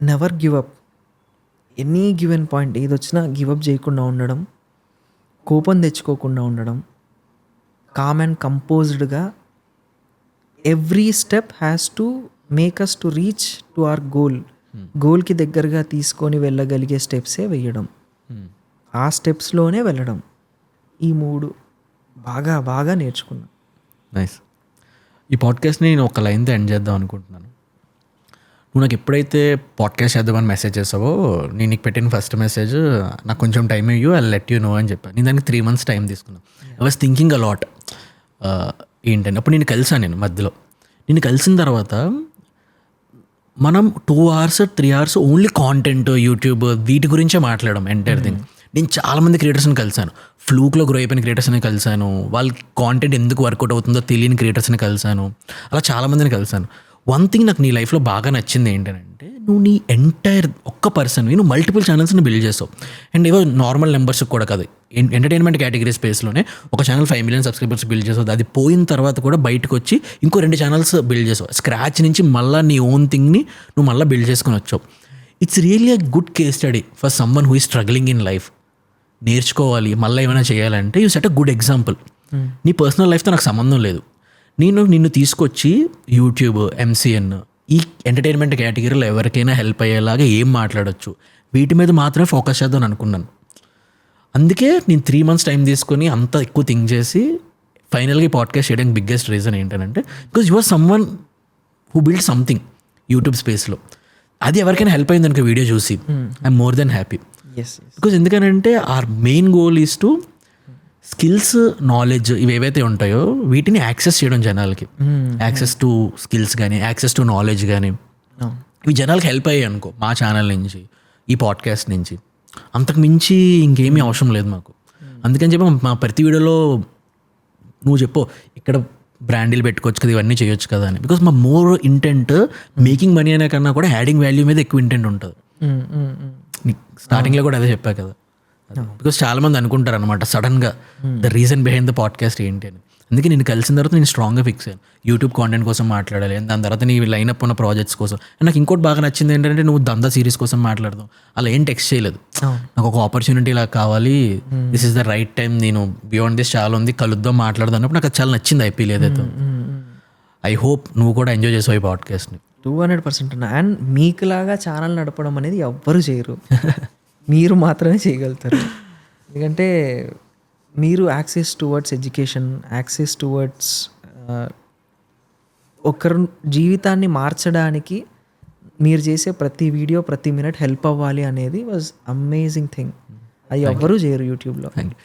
Never give up. Any given point ఏది వచ్చినా గివ్ అప్ చేయకుండా ఉండడం, కోపం తెచ్చుకోకుండా ఉండడం, కామ్ అండ్ కంపోజ్డ్గా every step has to make us to reach to our గోల్కి దగ్గరగా తీసుకొని వెళ్ళగలిగే స్టెప్సే వేయడం, ఆ స్టెప్స్లోనే వెళ్ళడం. ఈ 3 బాగా బాగా నేర్చుకున్నాను. నైస్. ఈ పాడ్కాస్ట్ని నేను ఒక లైన్తో ఎండ్ చేద్దాం అనుకుంటున్నాను. నువ్వు నాకు ఎప్పుడైతే పాడ్కాస్ట్ చేద్దామని మెసేజ్ చేసావో నేను నీకు పెట్టిన ఫస్ట్ మెసేజ్, నాకు కొంచెం time are you I let you know అని చెప్పాను. నేను దానికి 3 months టైం తీసుకున్నాను. I was thinking a lot. ఏంటంటే అప్పుడు నేను కలిసాను. నేను కలిసిన తర్వాత మనం 2 hours 3 hours only content, YouTube వీటి గురించే మాట్లాడడం ఎంటైర్ థింగ్. నేను చాలామంది క్రియేటర్స్ని కలిసాను. ఫ్లూక్లో గ్రో అయిపోయిన క్రియేటర్స్ని కలిసాను. వాళ్ళ కాంటెంట్ ఎందుకు వర్కౌట్ అవుతుందో తెలియని క్రియేటర్స్ని కలిసాను. అలా చాలామందిని కలిసాను. వన్ థింగ్ నాకు నీ లైఫ్లో బాగా నచ్చింది ఏంటంటే నువ్వు నీ ఎంటైర్ ఒక్క పర్సన్వి నువ్వు మల్టిపుల్ ఛానల్స్ని బిల్డ్ చేసావు. అండ్ ఏవో నార్మల్ నెంబర్స్కి కూడా కాదు, ఎంటర్టైన్మెంట్ కేటగిరీ స్పేస్లోనే ఒక ఛానల్ 5 million సబ్స్క్రైబర్స్ బిల్డ్ చేసావు. అది పోయిన తర్వాత కూడా బయటకు వచ్చి ఇంకో 2 channels బిల్డ్ చేసావు. స్క్రాచ్ నుంచి మళ్ళీ నీ ఓన్ థింగ్ని నువ్వు మళ్ళీ బిల్డ్ చేసుకుని వచ్చావు. It's really a good case study for someone who is struggling in life. నేర్చుకోవాలి, మళ్ళీ ఏమైనా చేయాలంటే you set a good example. నీ పర్సనల్ లైఫ్తో నాకు సంబంధం లేదు, నిన్ను తీసుకొచ్చి యూట్యూబ్, ఎంసీఎన్, ఈ ఎంటర్టైన్మెంట్ కేటగిరీలో ఎవరికైనా హెల్ప్ అయ్యేలాగా ఏం మాట్లాడొచ్చు, వీటి మీద మాత్రమే ఫోకస్ చేద్దాం అనుకున్నాను. అందుకే నేను 3 months టైం తీసుకొని అంత ఎక్కువ థింక్ చేసి ఫైనల్గా ఈ పాడ్కాస్ట్ చేయడానికి బిగ్గెస్ట్ రీజన్ ఏంటంటే because you are someone who build something YouTube స్పేస్లో. అది ఎవరికైనా హెల్ప్ అయింది అనుకో వీడియో చూసి, I'm more than happy. Because ఎందుకనంటే our main goal is to skills, knowledge ఇవి ఏవైతే ఉంటాయో వీటిని యాక్సెస్ చేయడం జనాలకి. యాక్సెస్ టు స్కిల్స్ కానీ, యాక్సెస్ టు నాలెడ్జ్ కానీ, ఇవి జనాలకి హెల్ప్ అయ్యాయి అనుకో మా ఛానల్ నుంచి, ఈ పాడ్కాస్ట్ నుంచి. అంతకు మించి ఇంకేమీ అవసరం లేదు మాకు. అందుకని చెప్పి మా ప్రతి వీడియోలో నువ్వు చెప్పు ఇక్కడ బ్రాండీలు పెట్టుకోవచ్చు కదా, ఇవన్నీ చేయొచ్చు కదా అని. బికాస్ మా మోర్ ఇంటెంట్ మేకింగ్ మనీ అనే కన్నా కూడా యాడింగ్ వాల్యూ మీద ఎక్కువ ఇంటెంట్ ఉంటుంది. స్టార్టింగ్లో కూడా అదే చెప్పా కదా. బికాస్ చాలా మంది అనుకుంటారు అనమాట సడన్గా the reason behind the podcast ఏంటి అని. అందుకే నేను కలిసిన తర్వాత నేను స్ట్రాంగ్గా ఫిక్స్ అయ్యాను, యూట్యూబ్ కాంటెంట్ కోసం మాట్లాడాలి, దాని తర్వాత నీ లైనప్ ఉన్న ప్రాజెక్ట్స్ కోసం. అండ్ నాకు ఇంకోటి బాగా నచ్చింది ఏంటంటే నువ్వు దందా సిరీస్ కోసం మాట్లాడదాం, అలా ఏం టెక్స్ట్ చేయలేదు. నాకు ఒక ఆపర్చునిటీ ఇలా కావాలి, this is the right time, నేను బియాండ్ దిస్ చాలా ఉంది, కలుద్దాం మాట్లాడదాం అన్నప్పుడు నాకు చాలా నచ్చింది ఐపీఎల్ ఏదైతే. ఐ హోప్ నువ్వు కూడా ఎంజాయ్ చేసావు ఈ పాడ్కాస్ట్ని. 200% అన్న. అండ్ మీకులాగా ఛానల్ నడపడం అనేది ఎవ్వరు చేయరు, మీరు మాత్రమే చేయగలుగుతారు. ఎందుకంటే మీరు access towards education, access towards ఒకరు జీవితాన్ని మార్చడానికి మీరు చేసే ప్రతి వీడియో, ప్రతి మినిట్ హెల్ప్ అవ్వాలి అనేది వాజ్ అమేజింగ్ థింగ్. అది ఎవ్వరూ చేయరు యూట్యూబ్లో. Thank you.